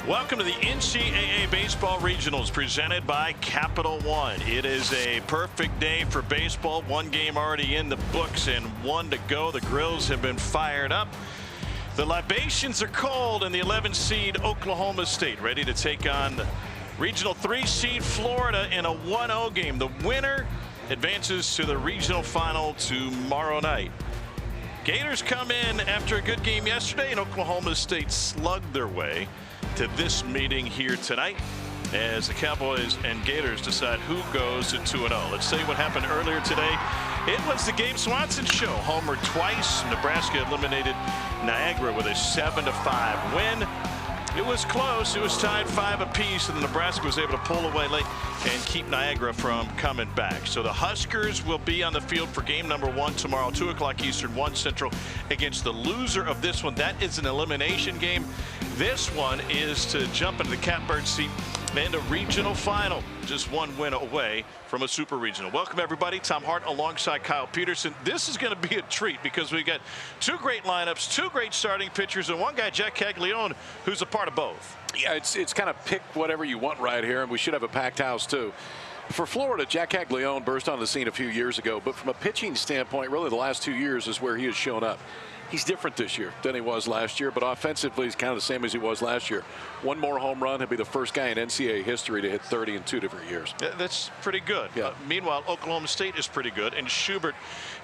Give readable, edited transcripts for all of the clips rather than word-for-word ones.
Welcome to the NCAA Baseball Regionals presented by Capital One. It is a perfect day for baseball. One game already in the books and one to go. The grills have been fired up. The libations are cold in the 11 seed Oklahoma State, ready to take on the Regional 3 seed Florida in a 1-0 game. The winner advances to the regional final tomorrow night. Gators come in after a good game yesterday, and Oklahoma State slugged their way to this meeting here tonight as the Cowboys and Gators decide who goes to 2-0. Let's tell you what happened earlier today. It was the Gabe Swanson show. Homer twice. Nebraska eliminated Niagara with a 7-5 win. It was close. It was tied 5 apiece, and Nebraska was able to pull away late and keep Niagara from coming back. So the Huskers will be on the field for game number 1 tomorrow, 2 o'clock Eastern, 1 Central, against the loser of this one. That is an elimination game. This one is to jump into the catbird seat and a regional final, just one win away from a super regional. Welcome everybody. Tom Hart alongside Kyle Peterson. This is going to be a treat because we got 2 great lineups, 2 great starting pitchers, and one guy, Jac Caglianone, who's a part of both. Yeah, it's kind of pick whatever you want right here, and we should have a packed house too. For Florida, Jac Caglianone burst on the scene a few years ago, but from a pitching standpoint, really the last 2 years is where he has shown up. He's different this year than he was last year, but offensively he's kind of the same as he was last year. One more home run, he'll be the first guy in NCAA history to hit 30 in 2 different years. That's pretty good. Yeah. Meanwhile, Oklahoma State is pretty good, and Schubert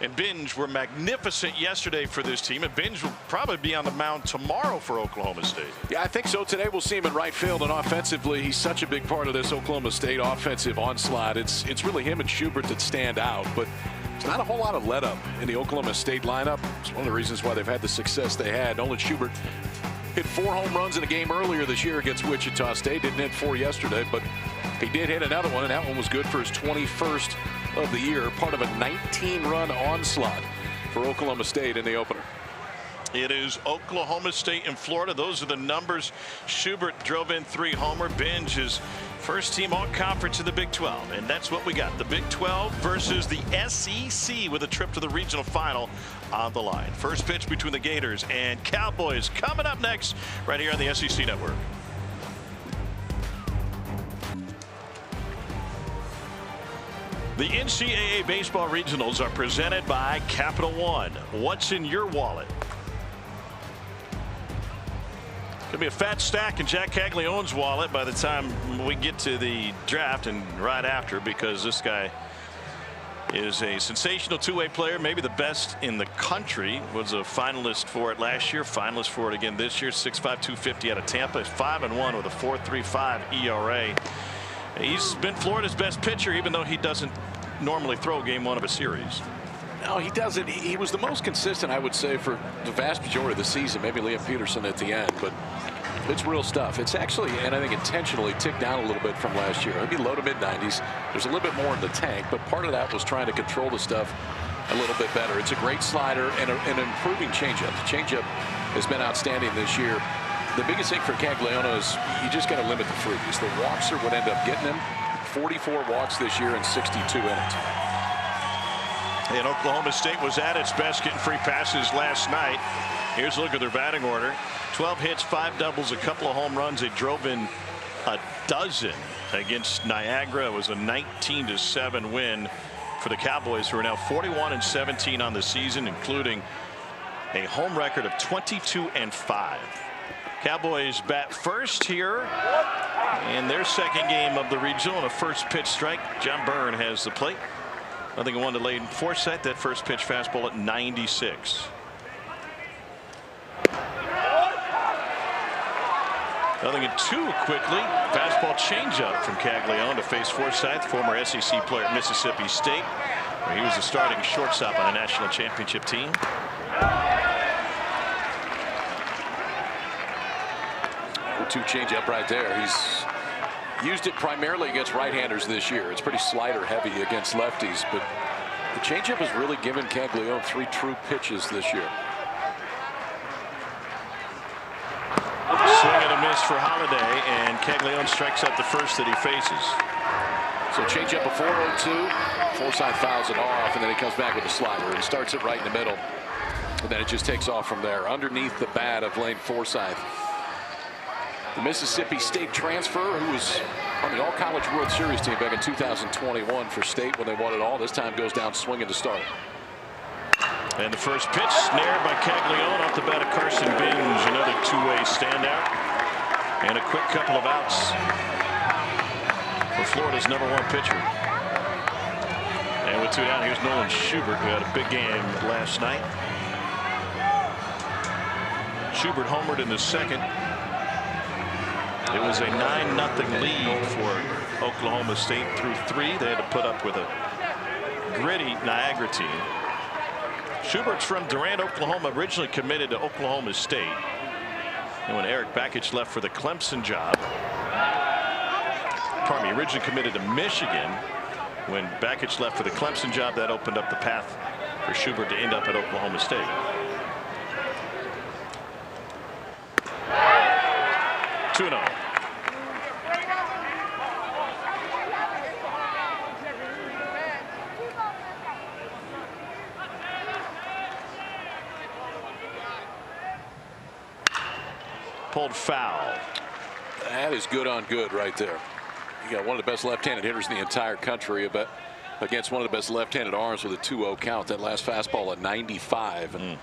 and Binge were magnificent yesterday for this team, and Binge will probably be on the mound tomorrow for Oklahoma State. Yeah, I think so. Today we'll see him in right field, and offensively he's such a big part of this Oklahoma State offensive onslaught. It's really him and Schubert that stand out, but there's not a whole lot of let up in the Oklahoma State lineup. It's one of the reasons why they've had the success they had. Nolan Schubert hit 4 home runs in a game earlier this year against Wichita State. Didn't hit 4 yesterday, but he did hit another one, and that one was good for his 21st of the year, part of a 19-run onslaught for Oklahoma State in the opener. It is Oklahoma State and Florida. Those are the numbers. Schubert drove in 3 homer. Binge is first team all conference in the Big 12, and that's what we got. The Big 12 versus the SEC with a trip to the regional final on the line. First pitch between the Gators and Cowboys coming up next right here on the SEC Network. The NCAA Baseball Regionals are presented by Capital One. What's in your wallet? Could be a fat stack in Jac Caglianone's wallet by the time we get to the draft and right after, because this guy is a sensational 2-way player, maybe the best in the country. Was a finalist for it last year, finalist for it again this year. 6'5", 250 out of Tampa. 5-1 with a 4.35 ERA. He's been Florida's best pitcher, even though he doesn't normally throw game 1 of a series. No, he doesn't. He was the most consistent, I would say, for the vast majority of the season. Maybe Liam Peterson at the end, but it's real stuff. It's actually, and I think intentionally, ticked down a little bit from last year. Maybe low to mid 90s. There's a little bit more in the tank, but part of that was trying to control the stuff a little bit better. It's a great slider and an improving changeup. The changeup has been outstanding this year. The biggest thing for Caglianone is you just got to limit the freebies. The walks are what end up getting him. 44 walks this year in 62 innings. And Oklahoma State was at its best getting free passes last night. Here's a look at their batting order. 12 hits, 5 doubles, a couple of home runs. They drove in a dozen against Niagara. It was a 19-7 win for the Cowboys, who are now 41-17 on the season, including a home record of 22-5. Cowboys bat first here in their second game of the regional, and a first pitch strike. John Byrne has the plate. Nothing in 1 to Layden Forsythe. That first pitch fastball at 96. Nothing in 2 quickly. Fastball changeup from Caglianone to face Forsythe, former SEC player at Mississippi State, where he was the starting shortstop on a national championship team. 2 changeup right there. He's used it primarily against right-handers this year. It's pretty slider heavy against lefties, but the changeup has really given Caglianone 3 true pitches this year. Swing and a miss for Holiday, and Caglianone strikes out the first that he faces. So changeup a 4-0-2. Forsythe fouls it off, and then he comes back with a slider and starts it right in the middle. And then it just takes off from there. Underneath the bat of Layden Forsythe. the Mississippi State transfer who was on the All-College World Series team back in 2021 for State when they won it all. This time goes down swinging to start. And the first pitch snared by Caglianone off the bat of Carson Binge. Another two-way standout. And a quick couple of outs for Florida's #1 pitcher. And with 2 down, here's Nolan Schubert, who had a big game last night. Schubert homered in the second. It was a 9-0 lead for Oklahoma State through 3. They had to put up with a gritty Niagara team. Schubert's from Durant, Oklahoma, originally committed to Oklahoma State. And when Eric Bakich left for the Clemson job, pardon me, originally committed to Michigan. When Bakich left for the Clemson job, that opened up the path for Schubert to end up at Oklahoma State. 2-0. Pulled foul. That is good on good right there. You got one of the best left-handed hitters in the entire country against one of the best left-handed arms with a 2-0 count. That last fastball at 95. And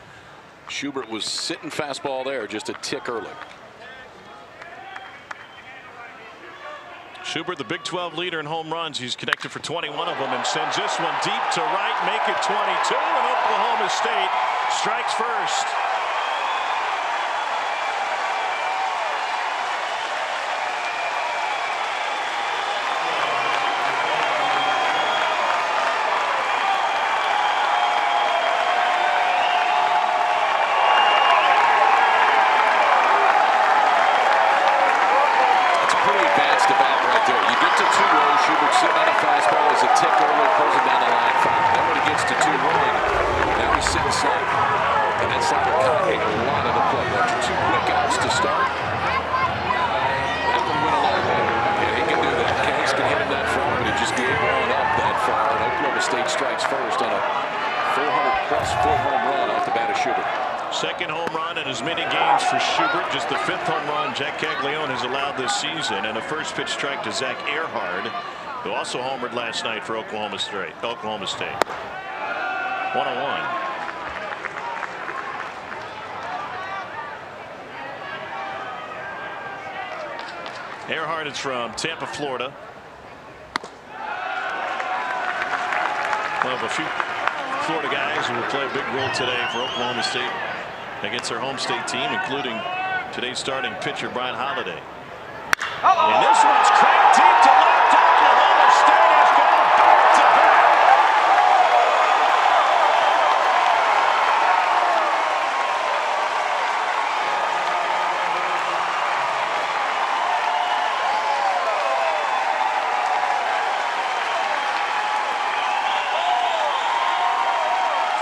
Schubert was sitting fastball there just a tick early. Schubert, the Big 12 leader in home runs. He's connected for 21 of them and sends this one deep to right, make it 22, and Oklahoma State strikes first. Second home run in as many games for Schubert. Just the 5th home run Jac Caglianone has allowed this season, and a first pitch strike to Zach Earhart, who also homered last night for Oklahoma State. 1-1. Earhart is from Tampa, Florida. One of a few Florida guys who will play a big role today for Oklahoma State against their home state team, including today's starting pitcher Bryan Holiday. And this one's cracked deep to left. Oklahoma State has gone back to back.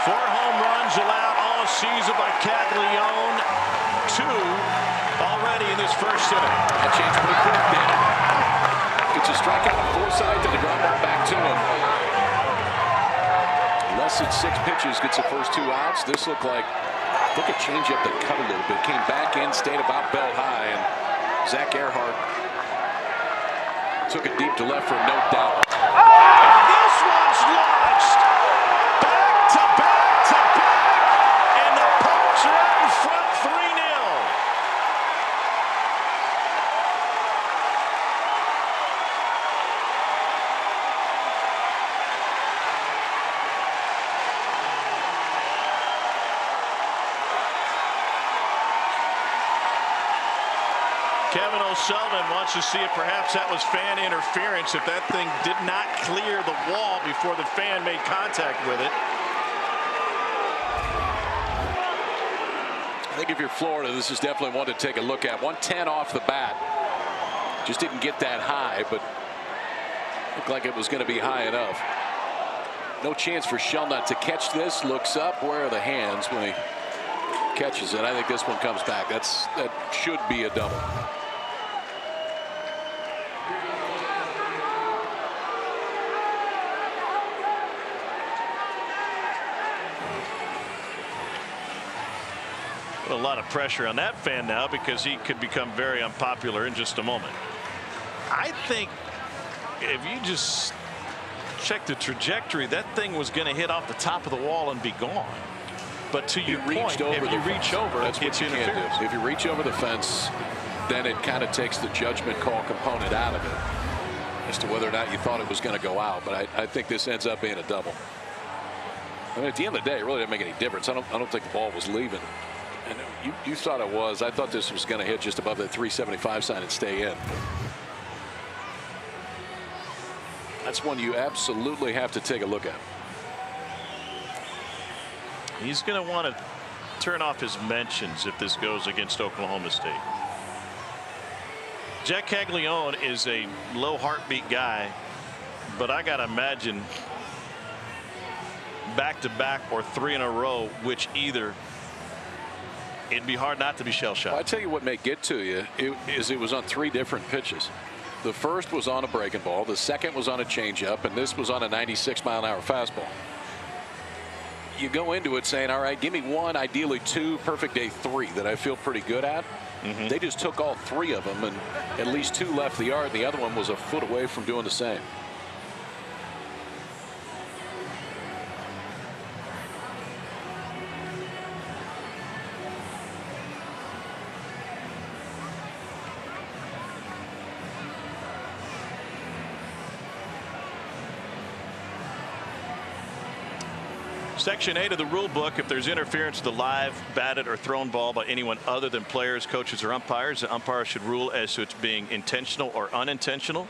Four home runs allowed all season by Caglianone. 2 already in this first inning. That changed pretty quick, Dan. Gets a strikeout on 4 sides and the drop ball back to him. Less than 6 pitches, gets the first 2 outs. This looked like, look at changeup that cut a little bit. Came back in, stayed about belt high, and Zach Earhart took it deep to left for no doubt. And this one's launched. Back to back to back. And the Pokes are out in front 3-0. Kevin O'Sullivan wants to see if perhaps that was fan interference, if that thing did not clear the wall before the fan made contact with it. I think if you're Florida, this is definitely one to take a look at. 110 off the bat. Just didn't get that high, but looked like it was going to be high enough. No chance for Shellnut to catch this. Looks up. Where are the hands when he catches it? I think this one comes back. That should be a double. A lot of pressure on that fan now because he could become very unpopular in just a moment. I think if you just check the trajectory, that thing was going to hit off the top of the wall and be gone. But to your point, if you reach over, that's what you can't do. If you reach over the fence, then it kind of takes the judgment call component out of it as to whether or not you thought it was going to go out. But I think this ends up being a double. I mean, at the end of the day, it really didn't make any difference. I don't think the ball was leaving. And you thought it was. I thought this was going to hit just above that 375 sign and stay in. That's one you absolutely have to take a look at. He's going to want to turn off his mentions if this goes against Oklahoma State. Jac Caglianone is a low heartbeat guy, but I got to imagine back-to-back or 3 in a row, which either it'd be hard not to be shell-shocked. Well, I tell you what may get to you it was on 3 different pitches. The first was on a breaking ball, the second was on a changeup, and this was on a 96-mile-an-hour fastball. You go into it saying, all right, give me 1, ideally 2, perfect day 3 that I feel pretty good at. They just took all 3 of them, and at least 2 left the yard. The other one was a foot away from doing the same. Section 8 of the rule book, if there's interference with the live, batted, or thrown ball by anyone other than players, coaches, or umpires, the umpire should rule as to its being intentional or unintentional.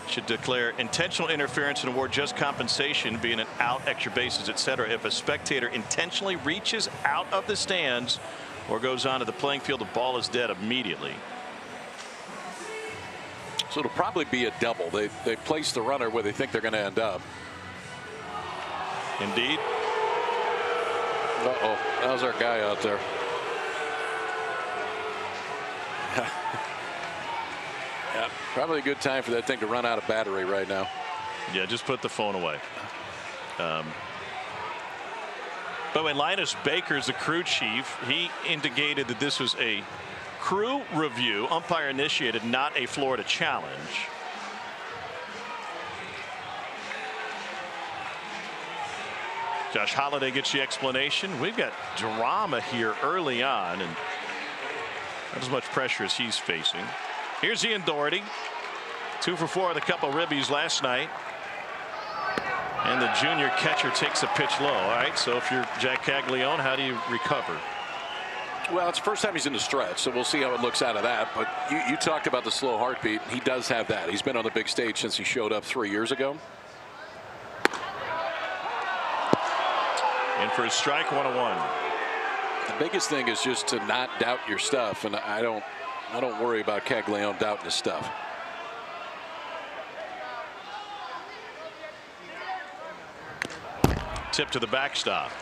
Should declare intentional interference and award just compensation, being an out, extra bases, etc. if a spectator intentionally reaches out of the stands or goes onto the playing field, the ball is dead immediately. So it'll probably be a double. They place the runner where they think they're going to end up. Indeed. Uh-oh, how's our guy out there? Yeah, probably a good time for that thing to run out of battery right now. Yeah, just put the phone away. By the way, Linus Baker's the crew chief. He indicated that this was a crew review, umpire initiated, not a Florida challenge. Josh Holiday gets the explanation. We've got drama here early on, and not as much pressure as he's facing. Here's Ian Doherty, 2 for 4 with a couple ribbies last night. And the junior catcher takes a pitch low. All right, so if you're Jac Caglianone, how do you recover? Well, it's the first time he's in the stretch, so we'll see how it looks out of that. But you talked about the slow heartbeat. He does have that. He's been on the big stage since he showed up 3 years ago. And for his strike, 1-1. The biggest thing is just to not doubt your stuff, and I don't worry about Caglianone doubting his stuff. Tip to the backstop.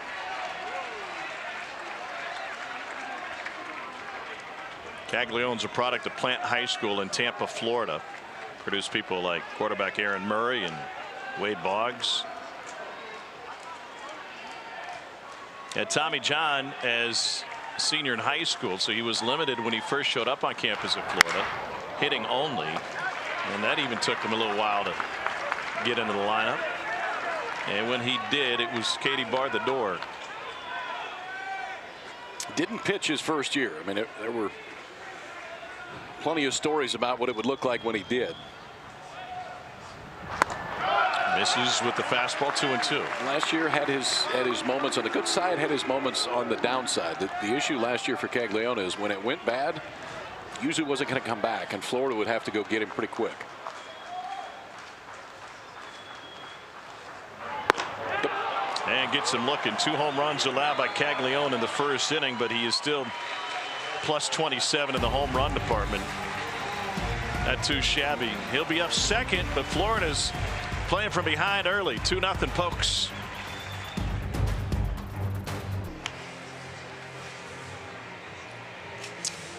Caglianone's a product of Plant High School in Tampa, Florida. Produced people like quarterback Aaron Murray and Wade Boggs. Had Tommy John as a senior in high school, so he was limited when he first showed up on campus in Florida, hitting only, and that even took him a little while to get into the lineup. And when he did, it was Katie barred the door. Didn't pitch his first year. I mean, there were plenty of stories about what it would look like when he did. Misses with the fastball, 2-2. Last year had his moments on the good side, had his moments on the downside. The issue last year for Caglianone is when it went bad, usually wasn't going to come back, and Florida would have to go get him pretty quick. And gets him looking. 2 home runs allowed by Caglianone in the first inning, but he is still plus 27 in the home run department. Not too shabby. He'll be up second, but Florida's playing from behind early. 2-0 Pokes.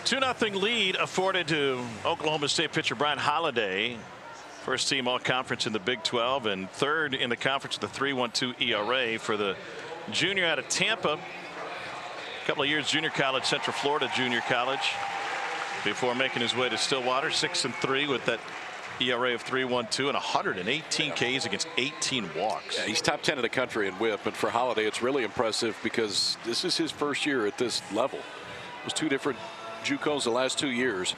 Two 2-0 lead afforded to Oklahoma State pitcher Bryan Holiday. First team all conference in the Big 12 and third in the conference with a 3.12 ERA for the junior out of Tampa. couple of years junior college, Central Florida Junior College, before making his way to Stillwater. 6-3 with that ERA of 3.12 and 118 Ks against 18 walks. Yeah, he's top 10 in the country in whip, and for Holiday it's really impressive because this is his first year at this level. It was 2 different JUCOs the last 2 years,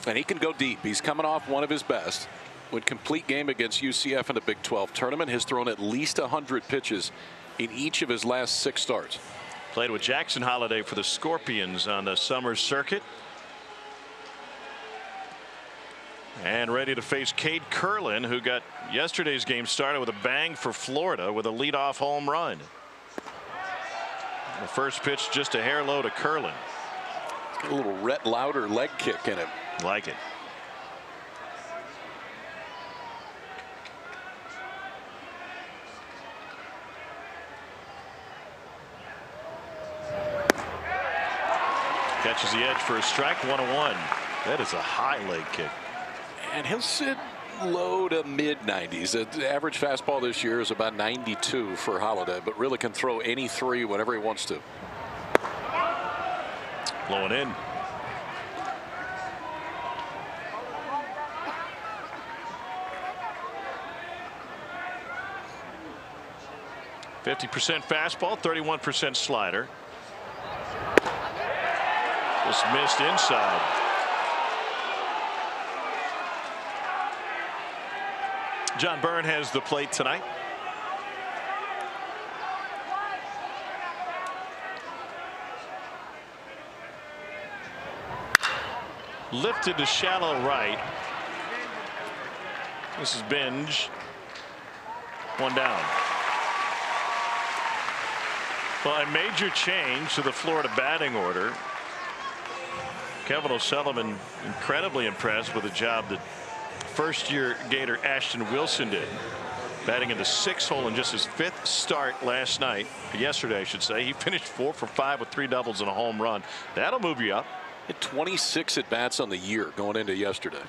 and he can go deep. He's coming off one of his best. When complete game against UCF in the Big 12 tournament, has thrown at least 100 pitches in each of his last 6 starts. Played with Jackson Holiday for the Scorpions on the summer circuit. And ready to face Cade Curlin, who got yesterday's game started with a bang for Florida with a leadoff home run. The first pitch just a hair low to Curlin. Got a little Rhett Lauder leg kick in him. Like it. Catches the edge for a strike. 1-1. That is a high leg kick. And he'll sit low to mid 90s. The average fastball this year is about 92 for Holiday, but really can throw any 3 whenever he wants to. Blowing in. %50 fastball, 31% slider. Just missed inside. John Byrne has the plate tonight. Lifted to shallow right. This is Binge. 1 down. Well, a major change to the Florida batting order. Kevin O'Sullivan incredibly impressed with the job that first-year Gator Ashton Wilson did, batting in the 6th hole in just his 5th start yesterday I should say. He finished 4 for 5 with 3 doubles and a home run. That'll move you up. Hit 26 at bats on the year going into yesterday.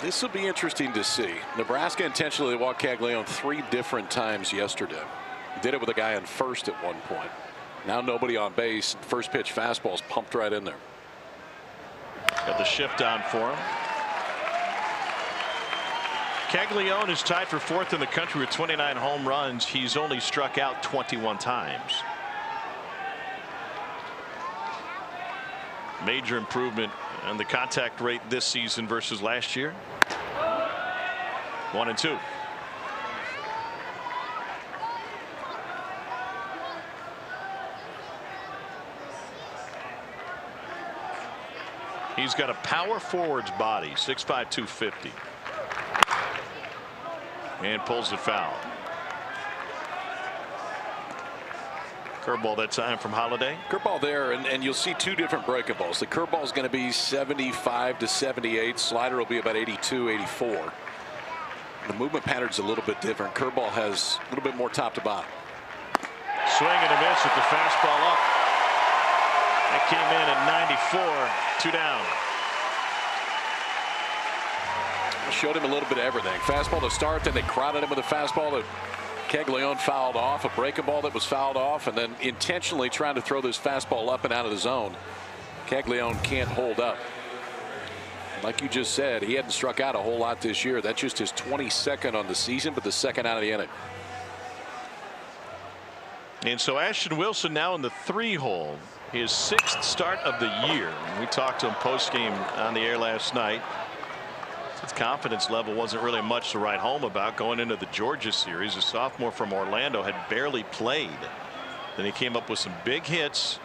This will be interesting to see. Nebraska intentionally walked Caglianone 3 different times yesterday. Did it with a guy on first at one point. Now nobody on base. First pitch fastball's pumped right in there. Got the shift on for him. Caglianone is tied for 4th in the country with 29 home runs. He's only struck out 21 times. Major improvement on the contact rate this season versus last year. 1-2. He's got a power forward's body, 6'5", 250. And pulls it foul. Curveball that time from Holiday. Curveball there, and you'll see 2 different breaking balls. The curveball is going to be 75 to 78. Slider will be about 82, 84. The movement pattern's a little bit different. Curveball has a little bit more top to bottom. Swing and a miss with the fastball up. That came in at 94. 2 down. Showed him a little bit of everything. Fastball to start, then they crowded him with a fastball that Caglianone fouled off, a breaking ball that was fouled off, and then intentionally trying to throw this fastball up and out of the zone. Caglianone can't hold up. Like you just said, he hadn't struck out a whole lot this year. That's just his 22nd on the season, but the 2nd out of the inning. And so Ashton Wilson now in the 3 hole, his 6th start of the year. We talked to him post-game on the air last night. His confidence level wasn't really much to write home about going into the Georgia series. A sophomore from Orlando had barely played. Then he came up with some big hits.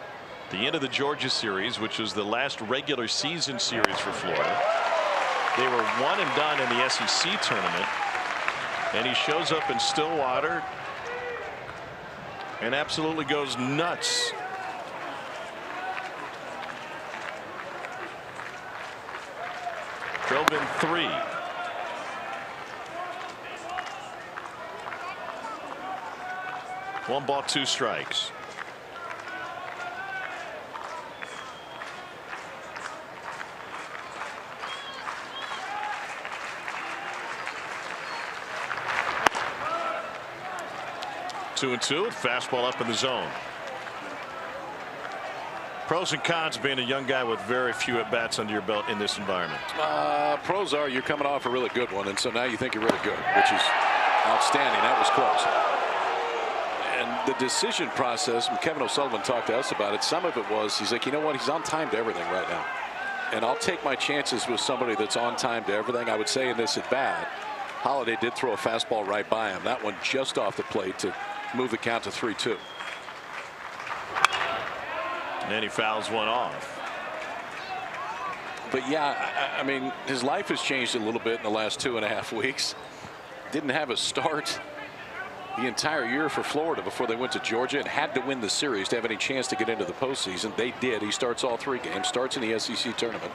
The end of the Georgia series, which was the last regular season series for Florida. They were 1 and done in the SEC tournament. And he shows up in Stillwater and absolutely goes nuts. Drove in 3. One ball, 2 strikes. 2-2. Fastball up in the zone. Pros and cons being a young guy with very few at bats under your belt in this environment. Pros are you're coming off a really good one, and so now you think you're really good, which is outstanding. That was close. And the decision process, and Kevin O'Sullivan talked to us about it, some of it was he's like, you know what, he's on time to everything right now. And I'll take my chances with somebody that's on time to everything. I would say in this at bat, Holiday did throw a fastball right by him. That one just off the plate to move the count to 3-2. And he fouls one off. But yeah, I mean, his life has changed a little bit in the last 2.5 weeks. Didn't have a start the entire year for Florida before they went to Georgia and had to win the series to have any chance to get into the postseason. They did. He starts all 3 games, starts in the SEC tournament,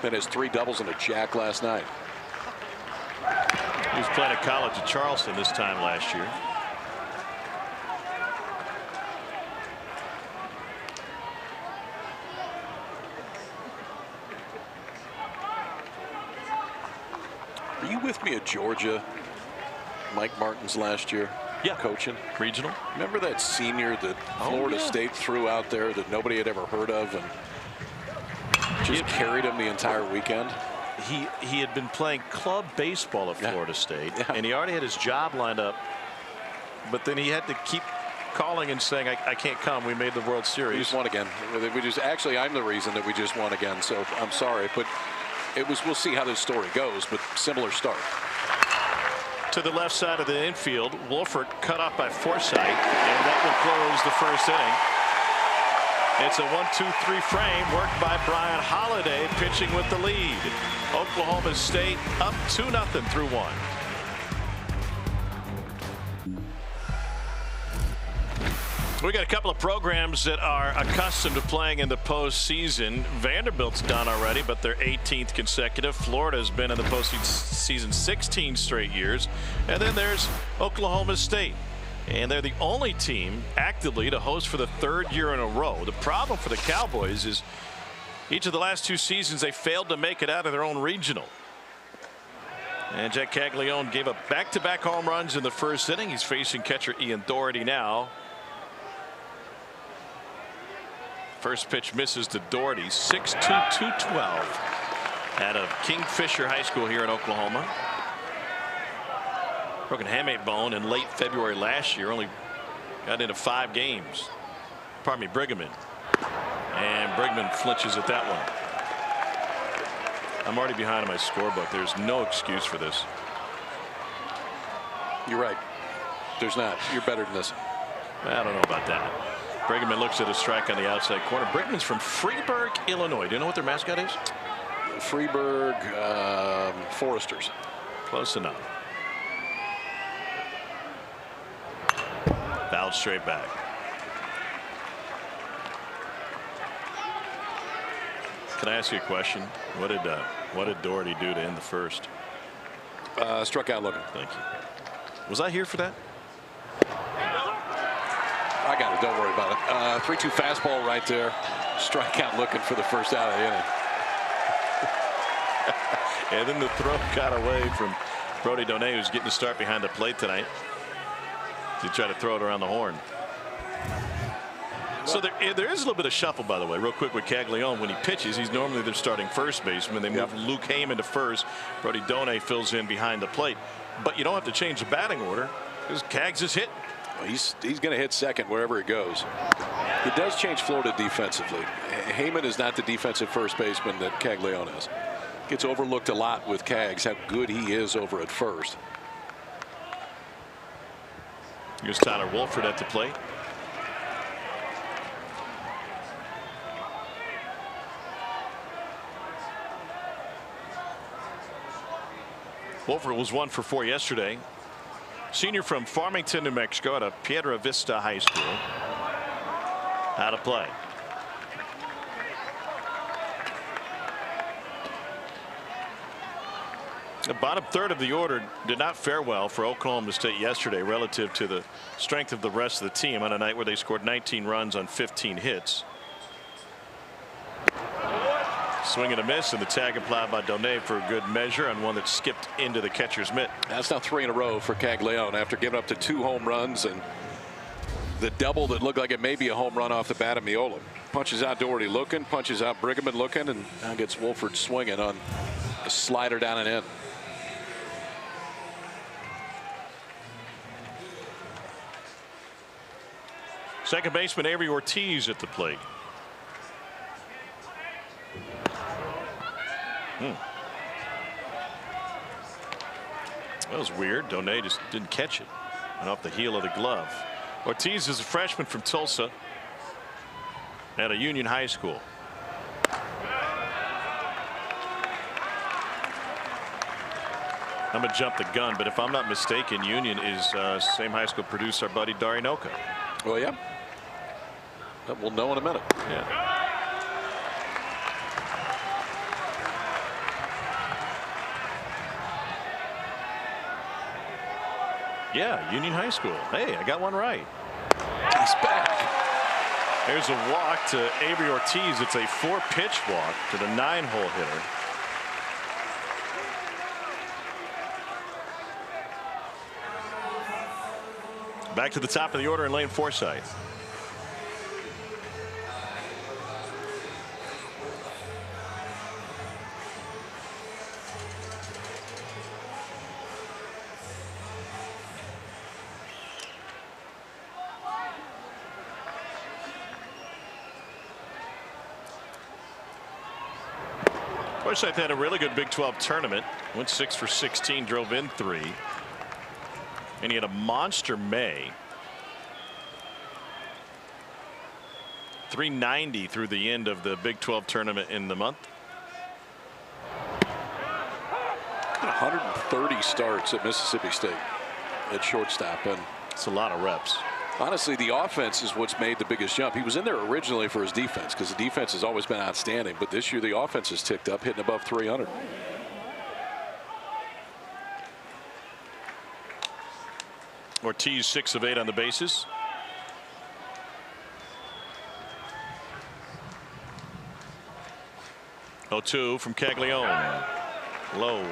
then has 3 doubles and a jack last night. He was playing at college at Charleston this time last year. Are you with me at Georgia? Mike Martin's last year, coaching regional. Remember that senior that Florida State threw out there that nobody had ever heard of and just carried him the entire weekend? He had been playing club baseball at Florida State, and he already had his job lined up, but then he had to keep calling and saying, I can't come. We made the World Series. We just won again. Actually, I'm the reason that we just won again, so I'm sorry, but we'll see how this story goes, but similar start. To the left side of the infield, Wolford cut off by Forsythe, and that will close the first inning. It's a 1-2-3 frame worked by Bryan Holiday, pitching with the lead. Oklahoma State up 2-0 through 1. We got a couple of programs that are accustomed to playing in the postseason. Vanderbilt's done already, but their 18th consecutive. Florida's been in the postseason 16 straight years. And then there's Oklahoma State. And they're the only team actively to host for the 3rd year in a row. The problem for the Cowboys is each of the last 2 seasons they failed to make it out of their own regional. And Jac Caglianone gave up back-to-back home runs in the first inning. He's facing catcher Ian Doherty now. First pitch misses to Doherty. 6'2", 212 out of Kingfisher High School here in Oklahoma. Broken hamate bone in late February last year. Only got into 5 games. Pardon me, Brigham. And Brigham flinches at that one. I'm already behind on my scorebook. There's no excuse for this. You're right. There's not. You're better than this. I don't know about that. Brigham looks at a strike on the outside corner. Brigman's from Freeburg, Illinois. Do you know what their mascot is? Freeburg Foresters. Close enough. Fouled straight back. Can I ask you a question? What did Doherty do to end the first? Struck out looking. Thank you. Was I here for that? I got it. Don't worry about it. 3-2 fastball right there. Strikeout looking for the first out of the inning. And then the throw got away from Brody Donay, who's getting to start behind the plate tonight. To try to throw it around the horn. So there is a little bit of shuffle, by the way, real quick with Caglianone. When he pitches, he's normally their starting first baseman. They move Luke Heyman to first. Brody Donay fills in behind the plate. But you don't have to change the batting order because Cags is hit. He's going to hit second wherever it goes. It does change Florida defensively. Heyman is not the defensive first baseman that Caglianone is. Gets overlooked a lot with Cags, how good he is over at first. Here's Tyler Wolford at the plate. Wolford was 1 for 4 yesterday. Senior from Farmington, New Mexico, out of Piedra Vista High School. How to play. The bottom third of the order did not fare well for Oklahoma State yesterday relative to the strength of the rest of the team on a night where they scored 19 runs on 15 hits. Swing and a miss, and the tag applied by Donay for a good measure on one that skipped into the catcher's mitt. That's now 3 in a row for Caglianone after giving up to 2 home runs and The double that looked like it may be a home run off the bat of Miola. Punches out Doherty looking, punches out Brigham looking, and now gets Wolford swinging on a slider down and in. Second baseman Avery Ortiz at the plate. That was weird. Donay just didn't catch it. Went off the heel of the glove. Ortiz is a freshman from Tulsa at a Union High School. I'm going to jump the gun, but if I'm not mistaken, Union is same high school produced our buddy Darinoka. Well, yeah. That we'll know in a minute. Yeah. Yeah, Union High School. Hey, I got one right. He's back. There's a walk to Avery Ortiz. It's a 4-pitch walk to the 9-hole hitter. Back to the top of the order in Lane Forsythe. Forsythe had a really good Big 12 tournament. Went 6 for 16, drove in 3. And he had a monster May. 390 through the end of the Big 12 tournament in the month. 130 starts at Mississippi State at shortstop, and it's a lot of reps. Honestly, the offense is what's made the biggest jump. He was in there originally for his defense because the defense has always been outstanding, but this year the offense has ticked up, hitting above 300. Ortiz 6 of 8 on the bases. Oh, 2 from Caglianone. Low.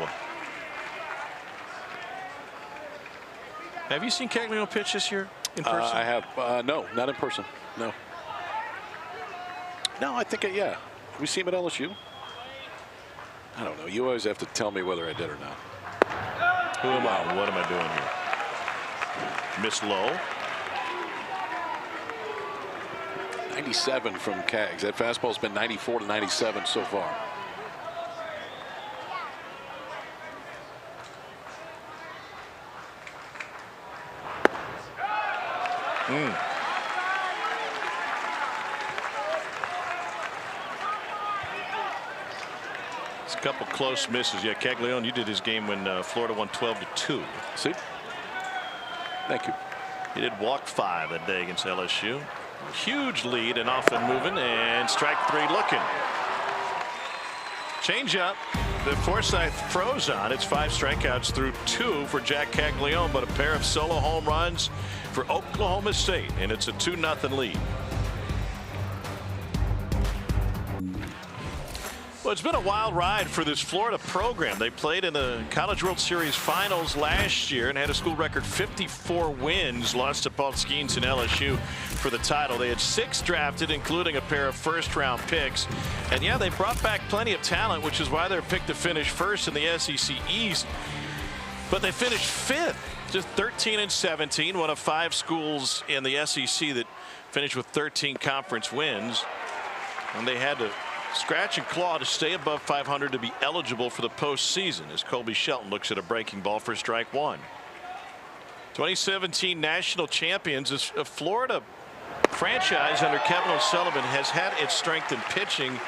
Have you seen Caglianone pitch this year in person? I have. No, not in person. No. No, I think, yeah. Have we seen him at LSU? I don't know. You always have to tell me whether I did or not. Who am I? What am I doing here? Miss Low. 97 from Cags. That fastball's been 94 to 97 so far. It's a couple close misses. Yeah, Caglianone, you did his game when Florida won 12-2. See? Thank you. He did walk 5 that day against LSU. Huge lead and off and moving, and strike 3 looking. Change up. The Forsythe froze on. It's 5 strikeouts through 2 for Jac Caglianone, but a pair of solo home runs for Oklahoma State, and it's a 2-0 lead. Well, it's been a wild ride for this Florida program. They played in the College World Series finals last year and had a school record 54 wins, lost to Paul Skeens and LSU for the title. They had 6 drafted, including a pair of first-round picks. And, yeah, they brought back plenty of talent, which is why they're picked to finish first in the SEC East. But they finished 5th, just 13-17, one of 5 schools in the SEC that finished with 13 conference wins. And they had to scratch and claw to stay above 500 to be eligible for the postseason, as Colby Shelton looks at a breaking ball for strike 1. 2017 national champions. This Florida franchise under Kevin O'Sullivan has had its strength in pitching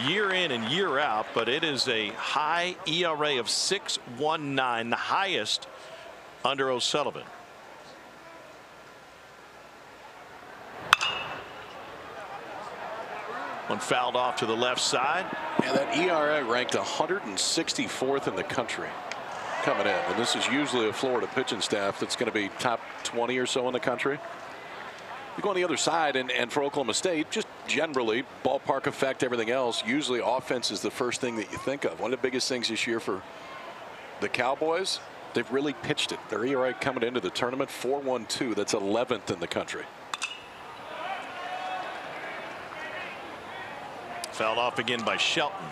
year in and year out, but it is a high ERA of 6.19, the highest under O'Sullivan. One fouled off to the left side. And that ERA ranked 164th in the country coming in. And this is usually a Florida pitching staff that's going to be top 20 or so in the country. You go on the other side, and for Oklahoma State, just generally, ballpark effect, everything else, usually offense is the first thing that you think of. One of the biggest things this year for the Cowboys, they've really pitched it. Their ERA coming into the tournament, 4.12. That's 11th in the country. Fouled off again by Shelton.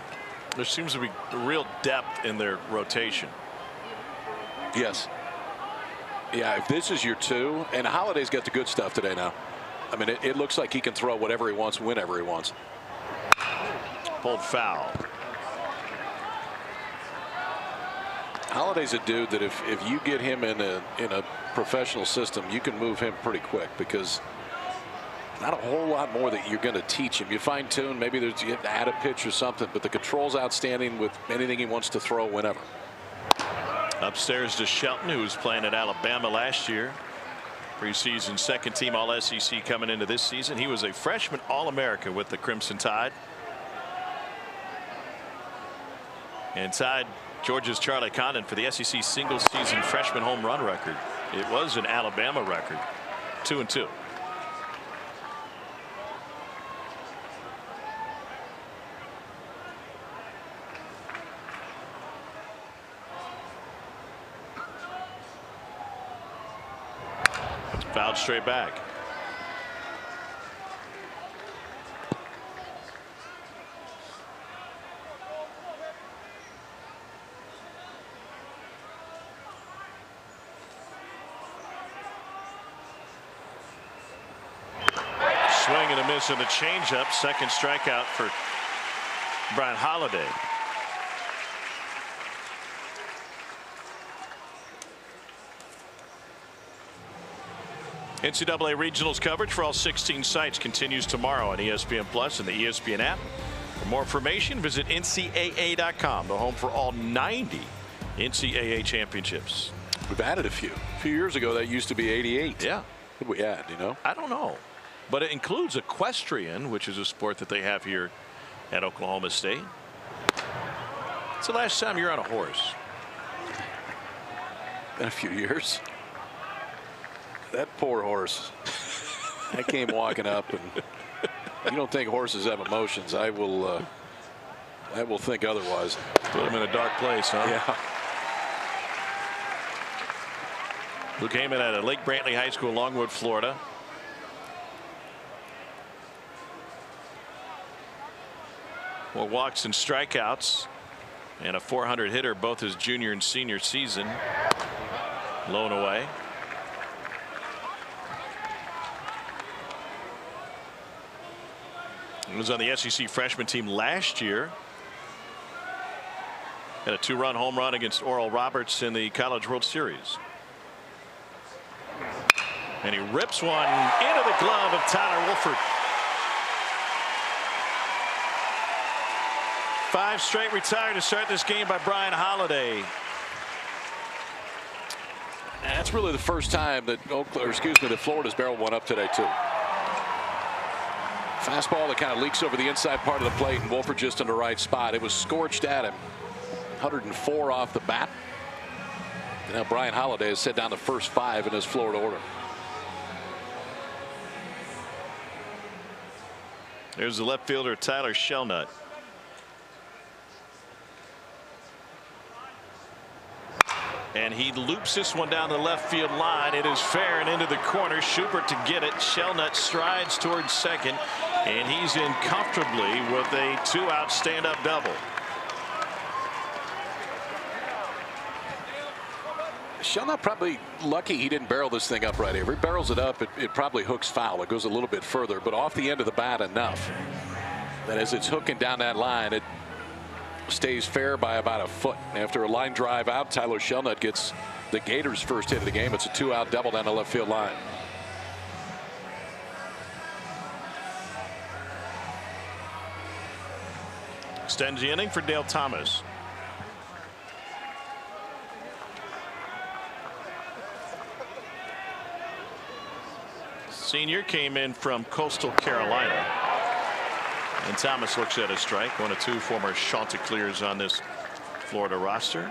There seems to be real depth in their rotation. Yes. Yeah, if this is your 2, and Holiday's got the good stuff today now. I mean, it looks like he can throw whatever he wants, whenever he wants. Pulled foul. Holiday's a dude that if you get him in a professional system, you can move him pretty quick, because not a whole lot more that you're going to teach him. You fine tune, maybe you have to add a pitch or something, but the control's outstanding with anything he wants to throw whenever. Upstairs to Shelton, who was playing at Alabama last year. Preseason second team All SEC coming into this season. He was a freshman All-American with the Crimson Tide. And tied Georgia's Charlie Condon for the SEC single season freshman home run record. It was an Alabama record. 2-2. Fouled straight back. Swing and a miss on the changeup. Second strikeout for Bryan Holiday. NCAA Regionals coverage for all 16 sites continues tomorrow on ESPN Plus and the ESPN app. For more information, visit NCAA.com, the home for all 90 NCAA championships. We've added a few. A few years ago, that used to be 88. Yeah. What did we add, you know? I don't know. But it includes equestrian, which is a sport that they have here at Oklahoma State. It's the last time you're on a horse. Been a few years. That poor horse. I came walking up, and you don't think horses have emotions. I will think otherwise. Put him in a dark place, huh? Yeah. Who came in at Lake Brantley High School, Longwood, Florida. More walks and strikeouts, and a .400 hitter both his junior and senior season. Low and away. He was on the SEC freshman team last year. Had a 2-run home run against Oral Roberts in the College World Series. And he rips one into the glove of Tyler Wolford. 5 straight retired to start this game by Bryan Holiday. And that's really the first time that that Florida's barreled one up today too. Fastball that kind of leaks over the inside part of the plate, and Wolford just in the right spot. It was scorched at him. 104 off the bat. And now Bryan Holiday has set down the first 5 in his Florida order. There's the left fielder Tyler Shelnut. And he loops this one down the left field line. It is fair and into the corner. Schubert to get it. Shelnut strides towards second, and he's in comfortably with a 2-out stand-up double. Shelnut probably lucky he didn't barrel this thing up right here. If he barrels it up, it probably hooks foul. It goes a little bit further, but off the end of the bat enough that as it's hooking down that line, it stays fair by about a foot. After a line drive out, Tyler Shelnut gets the Gators' first hit of the game. It's a 2-out double down the left field line. Extends the inning for Dale Thomas. Senior came in from Coastal Carolina. And Thomas looks at a strike. 1 of 2 former Chanticleers on this Florida roster.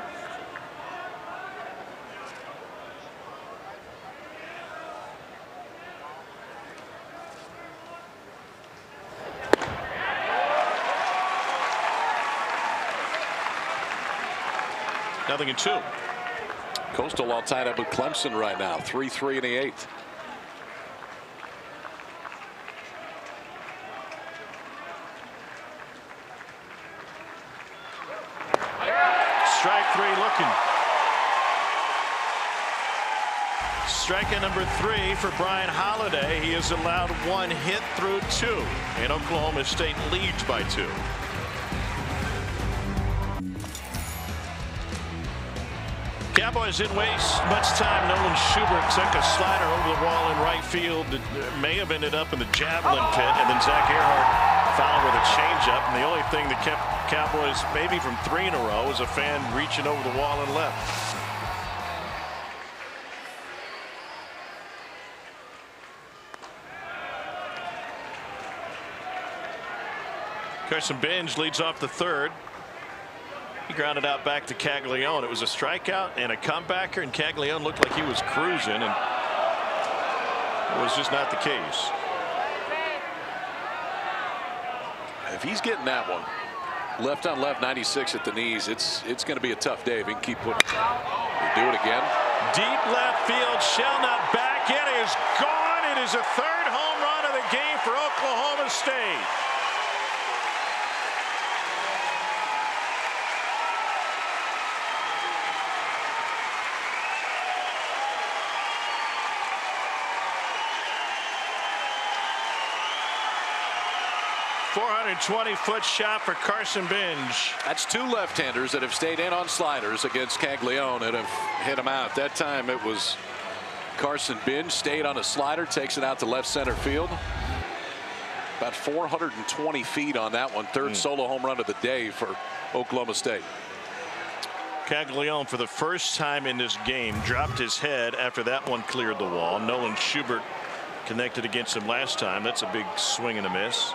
Nothing in 2. Coastal all tied up with Clemson right now. 3-3 in the 8th. Strike three looking. Strikeout number 3 for Bryan Holiday. He has allowed 1 hit through 2, and Oklahoma State leads by 2. Cowboys didn't waste much time. Nolan Schubert took a slider over the wall in right field that may have ended up in the javelin pit, and then Jac Caglianone fouled with a changeup. And the only thing that kept Cowboys maybe from 3 in a row was a fan reaching over the wall and left. Carson Benj leads off the 3rd. He grounded out back to Caglianone. It was a strikeout and a comebacker, and Caglianone looked like he was cruising, and it was just not the case. If he's getting that one left on left, 96 at the knees, it's going to be a tough day if he can keep putting. He'll do it again. Deep left field, Shelnut back. It is gone. It is a 3rd home run of the game for Oklahoma State. .420-foot shot for Carson Benj. That's 2 left-handers that have stayed in on sliders against Caglianone and have hit him out. That time it was Carson Benj stayed on a slider, takes it out to left center field. About 420 feet on that one. 3rd solo home run of the day for Oklahoma State. Caglianone, for the first time in this game, dropped his head after that one cleared the wall. Nolan Schubert connected against him last time. That's a big swing and a miss.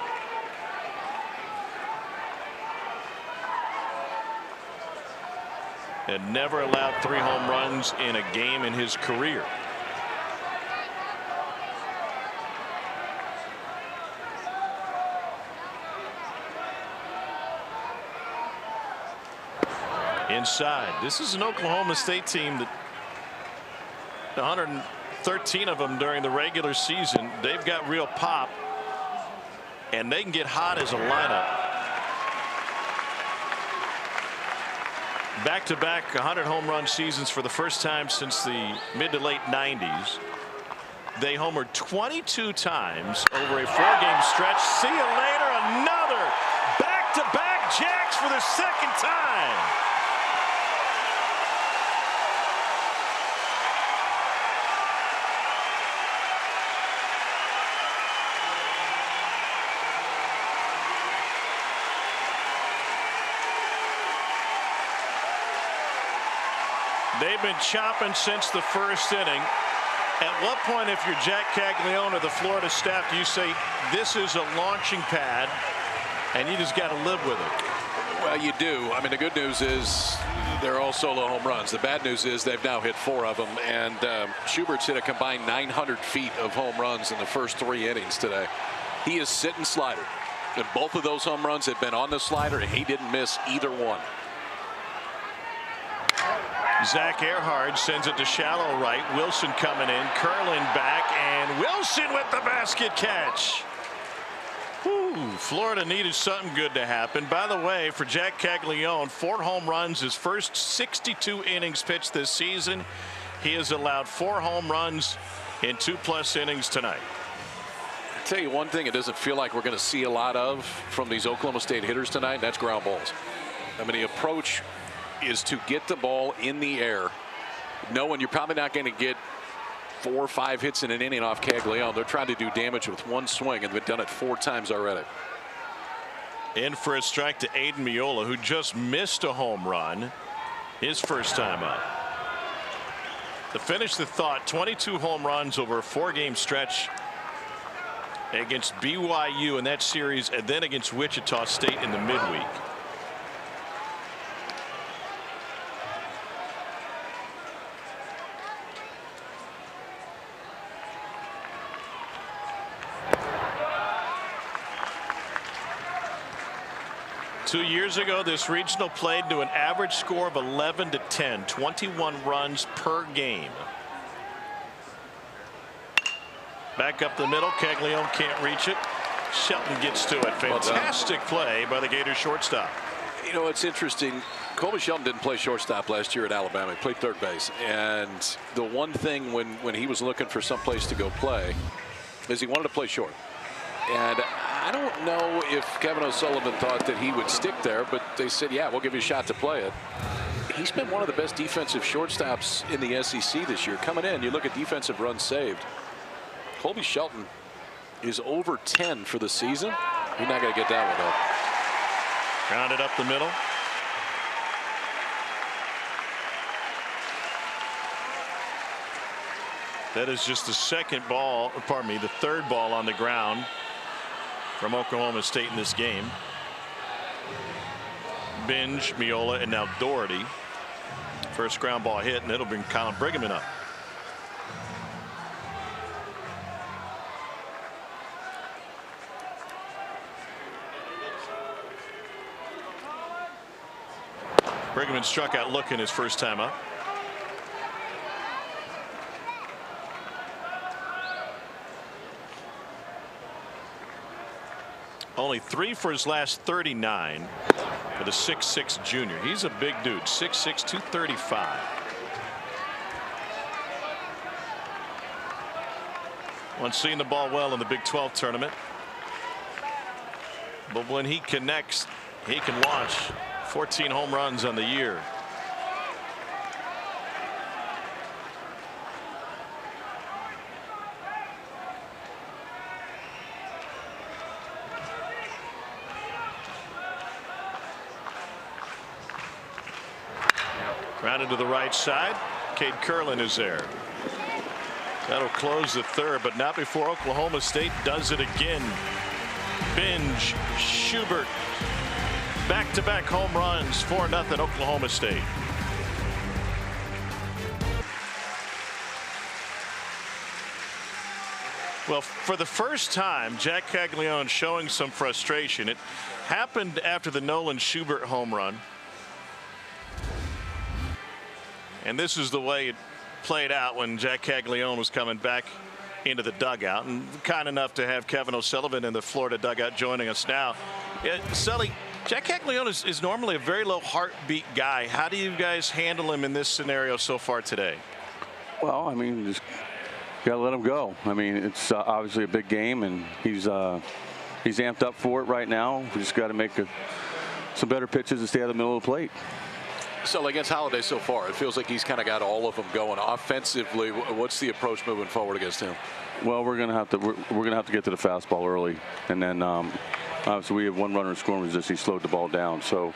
And never allowed 3 home runs in a game in his career. Inside. This is an Oklahoma State team that 113 of them during the regular season. They've got real pop, and they can get hot as a lineup. Back-to-back 100 home run seasons for the first time since the mid to late 90s. They homered 22 times over a 4-game stretch. See you later. Another back-to-back Jacks for the 2nd time. They've been chopping since the 1st inning. At what point, if you're Jac Caglianone or the Florida staff, do you say this is a launching pad and you just got to live with it? Well, you do. I mean, the good news is they're all solo home runs. The bad news is they've now hit 4 of them, and Schubert's hit a combined 900 feet of home runs in the first 3 innings today. He is sitting slider, and both of those home runs have been on the slider, and he didn't miss either one. Zach Earhart sends it to shallow right. Wilson coming in, curling back, and Wilson with the basket catch. Whew, Florida needed something good to happen. By the way, for Jac Caglianone, 4 home runs his first 62 innings pitched this season. He has allowed 4 home runs in 2+ innings tonight. I'll tell you one thing it doesn't feel like we're going to see a lot of from these Oklahoma State hitters tonight, and that's ground balls. I mean, the approach is to get the ball in the air, knowing you're probably not going to get 4 or 5 hits in an inning off Caglianone. They're trying to do damage with 1 swing, and they've done it 4 times already. In for a strike to Aiden Miola, who just missed a home run his first time up. To finish the thought, 22 home runs over a 4-game stretch against BYU in that series, and then against Wichita State in the midweek. Two years ago, this regional played to an average score of 11-10, 21 runs per game. Back up the middle, Caglianone can't reach it. Shelton gets to it. Fantastic play by the Gators shortstop. You know, it's interesting. Colby Shelton didn't play shortstop last year at Alabama. He played third base. And the one thing when he was looking for someplace to go play is he wanted to play short. And I don't know if Kevin O'Sullivan thought that he would stick there, but they said, yeah, we'll give you a shot to play it. He's been one of the best defensive shortstops in the SEC this year. Coming in, you look at defensive runs saved. Colby Shelton is over 10 for the season. He's not going to get that one up. Grounded up the middle. That is just the second ball, pardon me, the third ball on the ground from Oklahoma State in this game. Binge, Miola, and now Doherty. First ground ball hit, and it'll bring Colin Briggerman up. Briggerman struck out looking his first time up. Only 3 for his last 39 for the 6'6" junior. He's a big dude, 6'6", 235. Once seeing the ball well in the Big 12 tournament. But when he connects, he can launch 14 home runs on the year. Grounded to the right side. Cade Curlin is there. That'll close the third, but not before Oklahoma State does it again. Binge, Schubert, back-to-back home runs, 4-0 Oklahoma State. Well, for the first time, Jac Caglianone showing some frustration. It happened after the Nolan Schubert home run. And this is the way it played out when Jac Caglianone was coming back into the dugout. And kind enough to have Kevin O'Sullivan in the Florida dugout joining us now. Sully, Jac Caglianone is normally a very low heartbeat guy. How do you guys handle him in this scenario so far today? Well, I mean, just got to let him go. I mean, it's obviously a big game, and he's amped up for it right now. We just got to make some better pitches and stay out of the middle of the plate. So against Holiday so far, it feels like he's kind of got all of them going. Offensively, what's the approach moving forward against him? Well, we're gonna have to get to the fastball early, and then obviously we have one runner in scoring position. He slowed the ball down, so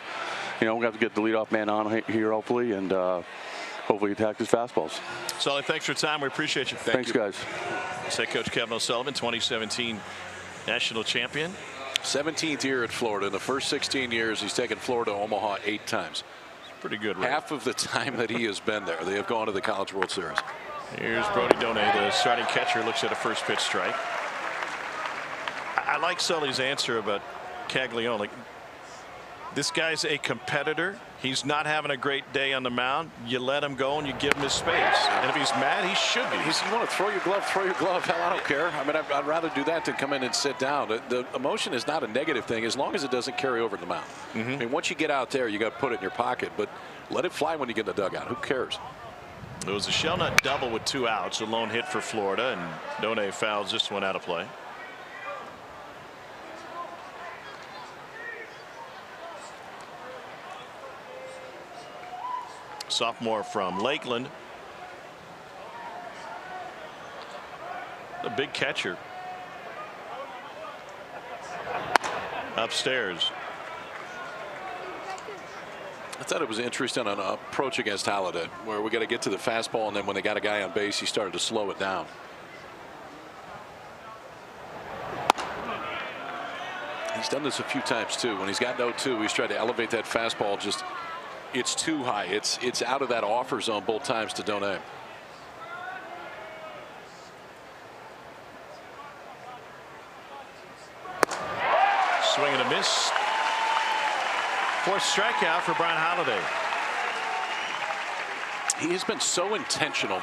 you know we have to get the leadoff man on here hopefully, and hopefully attack his fastballs. Sully, thanks for your time. We appreciate you. Thanks, guys. Head coach Kevin O'Sullivan, 2017 national champion. 17th year at Florida. In the first 16 years, he's taken Florida to Omaha 8 times. Pretty good rate. Half of the time that he has been there, they have gone to the College World Series. Here's Brody Donay, the starting catcher, looks at a first pitch strike. I like Sully's answer about Caglianone. Like, this guy's a competitor. He's not having a great day on the mound. You let him go and you give him his space. And if he's mad, he should be. You want to throw your glove, throw your glove. Hell, I don't care. I mean, I'd rather do that than come in and sit down. The emotion is not a negative thing as long as it doesn't carry over to the mound. I mean, once you get out there, you got to put it in your pocket, but let it fly when you get in the dugout. Who cares? It was a shell nut double with 2 outs, a lone hit for Florida, and Donay fouls this one out of play. Sophomore from Lakeland. A big catcher. Upstairs. I thought it was interesting on an approach against Holiday, where we got to get to the fastball, and then when they got a guy on base, he started to slow it down. He's done this a few times too. When he's got 0-2, he's tried to elevate that fastball. Just it's too high. It's out of that offer zone both times to Donay. Swing and a miss. 4th strikeout for Bryan Holiday. He has been so intentional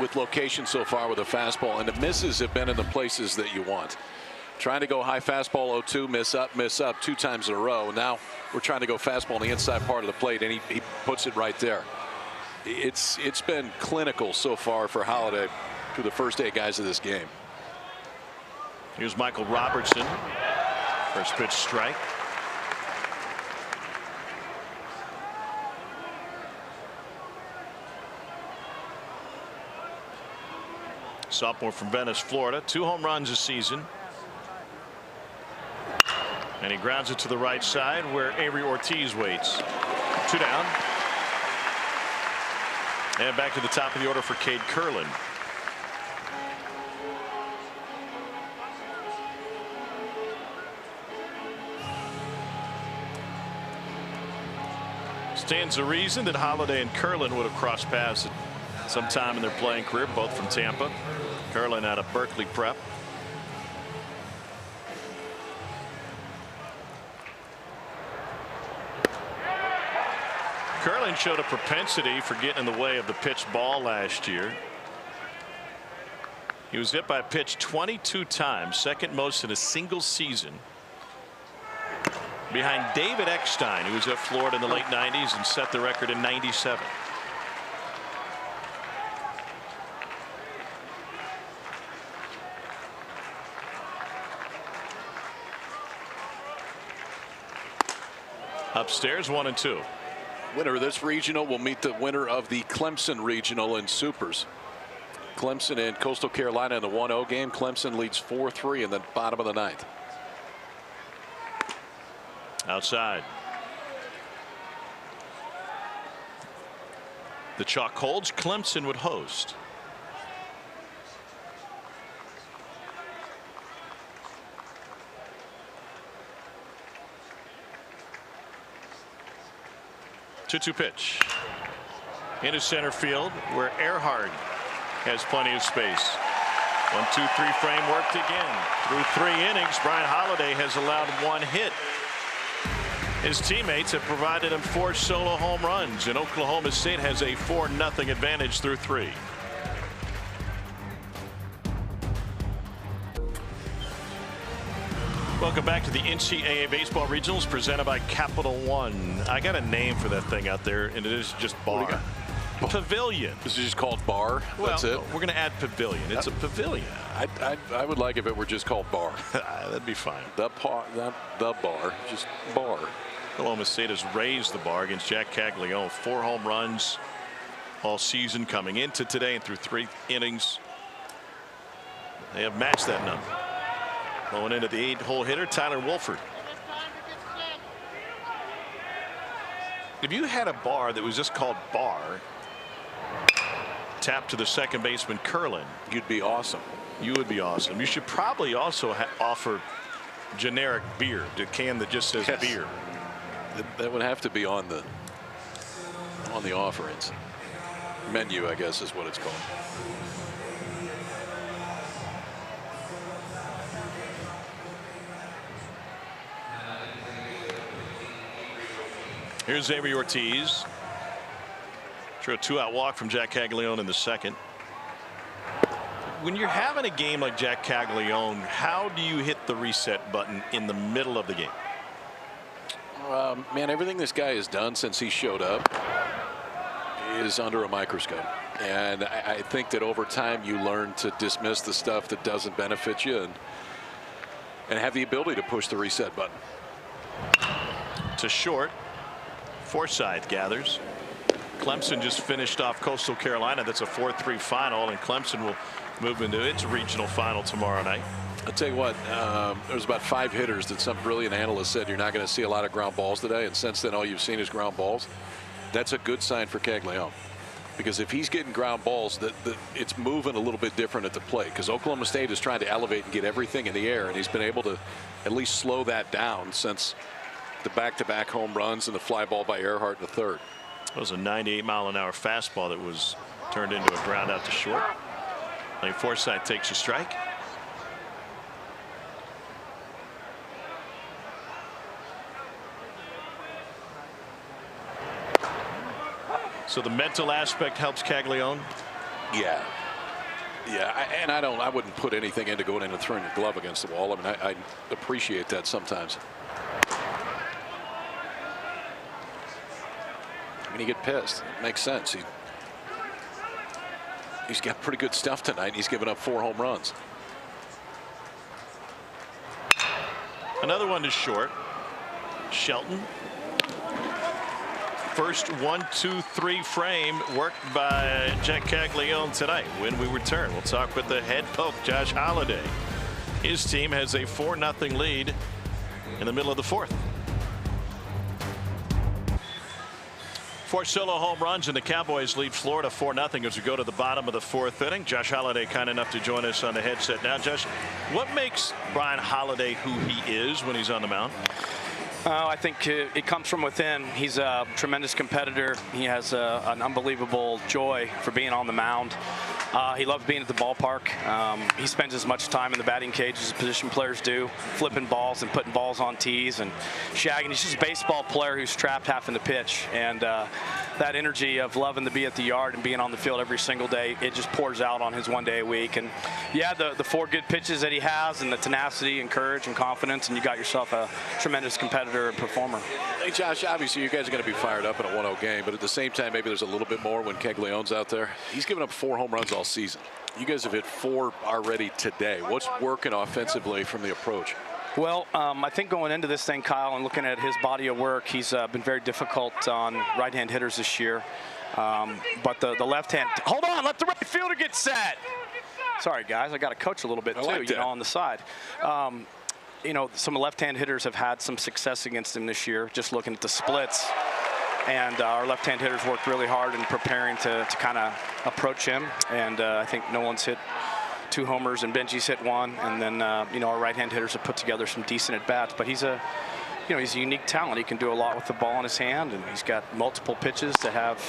with location so far with a fastball, and the misses have been in the places that you want. trying to go high fastball 0-2, miss up 2 times in a row. Now we're trying to go fastball on the inside part of the plate, and he puts it right there. It's been clinical so far for Holiday through the first 8 guys of this game. Here's Michael Robertson. First pitch strike. Sophomore from Venice, Florida. 2 home runs this season. And he grounds it to the right side where Avery Ortiz waits. 2 down. And back to the top of the order for Cade Curlin. Stands to reason that Holiday and Curlin would have crossed paths at some time in their playing career, both from Tampa. Curlin out of Berkeley Prep. Curlin showed a propensity for getting in the way of the pitched ball last year. He was hit by a pitch 22 times, second most in a single season, behind David Eckstein, who was at Florida in the late 90s and set the record in 97. Upstairs, 1-2. Winner of this regional will meet the winner of the Clemson regional in supers. Clemson and Coastal Carolina in the 1-0 game. Clemson leads 4-3 in the bottom of the 9th. Outside. The chalk holds. Clemson would host. Two pitch into center field where Earhart has plenty of space. 1-2-3 frame worked again. Through 3 innings, Bryan Holiday has allowed 1 hit. His teammates have provided him 4 solo home runs, and Oklahoma State has a 4-0 advantage through 3. Welcome back to the NCAA Baseball Regionals presented by Capital One. I got a name for that thing out there, and it is just bar. Pavilion. This is just called bar. Well, that's it. We're going to add pavilion. It's a pavilion. I would like if it were just called bar. That'd be fine. The bar, just bar. Oklahoma State has raised the bar against Jac Caglianone. 4 home runs all season coming into today, and through 3 innings they have matched that number. Going into the 8-hole hitter, Tyler Wolford. If you had a bar that was just called bar, tap to the second baseman Curlin, you'd be awesome. You would be awesome. You should probably also offer generic beer, the can that just says beer. That would have to be on the offerings menu, I guess is what it's called. Here's Xavier Ortiz. Sure, a 2-out walk from Jac Caglianone in the second. When you're having a game like Jac Caglianone, how do you hit the reset button in the middle of the game? Man, everything this guy has done since he showed up is under a microscope. And I think that over time you learn to dismiss the stuff that doesn't benefit you and have the ability to push the reset button. To short. Forsythe gathers. Clemson just finished off Coastal Carolina. That's a 4-3 final, and Clemson will move into its regional final tomorrow night. I'll tell you what, there's about 5 hitters that some brilliant analyst said you're not going to see a lot of ground balls today, and since then all you've seen is ground balls. That's a good sign for Caglianone, because if he's getting ground balls, it's moving a little bit different at the plate, because Oklahoma State is trying to elevate and get everything in the air, and he's been able to at least slow that down since the back-to-back home runs and the fly ball by Earhart in the 3rd. It was a 98-mile-an-hour fastball that was turned into a ground out to short. Lane Forsythe takes a strike. So the mental aspect helps Caglianone. Yeah. Yeah, I wouldn't put anything into going in and throwing your glove against the wall. I mean, I appreciate that sometimes. I mean, you get pissed. It makes sense. He's got pretty good stuff tonight. He's given up 4 home runs. Another one is short. Shelton. First 1, 2, 3 frame worked by Jac Caglianone tonight. When we return, we'll talk with the head coach, Josh Holiday. His team has a 4-0 lead in the middle of the 4th. 4 solo home runs, and the Cowboys lead Florida 4-0 as we go to the bottom of the 4th inning. Josh Holiday kind enough to join us on the headset now. Josh, what makes Bryan Holiday who he is when he's on the mound? I think it comes from within. He's a tremendous competitor. He has an unbelievable joy for being on the mound. He loves being at the ballpark. He spends as much time in the batting cage as position players do, flipping balls and putting balls on tees and shagging. He's just a baseball player who's trapped having to pitch. And that energy of loving to be at the yard and being on the field every single day, it just pours out on his 1 day a week. And yeah, the 4 good pitches that he has and the tenacity and courage and confidence, and you got yourself a tremendous competitor and performer. Hey, Josh, obviously you guys are going to be fired up in a 1-0 game, but at the same time, maybe there's a little bit more when Caglianone's out there. He's given up 4 home runs all season. You guys have hit 4 already today. What's working offensively from the approach? Well, I think going into this thing, Kyle, and looking at his body of work, he's been very difficult on right-hand hitters this year. But the left-hand, hold on, let the right fielder get set. Sorry, guys, I got to coach a little bit too, you know, on the side. You know, some left-hand hitters have had some success against him this year, just looking at the splits. And our left-hand hitters worked really hard in preparing to kind of approach him. And I think Nolan's hit 2 homers and Benji's hit 1. And then, you know, our right-hand hitters have put together some decent at-bats. But he's a unique talent. He can do a lot with the ball in his hand, and he's got multiple pitches that have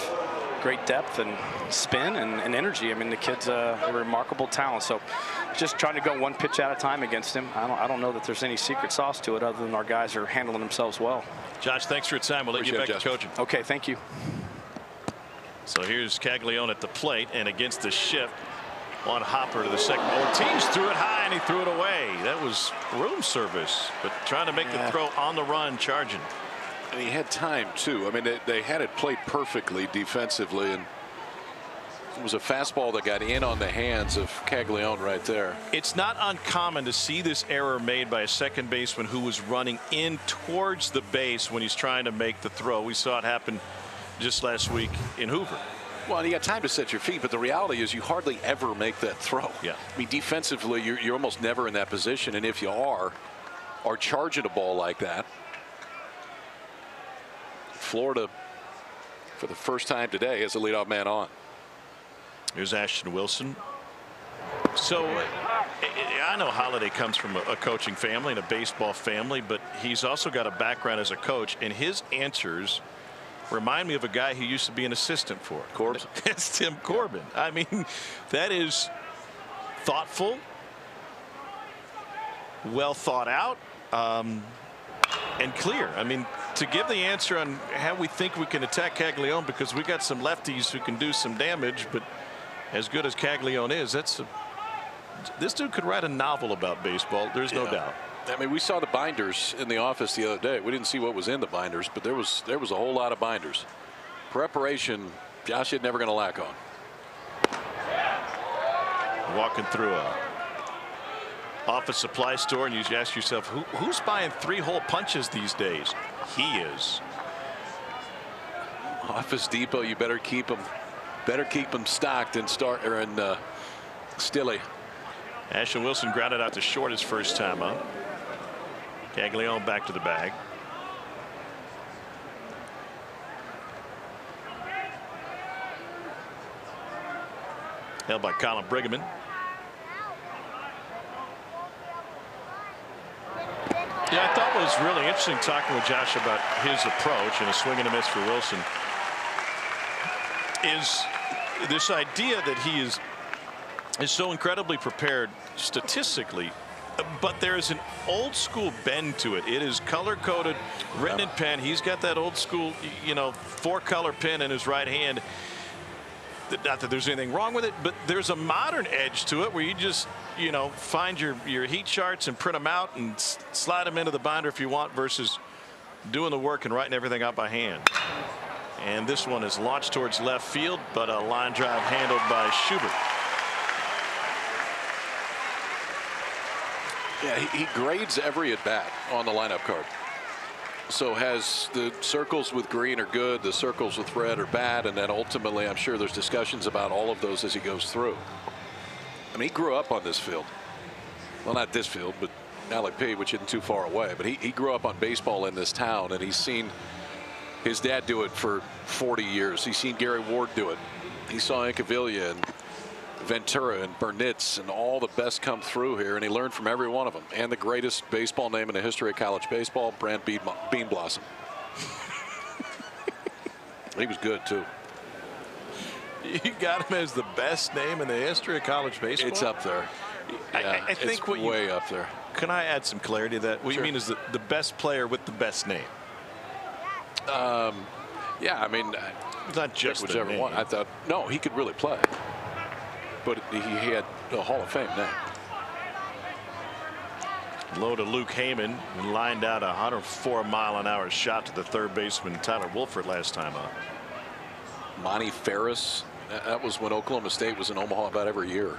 great depth and spin and energy. I mean, the kid's a remarkable talent. So just trying to go 1 pitch at a time against him. I don't know that there's any secret sauce to it other than our guys are handling themselves well. Josh, thanks for your time. We'll let you back to coaching. Okay, thank you. So here's Caglianone at the plate, and against the shift on Hopper to the second. Ortiz threw it high and he threw it away. That was room service, but trying to make the throw on the run, charging. And he had time too. I mean, they had it played perfectly defensively, and it was a fastball that got in on the hands of Caglianone right there. It's not uncommon to see this error made by a second baseman who was running in towards the base when he's trying to make the throw. We saw it happen just last week in Hoover. Well, you got time to set your feet, but the reality is you hardly ever make that throw. Yeah. I mean, defensively, you're almost never in that position, and if you are charging a ball like that. Florida, for the first time today, has a leadoff man on. Here's Ashton Wilson. So I know Holiday comes from a coaching family and a baseball family, but he's also got a background as a coach, and his answers remind me of a guy who used to be an assistant for Corbin. It's Tim Corbin. I mean, that is thoughtful, well thought out, and clear. I mean, to give the answer on how we think we can attack Caglianone, because we got some lefties who can do some damage, but as good as Caglianone is, this dude could write a novel about baseball. There's no doubt. I mean, we saw the binders in the office the other day. We didn't see what was in the binders, but there was a whole lot of binders. Preparation, Josh is never going to lack on. Walking through a office supply store, and you ask yourself, who's buying 3-hole punches these days? He is. Office Depot, you better keep them stocked and Stilly. Ashton Wilson grounded out to short his first time up. Caglianone back to the bag. Held by Colin Brigham. Yeah, I thought it was really interesting talking with Josh about his approach, and a swing and a miss for Wilson. Is this idea that he is so incredibly prepared statistically, but there is an old school bend to it. It is color coded, written in pen. He's got that old school, 4-color pen in his right hand. not that there's anything wrong with it, but there's a modern edge to it where you just, you know, find your heat charts and print them out and slide them into the binder if you want, versus doing the work and writing everything out by hand. And this one is launched towards left field, but a line drive handled by Schubert. Yeah, he grades every at bat on the lineup card. So has the circles with green are good, the circles with red are bad, and then ultimately I'm sure there's discussions about all of those as he goes through. I mean, he grew up on this field. Well, not this field, but LAP, which isn't too far away. But he grew up on baseball in this town, and he's seen his dad do it for 40 years. He's seen Gary Ward do it. He saw Incaviglia and Ventura and Burnitz and all the best come through here, and he learned from every one of them. And the greatest baseball name in the history of college baseball, Brand Bean Blossom. He was good too. You got him as the best name in the history of college baseball? It's up there. Yeah, I think it's what way up there. Can I add some clarity to that? What Sure. you mean is the best player with the best name? Yeah, I mean, It's not just whichever one. I thought, no, he could really play. But he had a Hall of Fame name. Low to Luke Heyman, who lined out a 104-mile-an-hour shot to the third baseman Tyler Wolford last time up. Monty Ferris. That was when Oklahoma State was in Omaha about every year.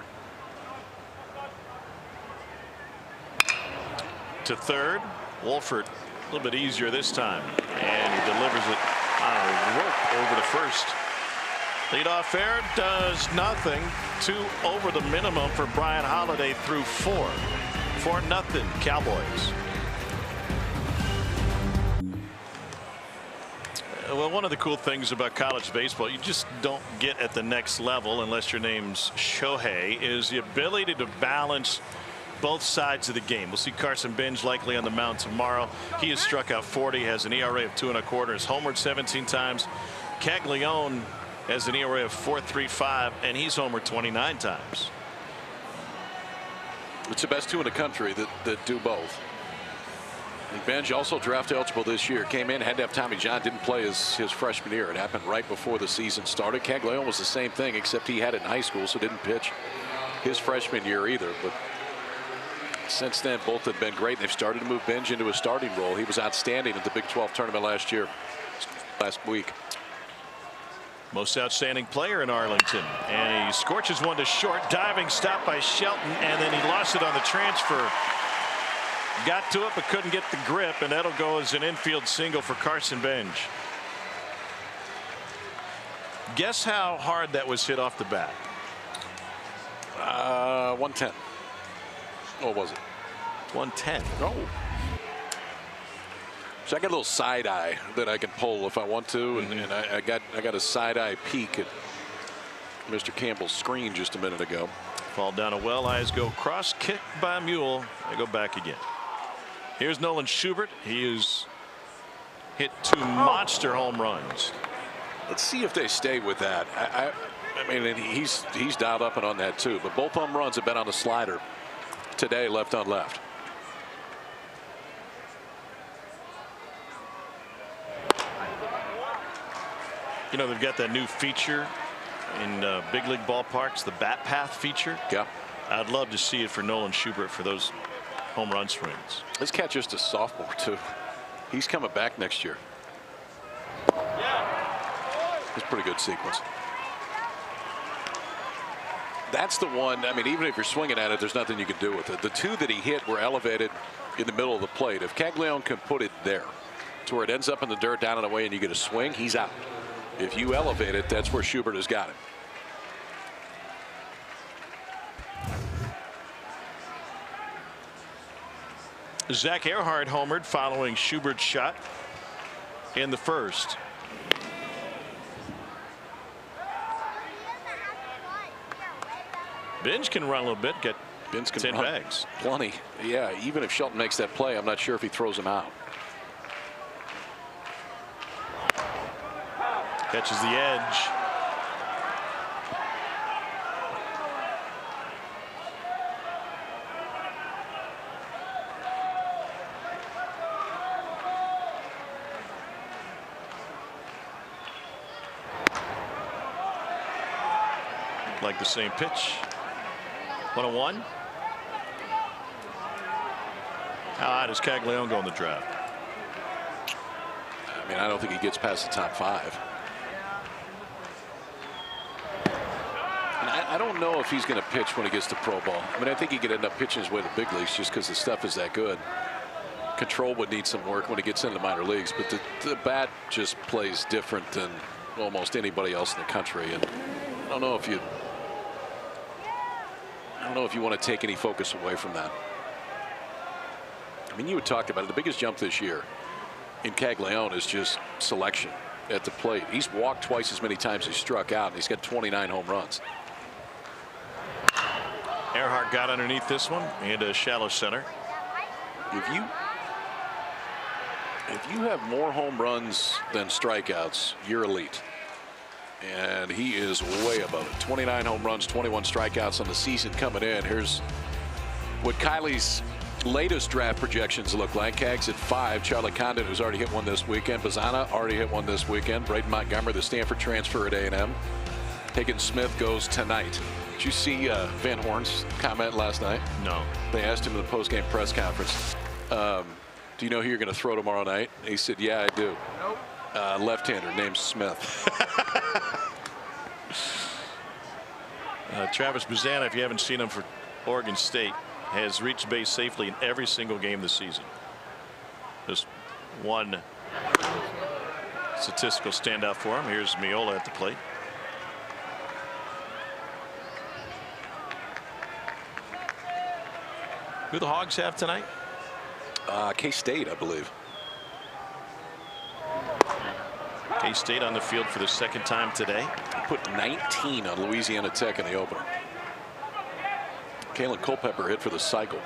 To third, Wolford a little bit easier this time, and he delivers it on a rope over to first. Leadoff error does nothing. 2 over the minimum for Bryan Holiday through 4. 4-0 Cowboys. Well, one of the cool things about college baseball you just don't get at the next level unless your name's Shohei is the ability to balance both sides of the game. We'll see Carson Bench likely on the mound tomorrow. He has struck out 40, has an ERA of 2.25, has homered 17 times. Caglianone has an ERA of 4.35, and he's homered 29 times. It's the best 2 in the country that do both. And Benj also draft eligible this year. Came in, had to have Tommy John, didn't play his freshman year. It happened right before the season started. Caglianone was the same thing, except he had it in high school, so didn't pitch his freshman year either. But since then, both have been great. They've started to move Benj into a starting role. He was outstanding at the Big 12 tournament last week. Most outstanding player in Arlington, and he scorches one to short. Diving stop by Shelton, and then he lost it on the transfer. Got to it but couldn't get the grip, and that'll go as an infield single for Carson Bench. Guess how hard that was hit off the bat? 110. What was it? 110. Oh. So I got a little side eye that I can pull if I want to, and I got a side eye peek at Mr. Campbell's screen just a minute ago. Fall down a well, eyes go cross, kick by Mule. They go back again. Here's Nolan Schubert. He has hit 2 monster home runs. Let's see if they stay with that. I mean, he's dialed up and on that too. But both home runs have been on the slider today, left on left. You know, they've got that new feature in big league ballparks, the bat path feature. Yeah. I'd love to see it for Nolan Schubert for those home run swings. This cat's just a sophomore too. He's coming back next year. It's a pretty good sequence. That's the one. I mean, even if you're swinging at it, there's nothing you can do with it. The 2 that he hit were elevated in the middle of the plate. If Caglianone can put it there to where it ends up in the dirt down and away and you get a swing, he's out. If you elevate it, that's where Schubert has got it. Zach Earhart homered following Schubert's shot in the first. Benj can run a little bit, get Benj can 10 run bags. plenty. Yeah, even if Shelton makes that play, I'm not sure if he throws him out. Catches the edge. like the same pitch. 1-1. How high does Caglianone go in the draft? I mean, I don't think he gets past the top 5. And I don't know if he's going to pitch when he gets to pro ball. I mean, I think he could end up pitching his way to big leagues just because the stuff is that good. Control would need some work when he gets into the minor leagues, but the bat just plays different than almost anybody else in the country. And I don't know if you want to take any focus away from that. I mean, you had talked about it. The biggest jump this year in Caglianone is just selection at the plate. He's walked twice as many times as he struck out, and he's got 29 home runs. Earhart got underneath this one and a shallow center. If you have more home runs than strikeouts, you're elite. And he is way above it. 29 home runs, 21 strikeouts on the season coming in. Here's what Kylie's latest draft projections look like. Cags at 5. Charlie Condon, who's already hit one this weekend. Bazana already hit one this weekend. Braden Montgomery, the Stanford transfer at A&M. Higgins Smith goes tonight. Did you see Van Horn's comment last night? No. They asked him in the post-game press conference, do you know who you're going to throw tomorrow night? He said, yeah, I do. Nope. Left-hander named Smith. Travis Bazana, if you haven't seen him for Oregon State, has reached base safely in every single game this season. Just one statistical standout for him. Here's Miola at the plate. Who the Hogs have tonight? K-State, I believe. K-State on the field for the second time today. Put 19 on Louisiana Tech in the opener. Kalen Culpepper hit for the cycle.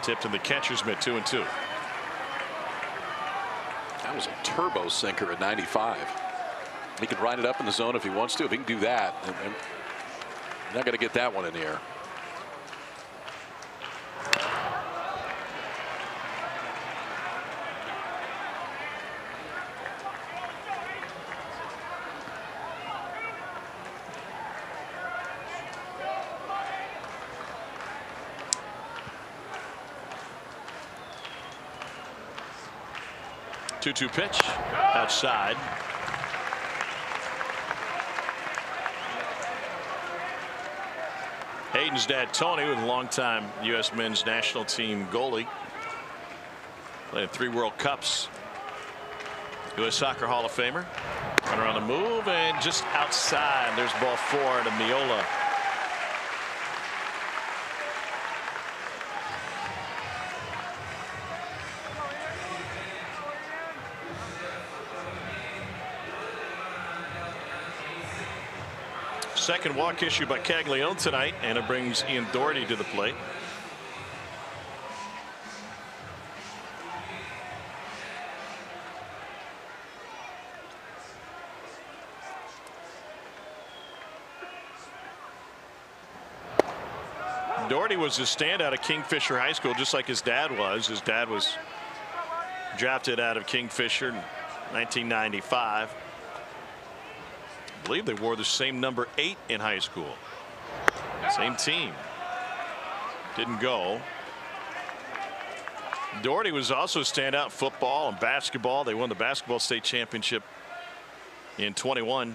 Tipped in the catcher's mitt, 2-2. That was a turbo sinker at 95. He can ride it up in the zone if he wants to. If he can do that, and not going to get that one in the air. Two pitch outside. Hayden's dad Tony was a longtime U.S. men's national team goalie. Played 3 World Cups. U.S. Soccer Hall of Famer. Runner on the move and just outside. There's ball 4 to Miola. Second walk issued by Caglianone tonight, and it brings Ian Doherty to the plate. Doherty was a standout at Kingfisher High School, just like his dad was. His dad was drafted out of Kingfisher in 1995. I believe they wore the same number 8 in high school. Same team. Didn't go. Doherty was also a standout football and basketball. They won the basketball state championship in 21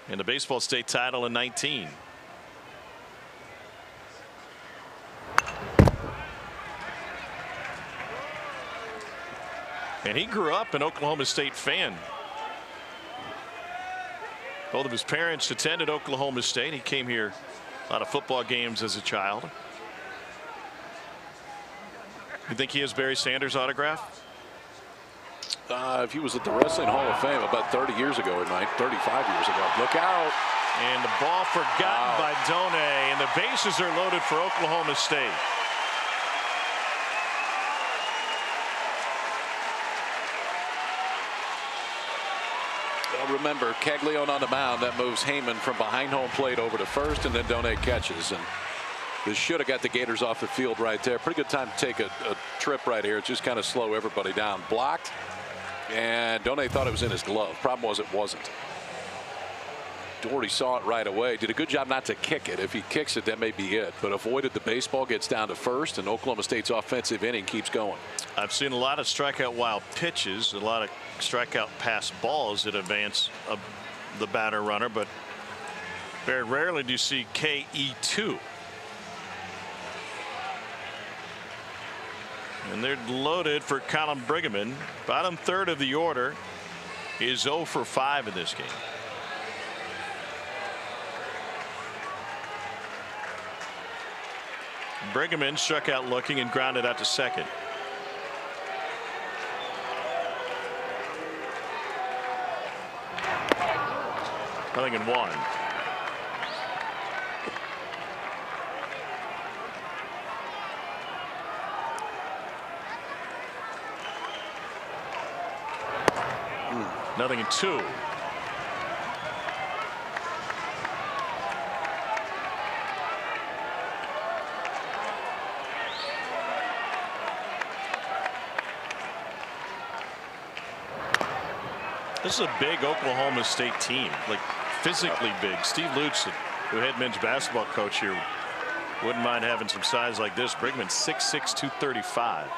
and the baseball state title in 19. And he grew up an Oklahoma State fan. Both of his parents attended Oklahoma State. He came here a lot of football games as a child. You think he has Barry Sanders' autograph? If he was at the Wrestling Hall of Fame about 30 years ago, he might. 35 years ago. Look out. And the ball forgotten by Done, and the bases are loaded for Oklahoma State. Remember, Caglianone on the mound. That moves Heyman from behind home plate over to first, and then Done catches. And this should have got the Gators off the field right there. Pretty good time to take a trip right here. Just kind of slow everybody down. Blocked. And Donay thought it was in his glove. Problem was it wasn't. Doherty saw it right away. Did a good job not to kick it. If he kicks it, that may be it. But avoided the baseball, gets down to first, and Oklahoma State's offensive inning keeps going. I've seen a lot of strikeout wild pitches, a lot of strikeout pass balls that advance the batter runner, but very rarely do you see KE2. And they're loaded for Colin Briggeman. Bottom third of the order is 0 for 5 in this game. Briggeman struck out looking and grounded out to second. Nothing in 1. Nothing in 2. This is a big Oklahoma State team, like physically big. Steve Lutz, who head men's basketball coach here, wouldn't mind having some size like this. Brigman 6'6", 235.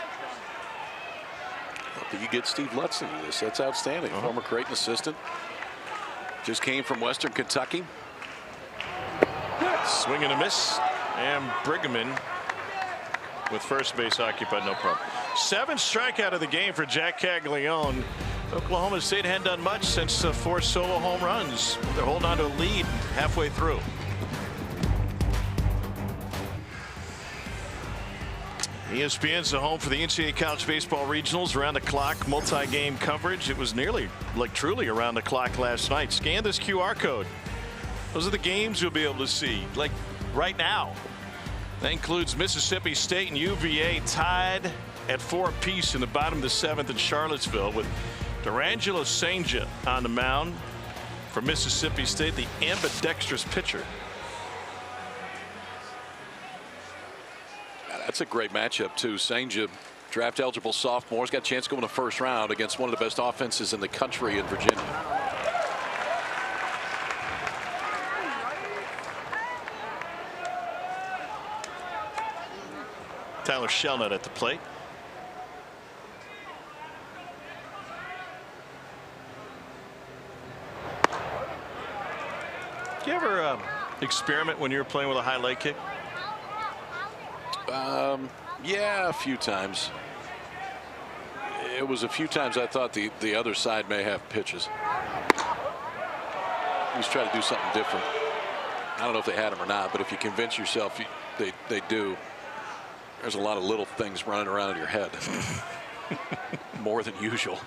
But you get Steve Lutz into this. That's outstanding. Former Creighton assistant. Just came from Western Kentucky. Swing and a miss. And Brigman with first base occupied, no problem. 7th strikeout of the game for Jac Caglianone. Oklahoma State hadn't done much since 4 solo home runs. They're holding on to a lead halfway through. ESPN's the home for the NCAA College Baseball Regionals. Around the clock multi-game coverage. It was nearly, like truly around the clock last night. Scan this QR code. Those are the games you'll be able to see, like right now. That includes Mississippi State and UVA tied at 4 apiece in the bottom of the 7th in Charlottesville, with Durangelo Senja on the mound for Mississippi State, the ambidextrous pitcher. That's a great matchup too. Senja, draft eligible sophomore, has got a chance to go in the first round against one of the best offenses in the country in Virginia. Tyler Shelnut at the plate. Do you ever experiment when you were playing with a high leg kick? Yeah, a few times. It was a few times I thought the other side may have pitches. Just try to do something different. I don't know if they had them or not, but if you convince yourself they do, there's a lot of little things running around in your head. More than usual.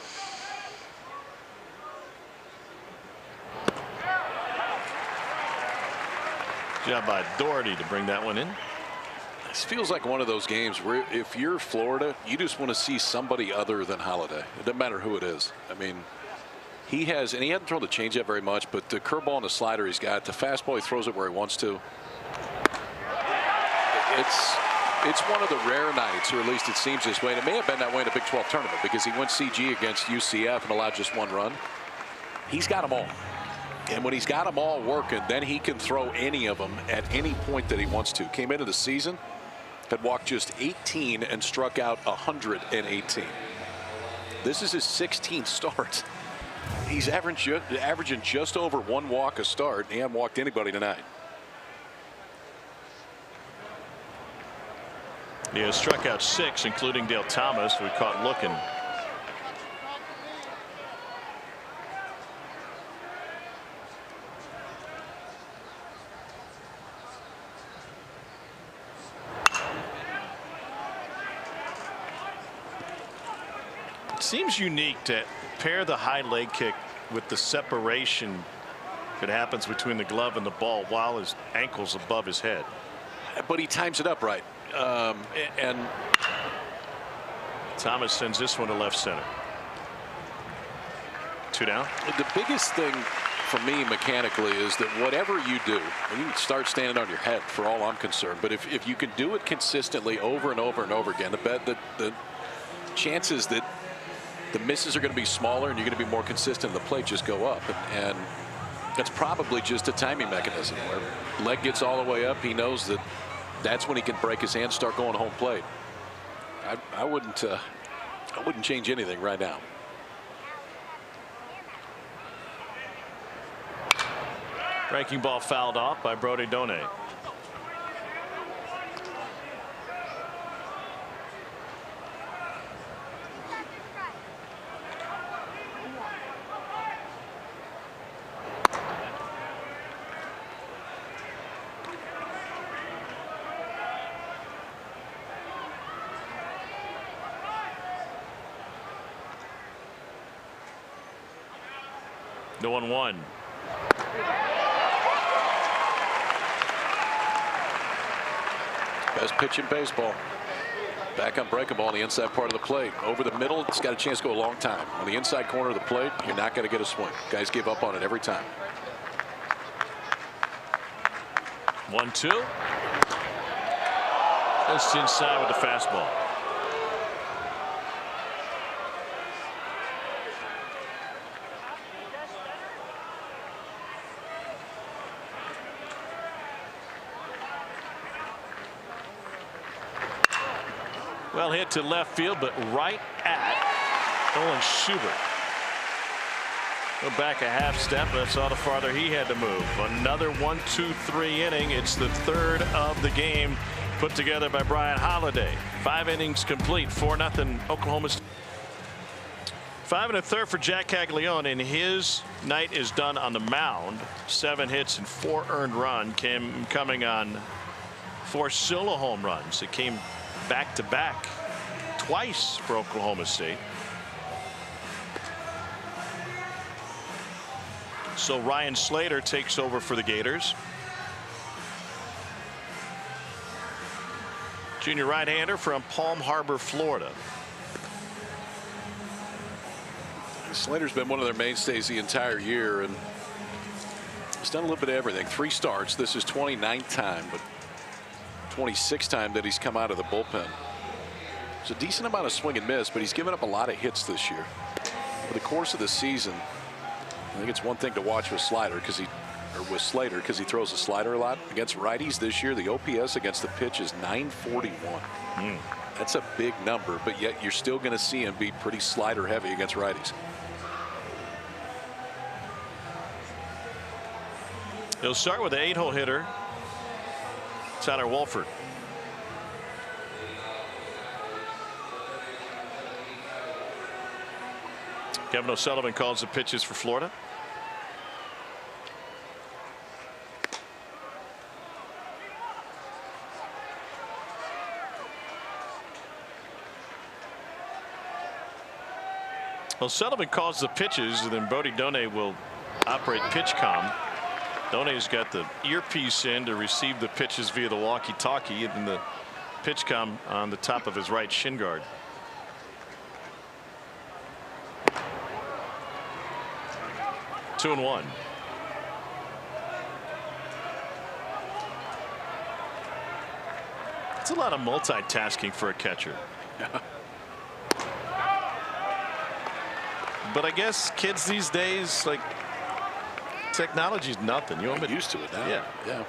Job by Doherty to bring that one in. This feels like one of those games where if you're Florida, you just want to see somebody other than Holiday. It doesn't matter who it is. I mean, he hasn't thrown the changeup very much, but the curveball and the slider he's got, the fastball, he throws it where he wants to. It's one of the rare nights, or at least it seems this way. And it may have been that way in the Big 12 tournament because he went CG against UCF and allowed just 1 run. He's got them all. And when he's got them all working, then he can throw any of them at any point that he wants to. Came into the season, had walked just 18 and struck out 118. This is his 16th start. He's averaging just over 1 walk a start, and he hasn't walked anybody tonight. He has struck out 6, including Dale Thomas, who we caught looking. It seems unique to pair the high leg kick with the separation that happens between the glove and the ball while his ankle's above his head. But he times it up right. And Thomas sends this one to left center. 2 down. The biggest thing for me mechanically is that whatever you do, you can start standing on your head for all I'm concerned. But if you can do it consistently over and over and over again, the chances that the misses are going to be smaller and you're going to be more consistent. The plate just go up, and that's probably just a timing mechanism where leg gets all the way up. He knows that that's when he can break his hand, start going home plate. I wouldn't change anything right now. Breaking ball fouled off by Brody Done. The 1-1. Best pitch in baseball. Back on breaking ball on the inside part of the plate. Over the middle, it's got a chance to go a long time. On the inside corner of the plate, you're not going to get a swing. Guys give up on it every time. 1-2. Just inside with the fastball. Well hit to left field, but right at Owen Schubert. Go back a half step. That's all the farther he had to move. Another 1-2-3 inning. It's the third of the game put together by Bryan Holiday. 5 innings complete. 4-0 Oklahoma State. 5 1/3 for Jac Caglianone, and his night is done on the mound. 7 hits and 4 earned runs coming on 4 solo home runs. It came back to back twice for Oklahoma State. So Ryan Slater takes over for the Gators. Junior right-hander from Palm Harbor, Florida. Slater's been one of their mainstays the entire year, and he's done a little bit of everything. 3 starts. This is 29th time, but 26th time that he's come out of the bullpen. It's a decent amount of swing and miss, but he's given up a lot of hits this year. Over the course of the season, I think it's one thing to watch with Slater because he throws a slider a lot against righties. This year, the OPS against the pitch is .941. That's a big number, but yet you're still going to see him be pretty slider heavy against righties. He'll start with the 8-hole hitter, Tyler Wolford. Kevin O'Sullivan calls the pitches for Florida. O'Sullivan calls the pitches, and then Brody Done will operate pitch comm. Done's got the earpiece in to receive the pitches via the walkie-talkie, and then the pitch comm on the top of his right shin guard. Two and one. It's a lot of multitasking for a catcher. But I guess kids these days, like, technology's nothing. You get used to it now. Yeah.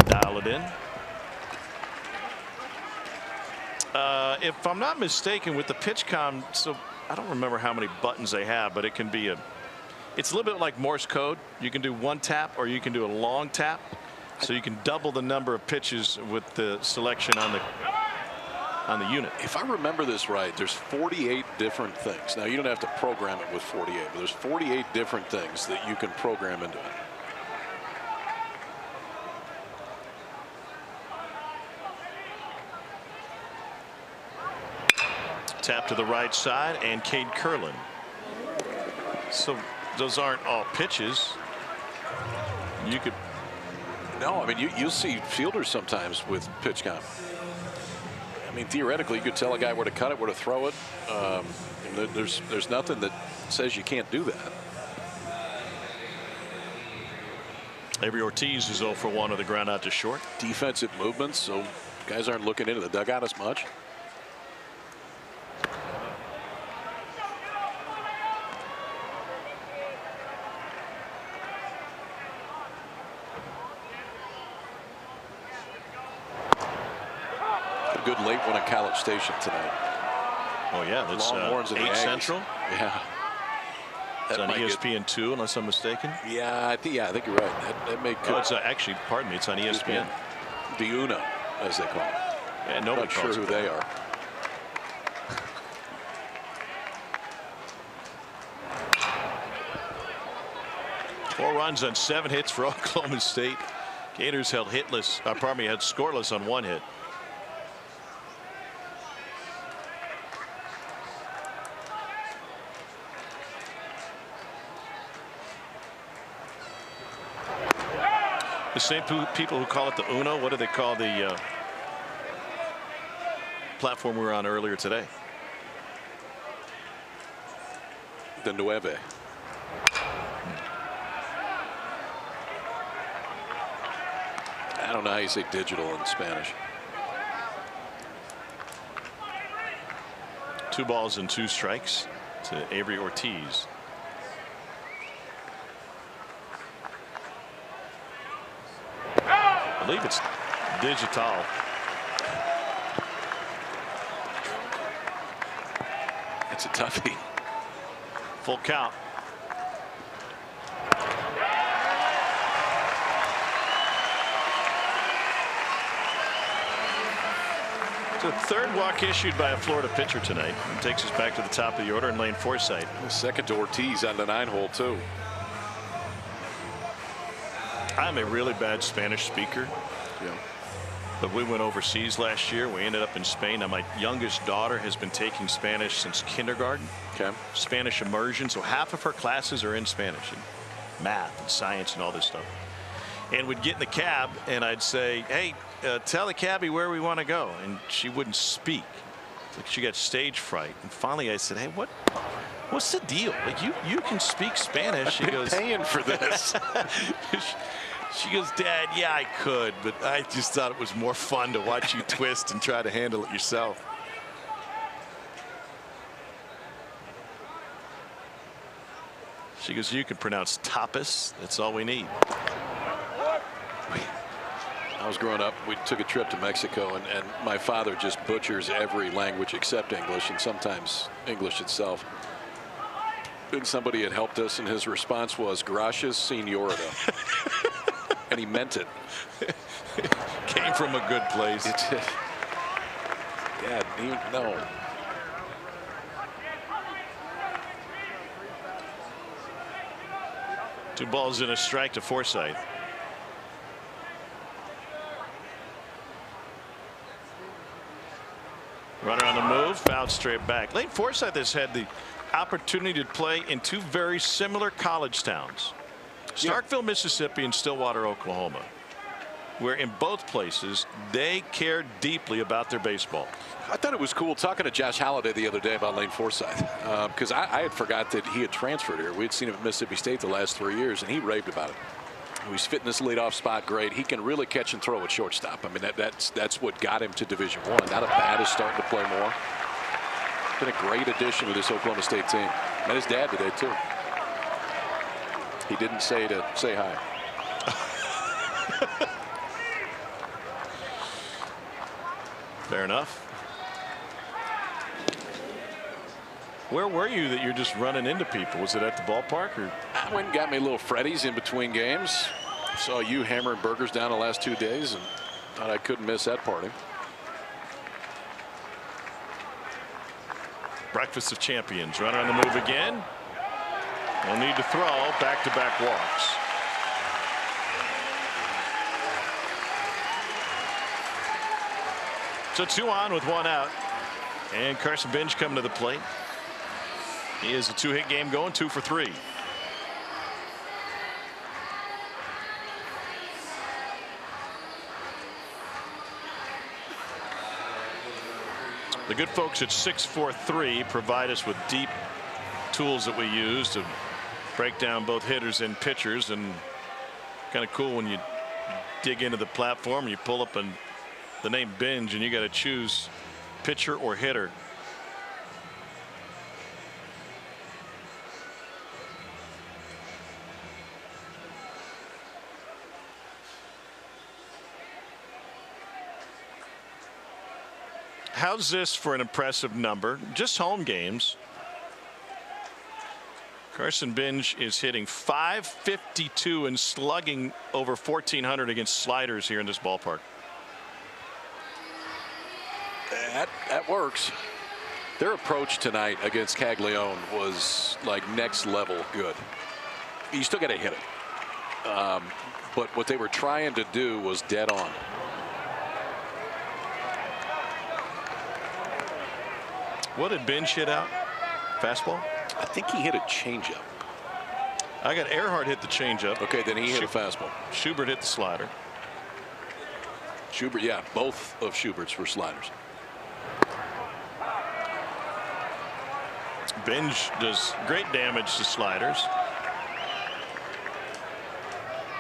Dial it in. If I'm not mistaken, with the pitch comm, so I don't remember how many buttons they have, but it can be it's a little bit like Morse code. You can do 1 tap or you can do a long tap, so you can double the number of pitches with the selection on the unit. If I remember this right, there's 48 different things. Now, you don't have to program it with 48, but there's 48 different things that you can program into it. Tap to the right side, and Cade Curlin. So those aren't all pitches. You could. No, I mean, you'll see fielders sometimes with pitch comm. I mean, theoretically, you could tell a guy where to cut it, where to throw it. There's nothing that says you can't do that. Avery Ortiz is 0 for 1 of the ground out to short. Defensive movements. So Guys aren't looking into the dugout as much. A good late one at College Station tonight. Oh yeah, that's Longhorns and 8 Central. Yeah. It's on ESPN 2, unless I'm mistaken. Yeah, I think you're right. That may. Oh, it's actually, pardon me, it's on ESPN. The Uno, as they call it. Yeah, nobody Not sure who they are. Four runs on 7 hits for Oklahoma State. Gators held hitless. Pardon me, had scoreless on 1 hit. The same people who call it the Uno, what do they call the platform we were on earlier today? The Nueve. I don't know how you say digital in Spanish. 2 balls and 2 strikes to Avery Ortiz. I believe it's digital. It's a toughie. Full count. It's the 3rd walk issued by a Florida pitcher tonight. It takes us back to the top of the order, and Lane Forsythe. Second to Ortiz on the 9-hole too. I'm a really bad Spanish speaker. Yeah. But we went overseas last year. We ended up in Spain. Now my youngest daughter has been taking Spanish since kindergarten. Okay. Spanish immersion. So half of her classes are in Spanish, and math and science and all this stuff. And we'd get in the cab and I'd say, hey, tell the cabbie where we want to go. And she wouldn't speak. Like she got stage fright. And finally I said, hey, what's the deal? Like you can speak Spanish. She goes, paying for this. She goes, Dad, yeah, I could, but I just thought it was more fun to watch you twist and try to handle it yourself. She goes, you can pronounce tapas. That's all we need. I was growing up, we took a trip to Mexico, and my father just butchers every language except English, and sometimes English itself. And somebody had helped us, and his response was, gracias, señorita. And he meant it. Came from a good place. Dad, no. Two balls and a strike to Forsythe. Runner on the move, fouled straight back. Lane Forsythe has had the opportunity to play in 2 very similar college towns. Starkville, Mississippi, and Stillwater, Oklahoma, where in both places they care deeply about their baseball. I thought it was cool talking to Jac Caglianone the other day about Lane Forsythe, because I had forgot that he had transferred here. We had seen him at Mississippi State the last 3 years, and he raved about it. He's fitting this leadoff spot great. He can really catch and throw at shortstop. I mean, that's what got him to Division I. Now the bat is starting to play more. Been a great addition to this Oklahoma State team. Met his dad today too. He didn't say to say hi. Fair enough. Where were you that you're just running into people? Was it at the ballpark? Or? I went and got me a little Freddy's in between games. Saw you hammering burgers down the last 2 days and thought I couldn't miss that party. Breakfast of Champions. Runner on the move again. No need to throw. Back-to-back walks. So 2 on with 1 out. And Carson Bench coming to the plate. He is a 2-hit game going, 2 for 3. The good folks at 643 provide us with deep tools that we use to break down both hitters and pitchers, and kind of cool when you dig into the platform, you pull up the the name Binge and you got to choose pitcher or hitter. How's this for an impressive number? Just home games. Carson Binge is hitting .552 and slugging over 1,400 against sliders here in this ballpark. That works. Their approach tonight against Caglianone was like next level good. You still got to hit it. But what they were trying to do was dead on. What did Binge hit out? Fastball? I think he hit a changeup. I got Earhart hit the changeup. Okay, then he hit a fastball. Schubert hit the slider. Schubert, yeah, both of Schubert's were sliders. Binge does great damage to sliders.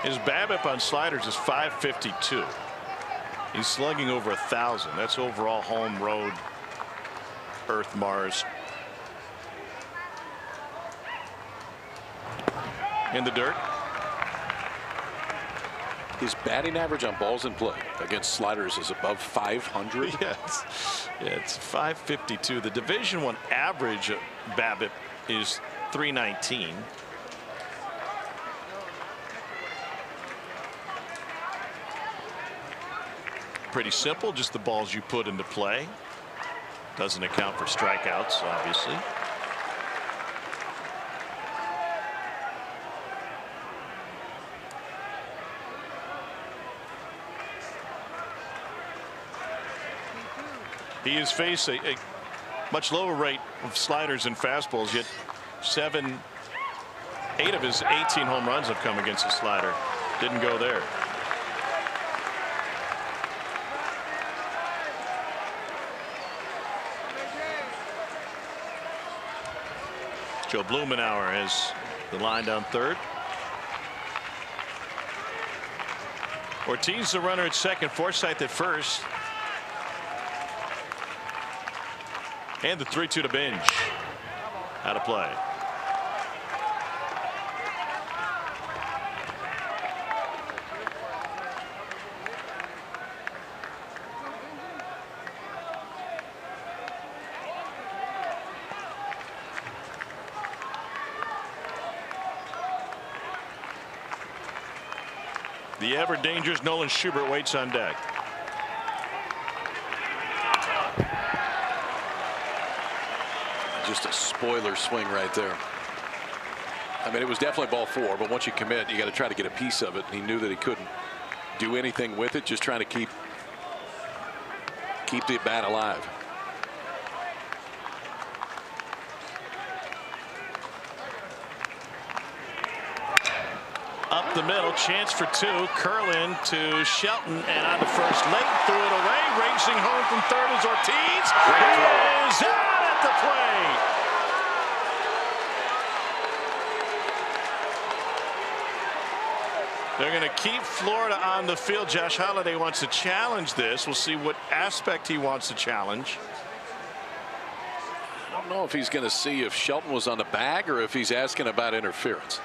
His BABIP on sliders is .552. He's slugging over 1,000. That's overall home, road, Earth, Mars. In the dirt. His batting average on balls in play against sliders is above 500. Yes, yeah, it's .552. The Division I average BABIP is .319. Pretty simple, just the balls you put into play. Doesn't account for strikeouts, obviously. He has faced a much lower rate of sliders and fastballs, yet 8 of his 18 home runs have come against a slider. Didn't go there. Joe Blumenauer has the line down third. Ortiz the runner at second, Forsythe at first. And the 3-2 to Binge. Out of play. The ever dangerous Nolan Schubert waits on deck. Just a spoiler swing right there. I mean, it was definitely ball 4, but once you commit, you got to try to get a piece of it. And he knew that he couldn't do anything with it, just trying to keep the bat alive. Up the middle, chance for 2. Curlin to Shelton and on to first. Late threw it away. Racing home from third is Ortiz. He is out at the plate. They're going to keep Florida on the field. Josh Holiday wants to challenge this. We'll see what aspect he wants to challenge. I don't know if he's going to see if Shelton was on the bag or if he's asking about interference.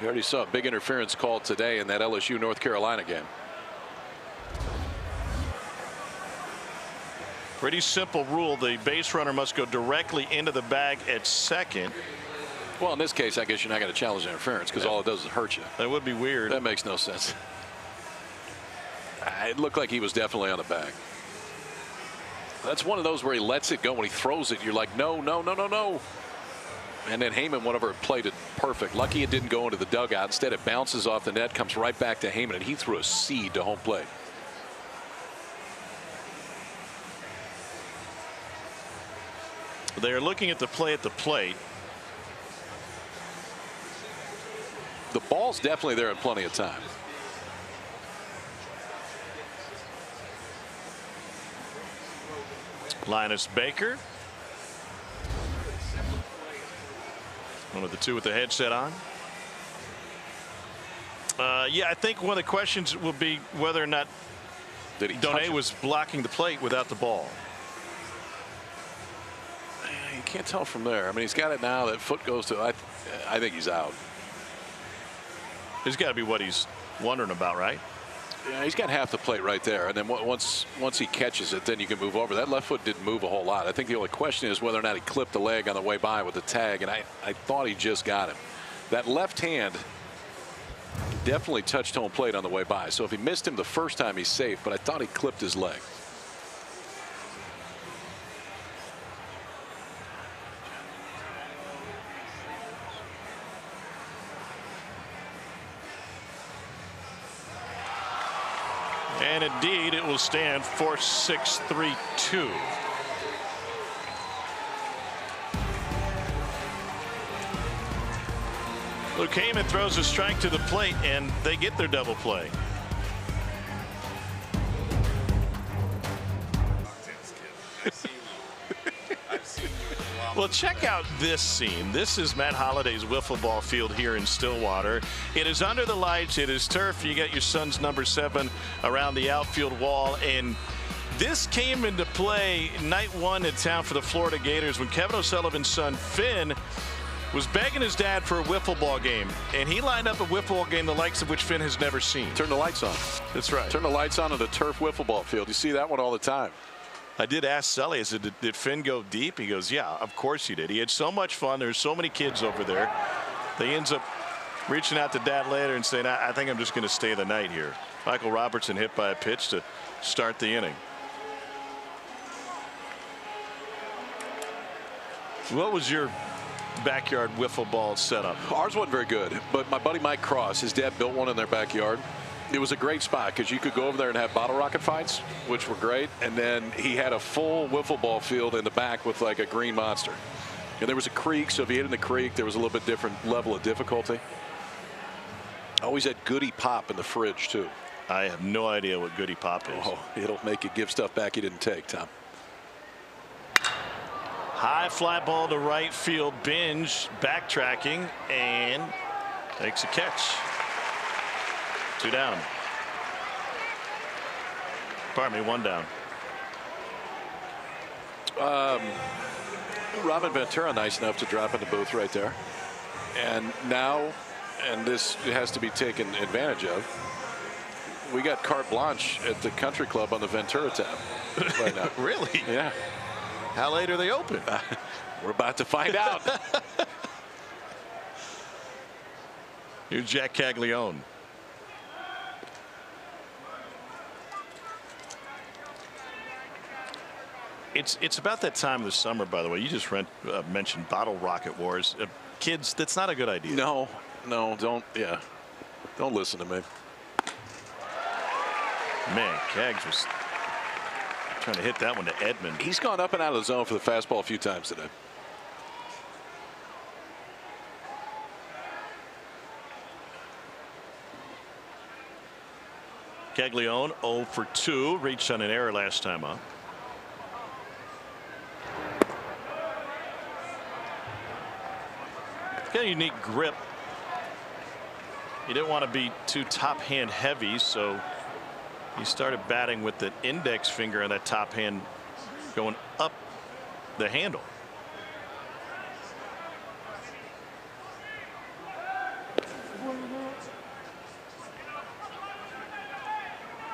We already saw a big interference call today in that LSU North Carolina game. Pretty simple rule. The base runner must go directly into the bag at second. Well, in this case, I guess you're not going to challenge interference because all it does is hurt you. That would be weird. That makes no sense. It looked like he was definitely on the bag. That's one of those where he lets it go. When he throws it, you're like, no, no, no, no, no. And then Heyman, whenever it played it perfect. Lucky it didn't go into the dugout. Instead, it bounces off the net, comes right back to Heyman, and he threw a seed to home plate. They are looking at the play at the plate. The ball's definitely there at plenty of time. Linus Baker. One of the two with the headset on. Yeah, I think one of the questions will be whether or not Did he? Donay was blocking the plate without the ball. You can't tell from there. I mean, he's got it now. That foot goes to. I think he's out. There's got to be what he's wondering about, right? Yeah, he's got half the plate right there, and then once he catches it, then you can move over. That left foot didn't move a whole lot. I think the only question is whether or not he clipped the leg on the way by with the tag, and I thought he just got him. That left hand definitely touched home plate on the way by. So if he missed him the first time, he's safe, but I thought he clipped his leg. And indeed, it will stand 4-6-3-2. Luke Heyman throws a strike to the plate, and they get their double play. Well, check out this scene. This is Matt Holiday's wiffle ball field here in Stillwater. It is under the lights. It is turf. You got your son's number 7 around the outfield wall. And this came into play night 1 in town for the Florida Gators when Kevin O'Sullivan's son, Finn, was begging his dad for a wiffle ball game. And he lined up a wiffle ball game the likes of which Finn has never seen. Turn the lights on. That's right. Turn the lights on at a turf wiffle ball field. You see that one all the time. I did ask Sully, I said, did Finn go deep? He goes, yeah, of course he did. He had so much fun. There's so many kids over there. They ends up reaching out to dad later and saying, I think I'm just going to stay the night here. Michael Robertson hit by a pitch to start the inning. What was your backyard wiffle ball setup? Ours wasn't very good, but my buddy Mike Cross, his dad built one in their backyard. It was a great spot because you could go over there and have bottle rocket fights, which were great. And then he had a full wiffle ball field in the back with like a green monster. And there was a creek, so if you hit in the creek, there was a little bit different level of difficulty. Always had Goody Pop in the fridge, too. I have no idea what Goody Pop is. Oh, it'll make you give stuff back you didn't take, Tom. High fly ball to right field. Binge backtracking and takes a catch. 2 down. Pardon me, 1 down. Robin Ventura nice enough to drop in the booth right there. And now, and this has to be taken advantage of, we got carte blanche at the country club on the Ventura tab right now. Really? Yeah. How late are they open? We're about to find out. Here's Jac Caglianone. It's about that time of the summer, by the way. You just mentioned bottle rocket wars. Kids, that's not a good idea. No, don't. Yeah, don't listen to me. Man, Cags was trying to hit that one to Edmond. He's gone up and out of the zone for the fastball a few times today. Caglianone 0 for 2, reached on an error last time up. Got a unique grip. He didn't want to be too top hand heavy, so he started batting with the index finger on that top hand going up the handle.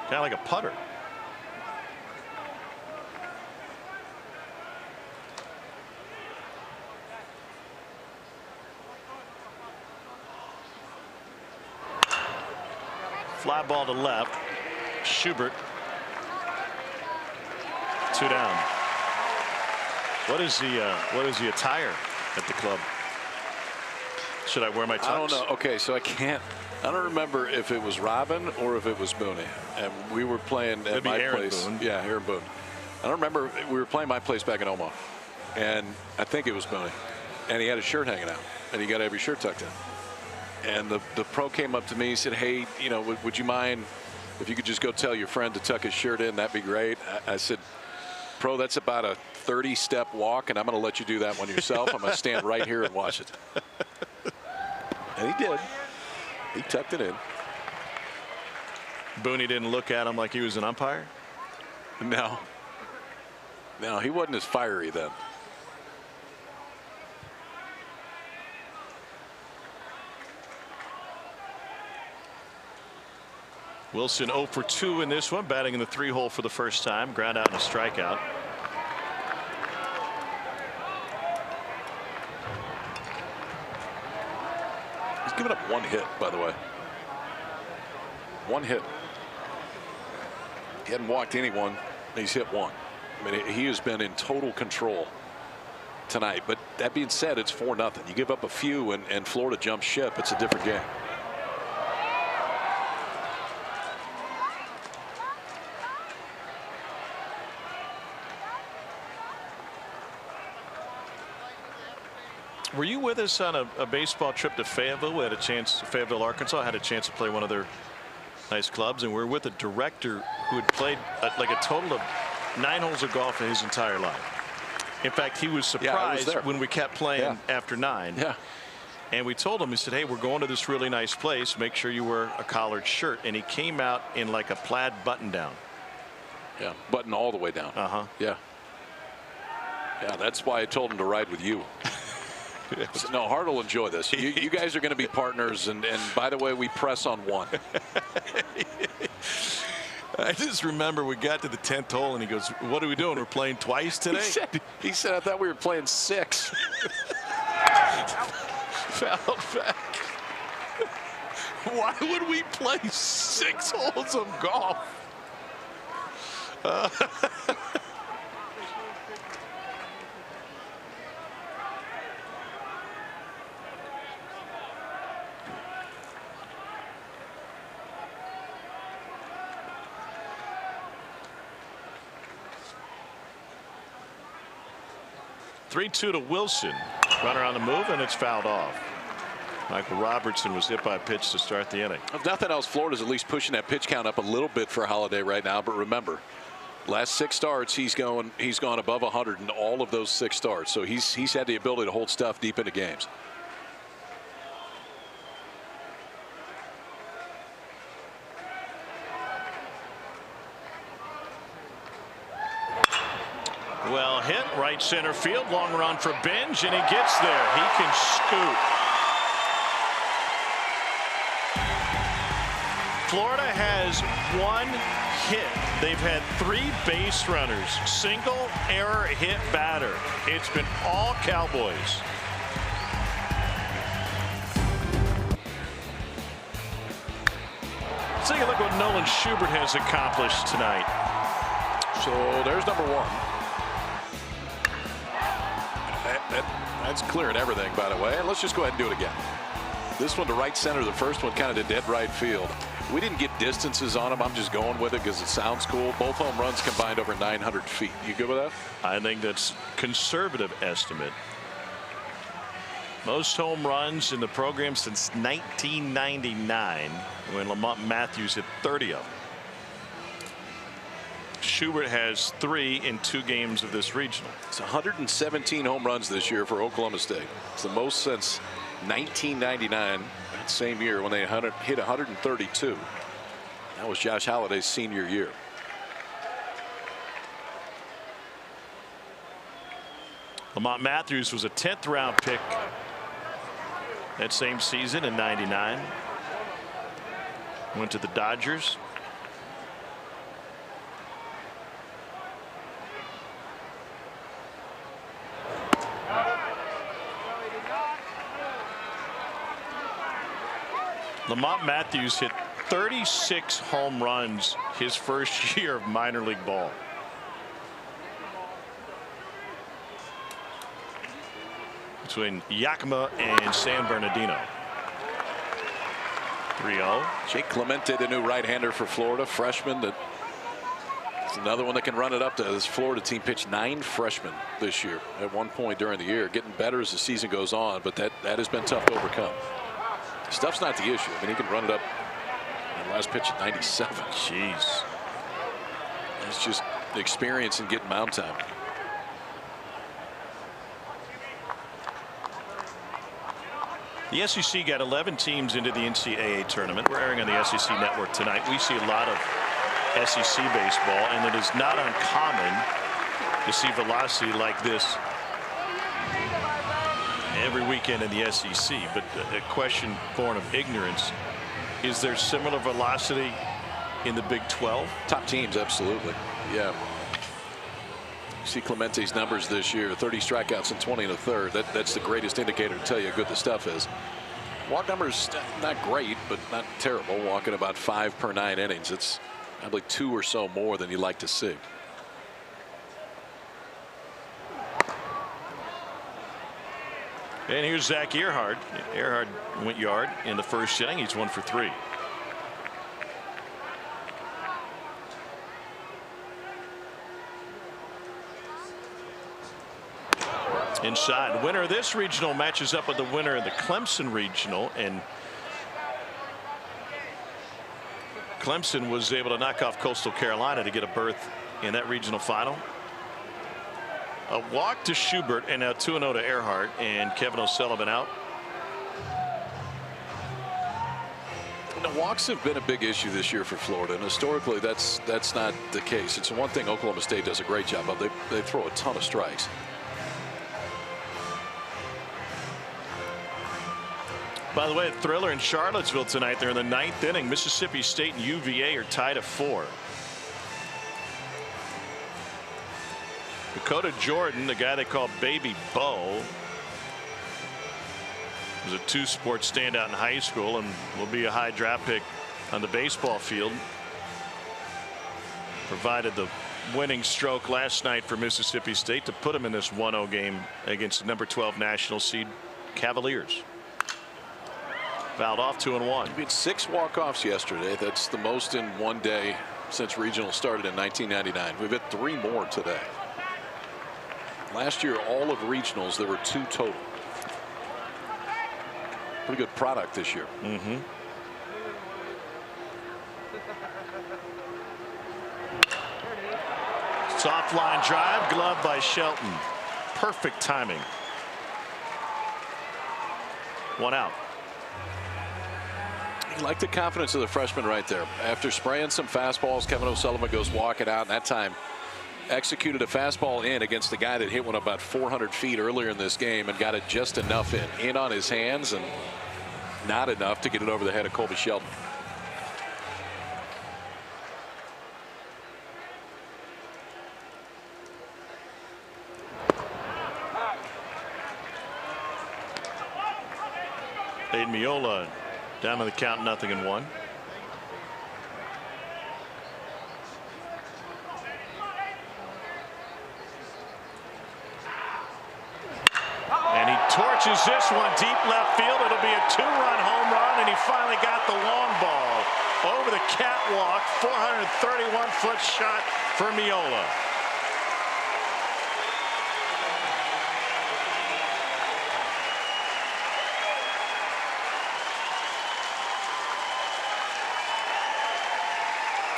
Kind of like a putter. Fly ball to left. Schubert. 2 down. What is the attire at the club? Should I wear my tux? I don't know. Okay, so I don't remember if it was Robin or if it was Booney. And we were playing at my place. Boone. Yeah, Aaron Boone. I don't remember. We were playing my place back in Omaha. And I think it was Booney. And he had his shirt hanging out. And he got every shirt tucked in. And the pro came up to me and said, hey, you know, would you mind if you could just go tell your friend to tuck his shirt in? That'd be great. I said, pro, that's about a 30-step walk, and I'm going to let you do that one yourself. I'm going to stand right here and watch it. And he did. He tucked it in. Booney didn't look at him like he was an umpire? No. No, he wasn't as fiery then. Wilson 0 for 2 in this one, batting in the 3-hole for the first time. Ground out and a strikeout. He's given up 1 hit, by the way. 1 hit. He hadn't walked anyone. He's hit 1. I mean, he has been in total control tonight. But that being said, it's 4-0. You give up a few and Florida jumps ship. It's a different game. Were you with us on a baseball trip to Fayetteville? We had a chance, Fayetteville, Arkansas. I had a chance to play one of their nice clubs, and we were with a director who had played like a total of 9 holes of golf in his entire life. In fact, he was surprised when we kept playing after 9. Yeah. And we told him, he said, hey, we're going to this really nice place. Make sure you wear a collared shirt. And he came out in like a plaid button down. Yeah, button all the way down. Yeah. Yeah, that's why I told him to ride with you. No, Hart will enjoy this. You guys are going to be partners, and by the way, we press on 1. I just remember we got to the 10th hole, and he goes, "What are we doing? We're playing twice today." He said, "I thought we were playing 6." Foul back. Why would we play 6 holes of golf? 3-2 to Wilson. Runner on the move, and it's fouled off. Michael Robertson was hit by a pitch to start the inning. If nothing else, Florida's at least pushing that pitch count up a little bit for Holiday right now. But remember, last 6 starts, he's gone above 100 in all of those 6 starts. So he's had the ability to hold stuff deep into games. Well hit, right center field, long run for Binge, and he gets there. He can scoot. Florida has 1 hit. They've had 3 base runners, single, error, hit, batter. It's been all Cowboys. Let's take a look at what Nolan Schubert has accomplished tonight. So there's number 1. That's clearing everything, by the way. And let's just go ahead and do it again. This one to right center. The first one kind of to dead right field. We didn't get distances on them. I'm just going with it because it sounds cool. Both home runs combined over 900 feet. You good with that? I think that's conservative estimate. Most home runs in the program since 1999, when Lamont Matthews hit 30 of them. Schubert has 3 in 2 games of this regional. It's 117 home runs this year for Oklahoma State. It's the most since 1999, that same year when they hit 132. That was Josh Holiday's senior year. Lamont Matthews was a 10th round pick that same season in '99. Went to the Dodgers. Lamont Matthews hit 36 home runs his first year of minor league ball. Between Yakima and San Bernardino. 3-0. Jake Clemente, the new right-hander for Florida, freshman. That's another one that can run it up to. This Florida team pitched 9 freshmen this year at one point during the year, getting better as the season goes on, but that has been tough to overcome. Stuff's not the issue. I mean, he can run it up in the last pitch at 97. Jeez. It's just the experience and getting mound time. The SEC got 11 teams into the NCAA tournament. We're airing on the SEC network tonight. We see a lot of SEC baseball, and it is not uncommon to see velocity like this every weekend in the SEC. But a question born of ignorance: is there similar velocity in the Big 12? Top teams, absolutely. Yeah. See Clemente's numbers this year: 30 strikeouts and 20 1/3. That's the greatest indicator to tell you how good the stuff is. Walk numbers not great, but not terrible. Walking about 5 per 9 innings. It's probably 2 or so more than you like to see. And here's Zach Earhart. Earhart went yard in the first inning. He's 1 for 3. Inside. The winner of this regional matches up with the winner of the Clemson regional, and Clemson was able to knock off Coastal Carolina to get a berth in that regional final. A walk to Schubert, and now 2-0 to Earhart, and Kevin O'Sullivan out. The walks have been a big issue this year for Florida, and historically that's not the case. It's one thing Oklahoma State does a great job of. They throw a ton of strikes. By the way, a thriller in Charlottesville tonight. They're in the 9th inning. Mississippi State and UVA are tied at 4. Dakota Jordan, the guy they call Baby Bo, was a 2-sport standout in high school and will be a high draft pick on the baseball field. Provided the winning stroke last night for Mississippi State to put them in this 1-0 game against the number 12 national seed Cavaliers. Fouled off, 2-1. I mean, 6 walk-offs yesterday. That's the most in one day since regional started in 1999. We've hit 3 more today. Last year, all of regionals, there were 2 total. Pretty good product this year. Mm-hmm. Soft line drive, glove by Shelton. Perfect timing. 1 out. You like the confidence of the freshman right there. After spraying some fastballs, Kevin O'Sullivan goes walking out, and that time executed a fastball in against the guy that hit one about 400 feet earlier in this game and got it just enough in on his hands and not enough to get it over the head of Colby Shelton. Aiden Miola down on the count, 0-1. And he torches this one deep left field. It'll be a 2-run home run, and he finally got the long ball over the catwalk. 431-foot shot for Miola.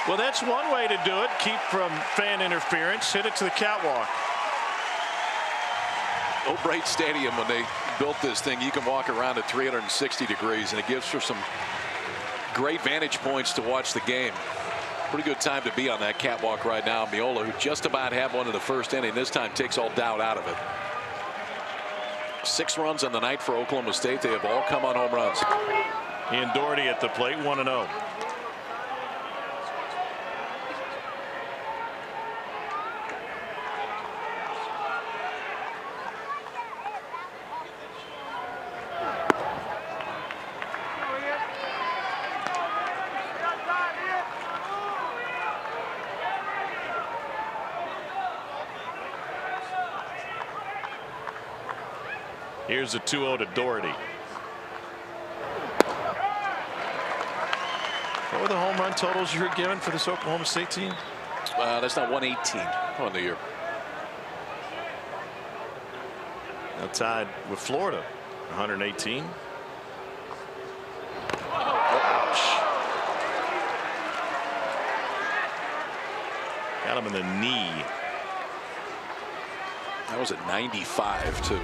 Well, that's one way to do it. Keep from fan interference. Hit it to the catwalk. O'Brate Stadium, when they built this thing, you can walk around at 360 degrees, and it gives for some great vantage points to watch the game. Pretty good time to be on that catwalk right now. Miola, who just about had one in the first inning, this time takes all doubt out of it. 6 runs on the night for Oklahoma State. They have all come on home runs. Ian Doherty at the plate, 1-0. Here's a 2-0 to Doherty. What were the home run totals you were given for this Oklahoma State team? That's not 118 on the year. Now tied with Florida, 118. Ouch. Got him in the knee. That was at 95 too.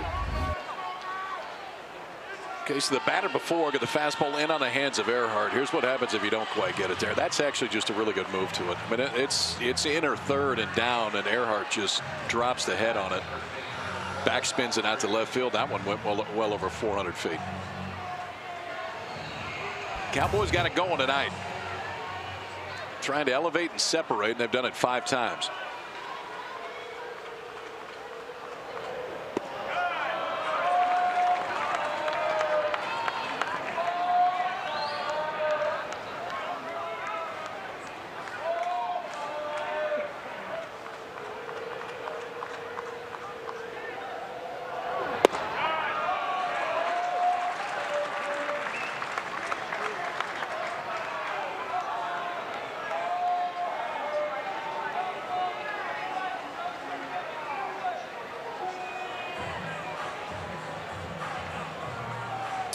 Okay, so the batter before got the fastball in on the hands of Earhart. Here's what happens if you don't quite get it there. That's actually just a really good move to it. I mean, it's inner third and down, and Earhart just drops the head on it. Backspins it out to left field. That one went well over 400 feet. Cowboys got it going tonight. Trying to elevate and separate, and they've done it 5 times.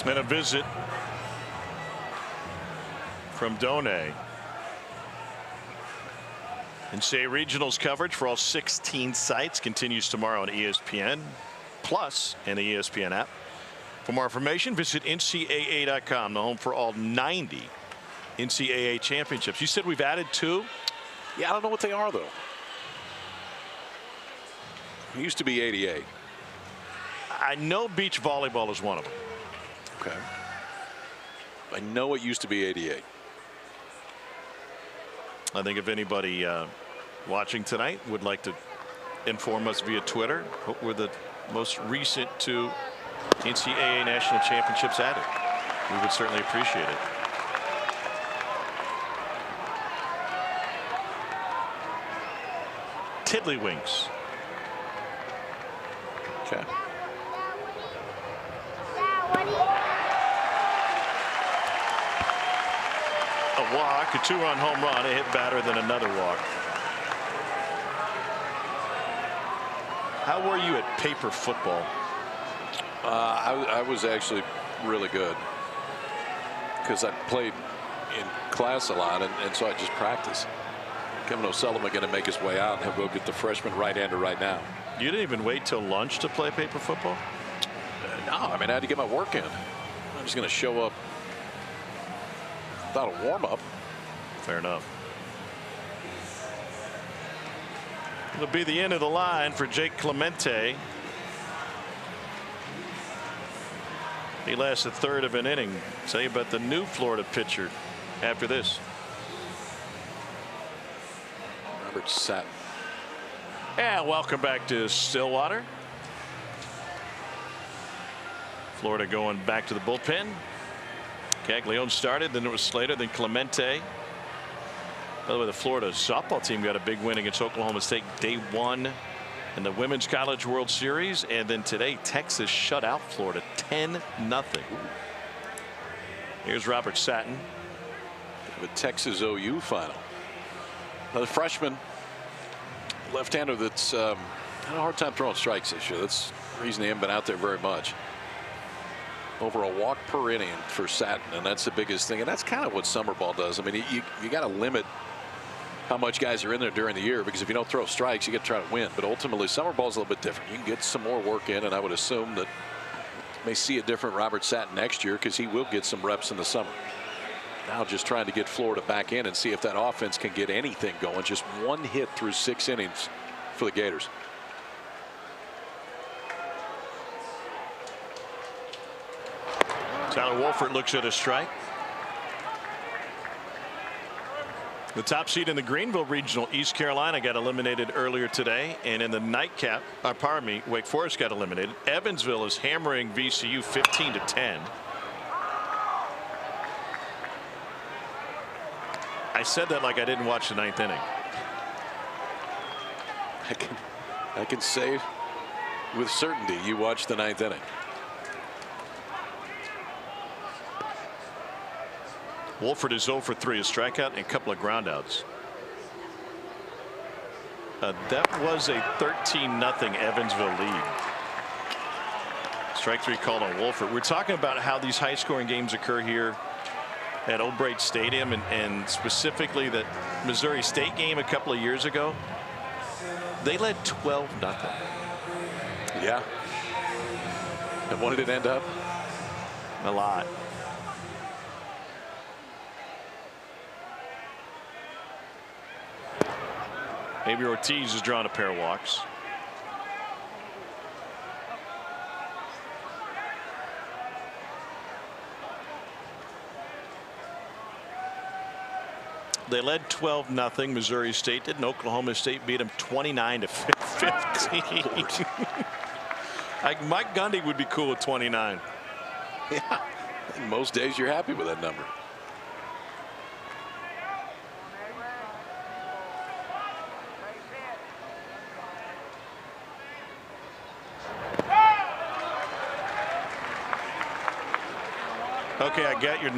And a visit from Done. NCAA Regionals coverage for all 16 sites continues tomorrow on ESPN Plus and the ESPN app. For more information, visit ncaa.com, the home for all 90 NCAA championships. You said we've added 2? Yeah, I don't know what they are, though. It used to be 88. I know beach volleyball is one of them. Okay. I know it used to be 88. I think if anybody watching tonight would like to inform us via Twitter what were the most recent 2 NCAA national championships added, we would certainly appreciate it. Tiddlywinks. Okay. A walk, a 2-run home run, a hit batter, than another walk. How were you at paper football? I was actually really good because I played in class a lot, and so I just practiced. Kevin O'Sullivan going to make his way out, and he'll go get the freshman right-hander right now. You didn't even wait till lunch to play paper football? No, I mean, I had to get my work in. I'm just going to show up without a warm-up. Fair enough. It'll be the end of the line for Jac Caglianone. He lasts a third of an inning. Tell you about the new Florida pitcher after this. Robert Sapp. And welcome back to Stillwater. Florida going back to the bullpen. Caglianone started, then it was Slater, then Clemente. By the way, the Florida softball team got a big win against Oklahoma State day 1 in the Women's College World Series, and then today Texas shut out Florida 10-0. Here's Robert Satin. The Texas OU final. Another freshman left-hander that's had a hard time throwing strikes this year. That's the reason he hasn't been out there very much. Over a walk per inning for Satin, and that's the biggest thing. And that's kind of what summer ball does. I mean, you got to limit how much guys are in there during the year, because if you don't throw strikes, you got to try to win. But ultimately, summer ball is a little bit different. You can get some more work in, and I would assume that may see a different Robert Satin next year, because he will get some reps in the summer. Now just trying to get Florida back in and see if that offense can get anything going. Just 1 hit through 6 innings for the Gators. Tyler Wolford looks at a strike. The top seed in the Greenville Regional, East Carolina, got eliminated earlier today, and in the nightcap, Wake Forest got eliminated. Evansville is hammering VCU 15-10. I said that like I didn't watch the 9th inning. I can say with certainty you watched the 9th inning. Wolford is 0 for 3, a strikeout and a couple of groundouts. That was a 13-0 Evansville lead. Strike 3 called on Wolford. We're talking about how these high-scoring games occur here at O'Brate Stadium, and specifically that Missouri State game a couple of years ago. They led 12-0. Yeah. And what did it end up? A lot. Maybe Ortiz has drawn a pair of walks. They led 12-0. Missouri State did, and Oklahoma State beat them 29-15. Mike Gundy would be cool with 29. Yeah, most days you're happy with that number. Okay, I got your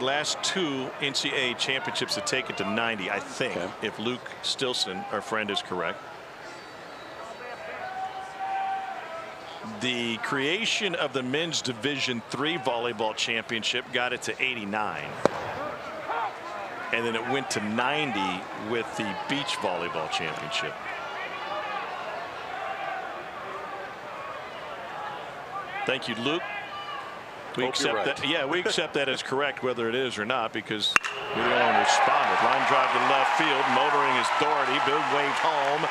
last two NCAA championships to take it to 90, I think, okay, if Luke Stilson, our friend, is correct. The creation of the men's Division III volleyball championship got it to 89. And then it went to 90 with the beach volleyball championship. Thank you, Luke. We accept that. Yeah, we accept that as correct, whether it is or not, because we're the only one who responded. Line drive to left field. Motoring is Doherty. Big wave home.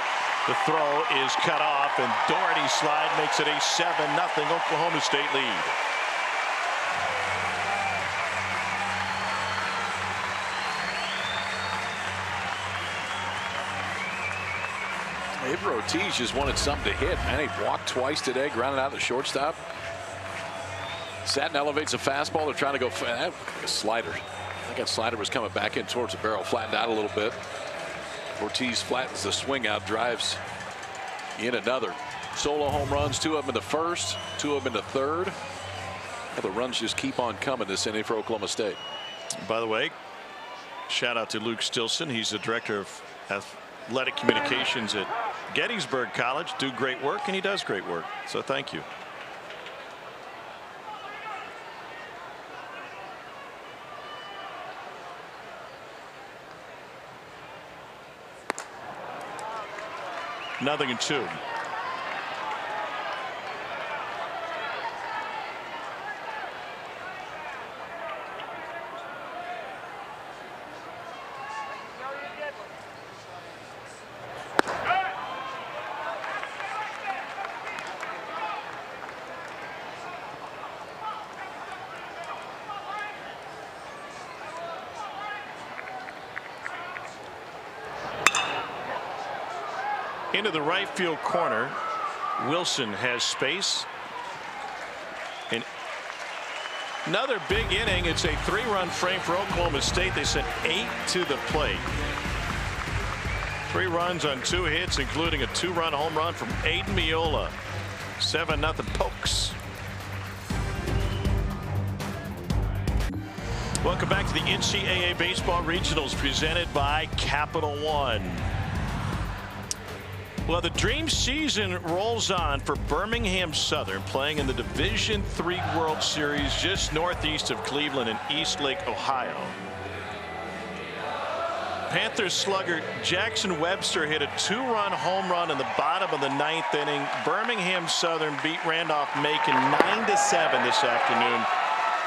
The throw is cut off, and Doherty's slide makes it a 7-0 Oklahoma State lead. Avery Ortiz just wanted something to hit, man. He walked twice today, grounded out the shortstop. Sat and elevates a fastball. They're trying to go a slider. I think that slider was coming back in towards the barrel, flattened out a little bit. Ortiz flattens the swing out, drives in another. Solo home runs, 2 of them in the first, 2 of them in the third. Well, the runs just keep on coming this inning for Oklahoma State. By the way, shout out to Luke Stilson. He's the director of athletic communications at Gettysburg College. Do great work, and he does great work. So thank you. Nothing in 2. Into the right field corner. Wilson has space. And another big inning. It's a 3-run frame for Oklahoma State. They sent 8 to the plate. 3 runs on 2 hits, including a 2-run home run from Aiden Miola. 7-0 Pokes. Welcome back to the NCAA Baseball Regionals presented by Capital One. Well, the dream season rolls on for Birmingham Southern, playing in the Division III World Series just northeast of Cleveland in Eastlake, Ohio. Panthers slugger Jackson Webster hit a 2-run home run in the bottom of the 9th inning. Birmingham Southern beat Randolph-Macon 9-7 this afternoon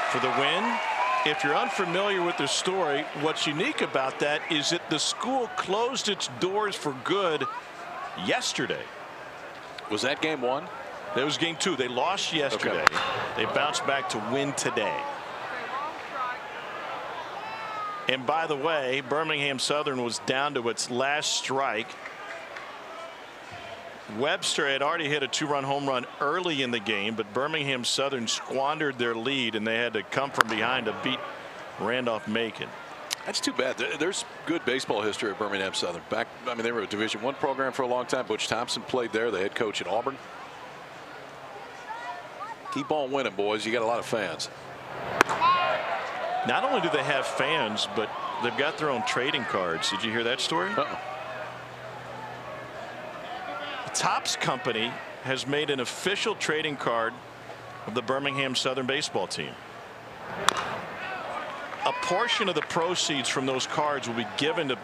for the win. If you're unfamiliar with the story, what's unique about that is that the school closed its doors for good yesterday. Was that game 1? That was game 2. They lost yesterday. Okay. They bounced back to win today. And by the way, Birmingham Southern was down to its last strike. Webster had already hit a 2-run home run early in the game, but Birmingham Southern squandered their lead and they had to come from behind to beat Randolph-Macon. That's too bad. There's good baseball history at Birmingham Southern. They were a Division I program for a long time. Butch Thompson played there, the head coach at Auburn. Keep on winning, boys. You got a lot of fans. Not only do they have fans, but they've got their own trading cards. Did you hear that story? Uh-oh. The Topps Company has made an official trading card of the Birmingham Southern baseball team. A portion of the proceeds from those cards will be given to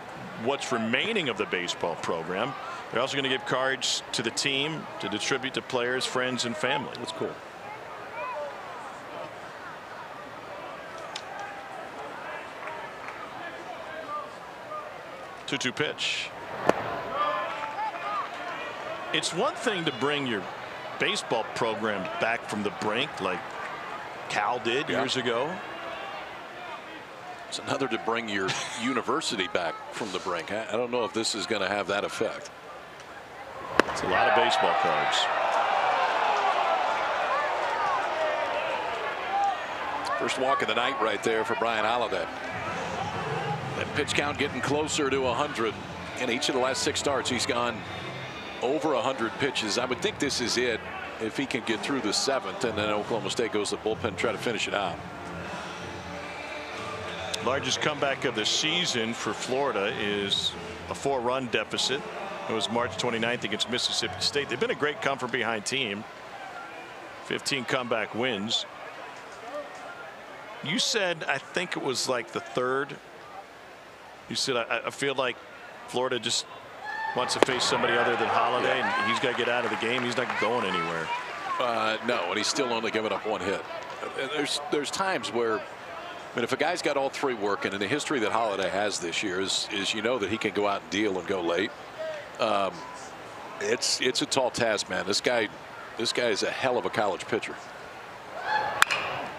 what's remaining of the baseball program. They're also going to give cards to the team to distribute to players, friends, and family. That's cool. 2-2 pitch. It's one thing to bring your baseball program back from the brink like Cal did years ago. It's another to bring your university back from the brink. I don't know if this is going to have that effect. It's a lot of baseball cards. First walk of the night right there for Bryan Holiday. That pitch count getting closer to 100. In each of the last 6 starts, he's gone over 100 pitches. I would think this is it if he can get through the 7th, and then Oklahoma State goes to the bullpen and try to finish it out. Largest comeback of the season for Florida is a 4-run deficit. It was March 29th against Mississippi State. They've been a great come from behind team. 15 comeback wins. You said, I think it was like the 3rd. You said, I feel like Florida just wants to face somebody other than Holiday, and he's got to get out of the game. He's not going anywhere. No, and he's still only giving up 1 hit. There's times where, I mean, if a guy's got all 3 working, and the history that Holiday has this year is you know that he can go out and deal and go late. It's a tall task, man. This guy is a hell of a college pitcher.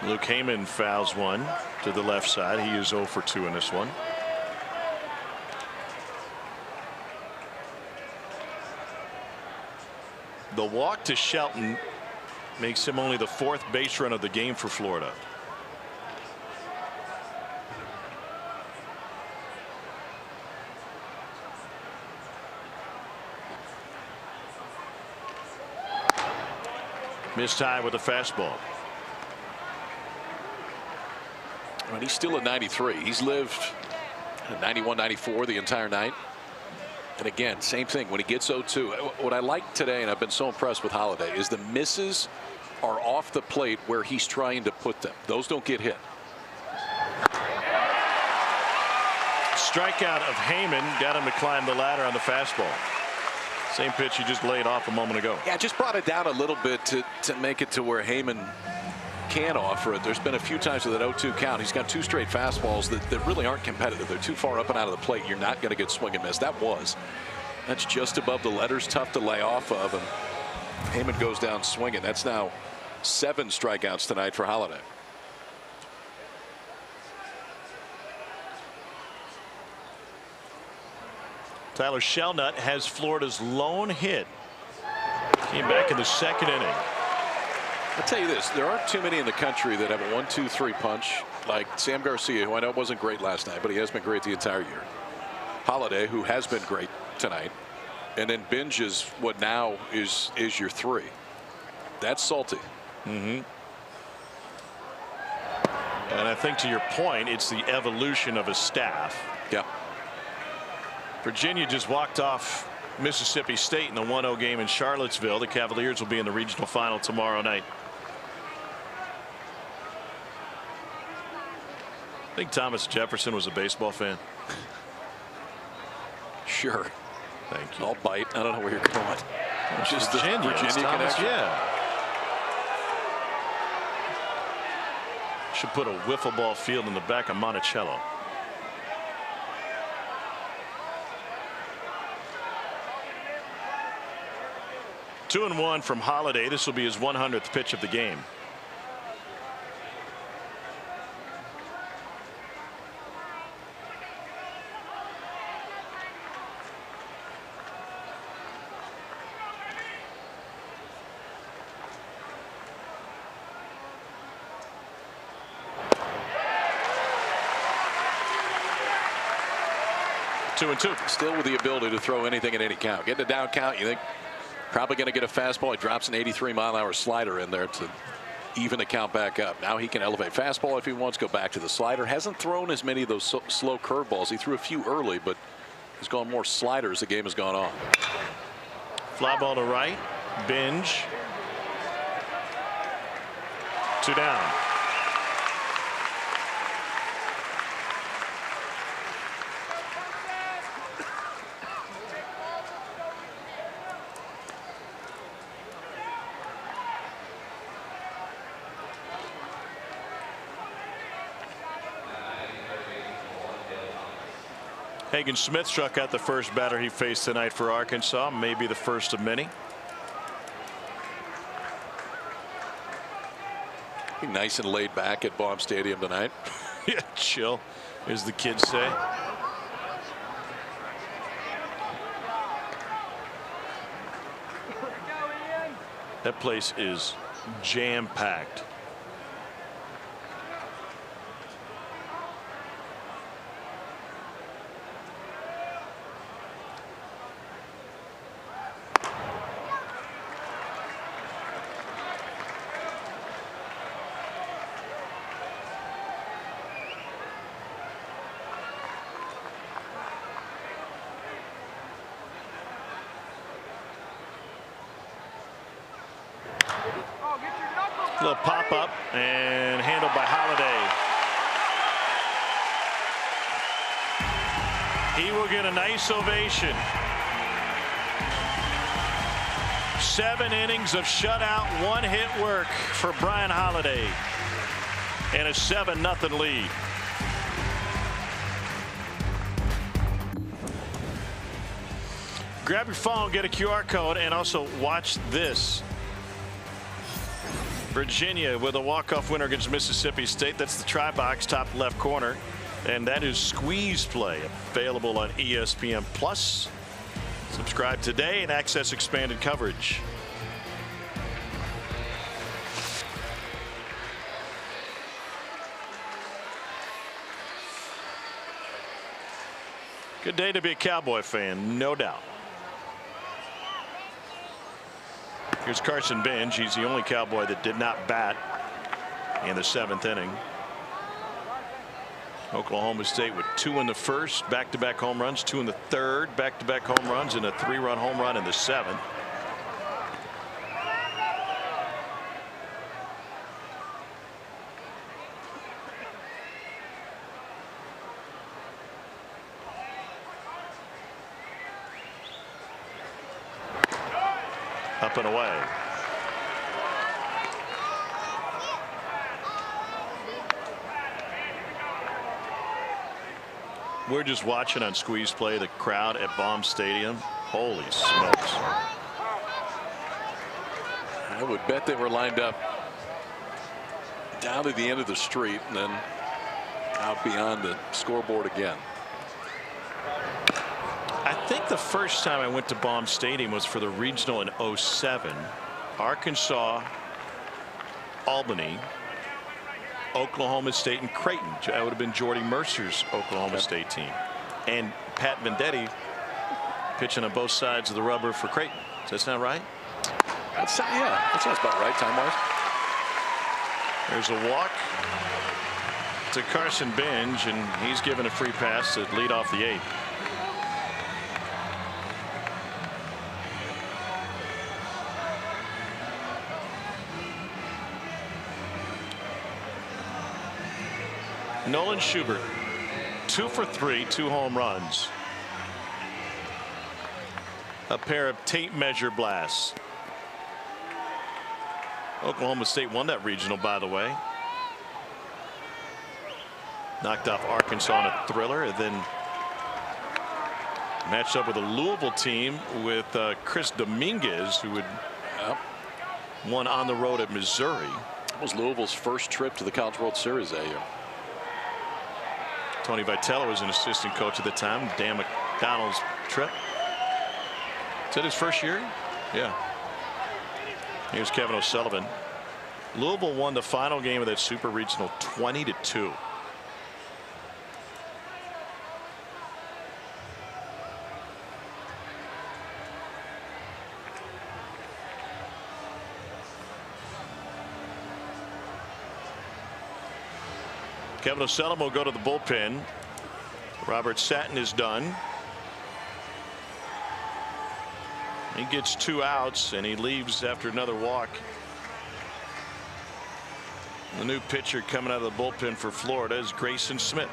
Luke Heyman fouls one to the left side. He is 0 for 2 in this one. The walk to Shelton makes him only the 4th base run of the game for Florida. Missed high with a fastball. And he's still at 93. He's lived at 91, 94 the entire night. And again, same thing when he gets 0-2. What I like today, and I've been so impressed with Holiday, is the misses are off the plate where he's trying to put them. Those don't get hit. Strikeout of Heyman got him to climb the ladder on the fastball. Same pitch he just laid off a moment ago. Yeah, just brought it down a little bit to make it to where Heyman can offer it. There's been a few times with that 0-2 count. He's got 2 straight fastballs that really aren't competitive. They're too far up and out of the plate. You're not going to get swing and miss. That's just above the letters, tough to lay off of. And Heyman goes down swinging. That's now 7 strikeouts tonight for Holiday. Tyler Shelnut has Florida's lone hit. Came back in the 2nd inning. I'll tell you this, there aren't too many in the country that have a 1-2-3 punch like Sam Garcia, who I know wasn't great last night, but he has been great the entire year. Holiday, who has been great tonight, and then Binge is what now is your 3. That's salty. And I think, to your point, it's the evolution of a staff. Yeah. Virginia just walked off Mississippi State in the 1-0 game in Charlottesville. The Cavaliers will be in the regional final tomorrow night. I think Thomas Jefferson was a baseball fan. Sure. Thank you. I'll bite. I don't know where you're going. Just Virginia, the Virginia connection. Yeah. Should put a wiffle ball field in the back of Monticello. Two and one from Holiday. This will be his 100th pitch of the game. Two and two. Still with the ability to throw anything at any count. Getting a down count, you think probably going to get a fastball. He drops an 83-mile-an-hour slider in there to even the count back up. Now he can elevate fastball if he wants, go back to the slider. Hasn't thrown as many of those slow curveballs. He threw a few early, but he's gone more slider as the game has gone on. Fly ball to right. Binge. 2 down. Hagen Smith struck out the first batter he faced tonight for Arkansas, maybe the first of many. Be nice and laid back at Baum Stadium tonight. Yeah, chill, as the kids say. That place is jam-packed. Little pop up and handled by Holiday. He will get a nice ovation. 7 innings of shutout, 1-hit work for Bryan Holiday, and a 7-0 lead. Grab your phone, get a QR code, and also watch this. Virginia with a walk-off winner against Mississippi State. That's the Tri-Box top left corner. And that is Squeeze Play, available on ESPN Plus. Subscribe today and access expanded coverage. Good day to be a Cowboy fan, no doubt. Here's Carson Bench. He's the only Cowboy that did not bat in the 7th inning. Oklahoma State with 2 in the first, back-to-back home runs, 2 in the third, back-to-back home runs, and a 3-run home run in the 7th. Up and away. We're just watching on Squeeze Play the crowd at Baum Stadium. Holy smokes. I would bet they were lined up down to the end of the street and then out beyond the scoreboard again. I think the first time I went to Baum Stadium was for the regional in '07. Arkansas, Albany, Oklahoma State, and Creighton. That would have been Jordy Mercer's Oklahoma State team. And Pat Vendetti pitching on both sides of the rubber for Creighton. Does that sound right? Yeah, that sounds about right, time-wise. There's a walk to Carson Bench, and he's given a free pass to lead off the 8th. Nolan Schubert, 2 for 3, 2 home runs. A pair of tape measure blasts. Oklahoma State won that regional, by the way. Knocked off Arkansas in a thriller, and then matched up with a Louisville team with Chris Dominguez, who had won on the road at Missouri. It was Louisville's first trip to the College World Series that year. Tony Vitello was an assistant coach at the time. Dan McDonald's trip. Is that his first year? Yeah. Here's Kevin O'Sullivan. Louisville won the final game of that Super Regional 20-2. Kevin O'Sullivan will go to the bullpen. Robert Satin is done. He gets 2 outs and he leaves after another walk. The new pitcher coming out of the bullpen for Florida is Grayson Smith.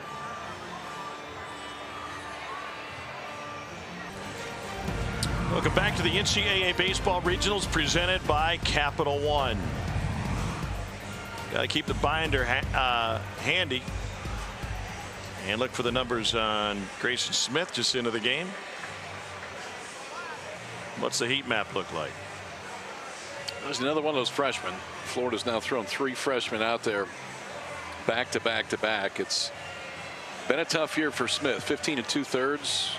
Welcome back to the NCAA Baseball Regionals presented by Capital One. Got to keep the binder handy. And look for the numbers on Grayson Smith just into the game. What's the heat map look like? There's another one of those freshmen. Florida's now thrown 3 freshmen out there back to back to back. It's been a tough year for Smith. 15 2/3.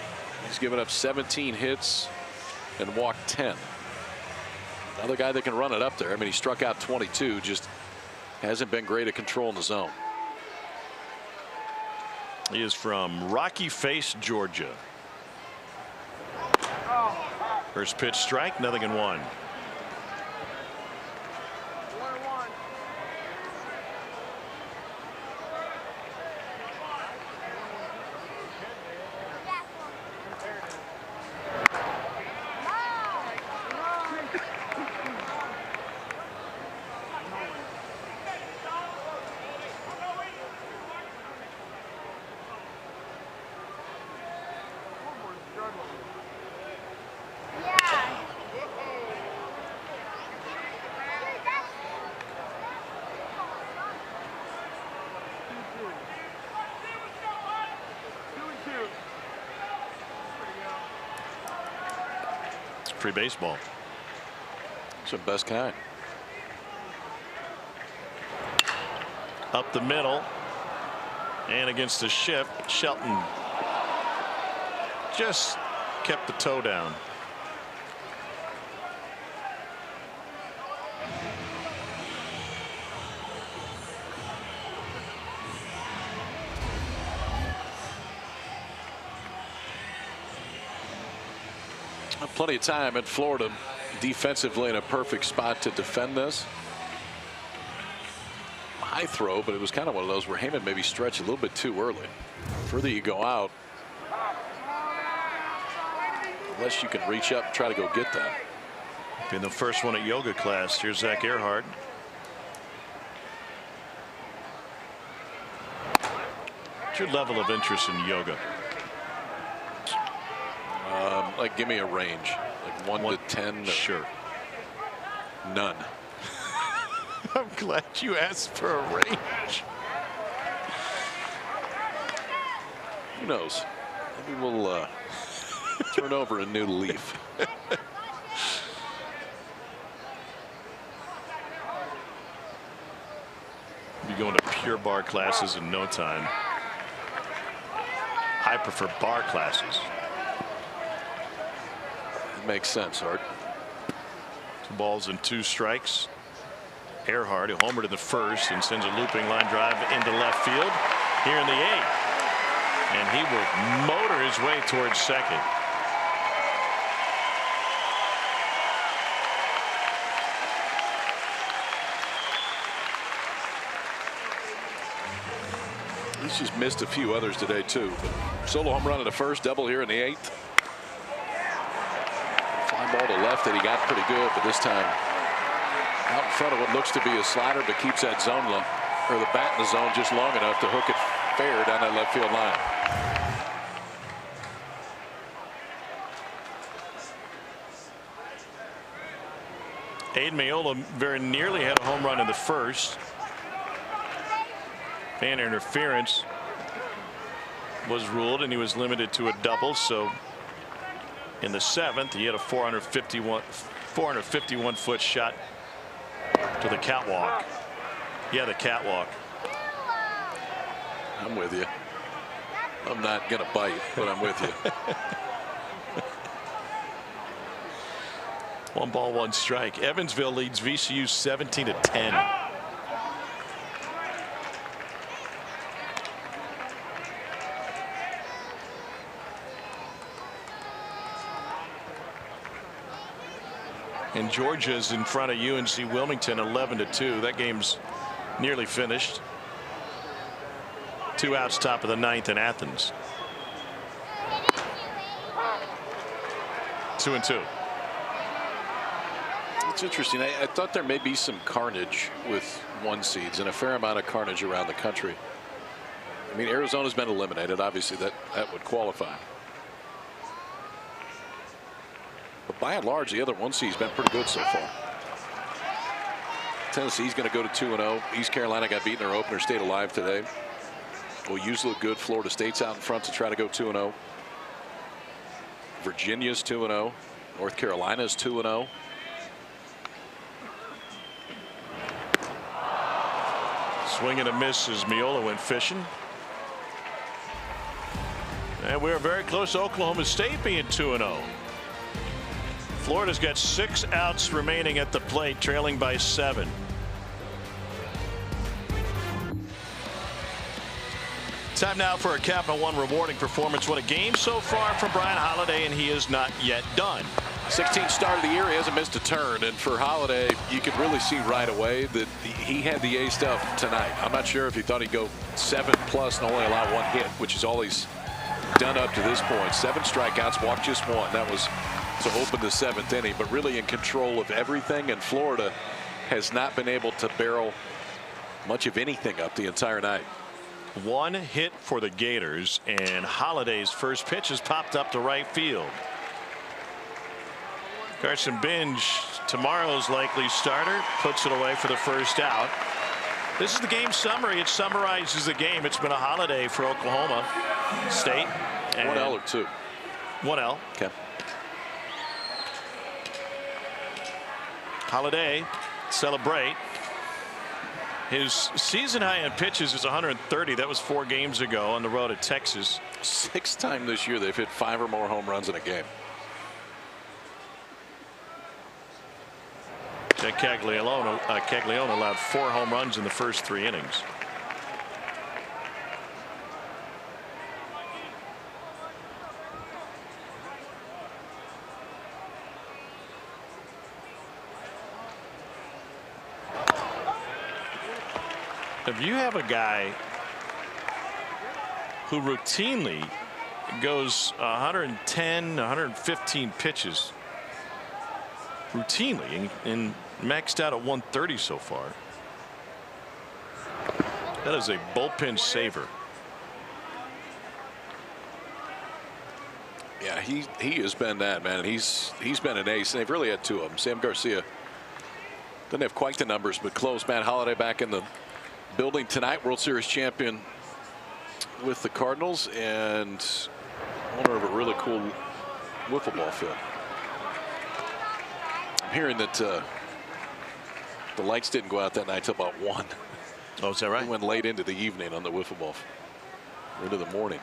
He's given up 17 hits and walked 10. Another guy that can run it up there. I mean, he struck out 22, just hasn't been great at controlling the zone. He is from Rocky Face, Georgia. First pitch strike, 0-1. Free baseball. It's the best kind. Up the middle and against the shift. Shelton just kept the toe down. Plenty of time at Florida defensively in a perfect spot to defend this. High throw, but it was kind of one of those where Heyman maybe stretched a little bit too early. The further you go out, unless you can reach up and try to go get that. Being the first one at yoga class, here's Zach Earhart. What's your level of interest in yoga? Like, give me a range, like 1 to 10. Sure. None. I'm glad you asked for a range. Who knows? Maybe we'll turn over a new leaf. Be going to pure bar classes in no time. I prefer bar classes. Makes sense, Art. 2 balls and 2 strikes. Earhart, who homered in the first and sends a looping line drive into left field here in the 8th. And he will motor his way towards second. He's just missed a few others today, too. But solo home run in the first, double here in the 8th. Ball to left that he got pretty good, but this time out in front of what looks to be a slider, but keeps that zone low, or the bat in the zone just long enough to hook it fair down that left field line. Aiden Mayola very nearly had a home run in the first. Fan interference was ruled, and he was limited to a double. So in the 7th, he had a 451 foot shot to the catwalk. Yeah, the catwalk. I'm with you. I'm not going to bite, but I'm with you. 1 ball, 1 strike. Evansville leads VCU 17-10. And Georgia's in front of UNC Wilmington 11-2. That game's nearly finished. 2 outs, top of the 9th in Athens. 2-2. It's interesting. I thought there may be some carnage with 1 seeds and a fair amount of carnage around the country. I mean, Arizona's been eliminated. Obviously, that would qualify. But by and large, the other 1 seed's been pretty good so far. Tennessee's going to go to 2-0. East Carolina got beaten in their opener, stayed alive today. will usually look good. Florida State's out in front to try to go 2-0. Virginia's 2-0. North Carolina's 2-0. Swing and a miss as Miola went fishing. And we're very close to Oklahoma State being 2-0. Florida's got 6 outs remaining at the plate, trailing by 7. Time now for a Capital One rewarding performance. What a game so far from Bryan Holiday, and he is not yet done. 16th start of the year, he hasn't missed a turn, and for Holiday, you can really see right away that he had the A stuff tonight. I'm not sure if he thought he'd go 7+ and only allow 1 hit, which is all he's done up to this point. 7 strikeouts, walked just 1. That was to open the 7th inning, but really in control of everything, and Florida has not been able to barrel much of anything up the entire night. 1 hit for the Gators, and Holiday's first pitch has popped up to right field. Carson Binge, tomorrow's likely starter, puts it away for the first out. This is the game summary. It summarizes the game. It's been a holiday for Oklahoma State. 1 L or 2? 1 L. Okay. Holiday celebrate. His season high in pitches is 130. That was 4 games ago on the road at Texas. 6th time this year they've hit 5 or more home runs in a game. Jac Caglianone allowed 4 home runs in the first 3 innings. If you have a guy who routinely goes 110, 115 pitches routinely and maxed out at 130 so far, that is a bullpen saver. Yeah, he has been that, man. He's been an ace, and they've really had 2 of them. Sam Garcia doesn't have quite the numbers, but close. Matt Holiday back in the building tonight, World Series champion with the Cardinals, and owner of a really cool wiffle ball field. I'm hearing that the lights didn't go out that night till about 1. Oh, is that right? It went late into the evening on the wiffle ball, into the morning.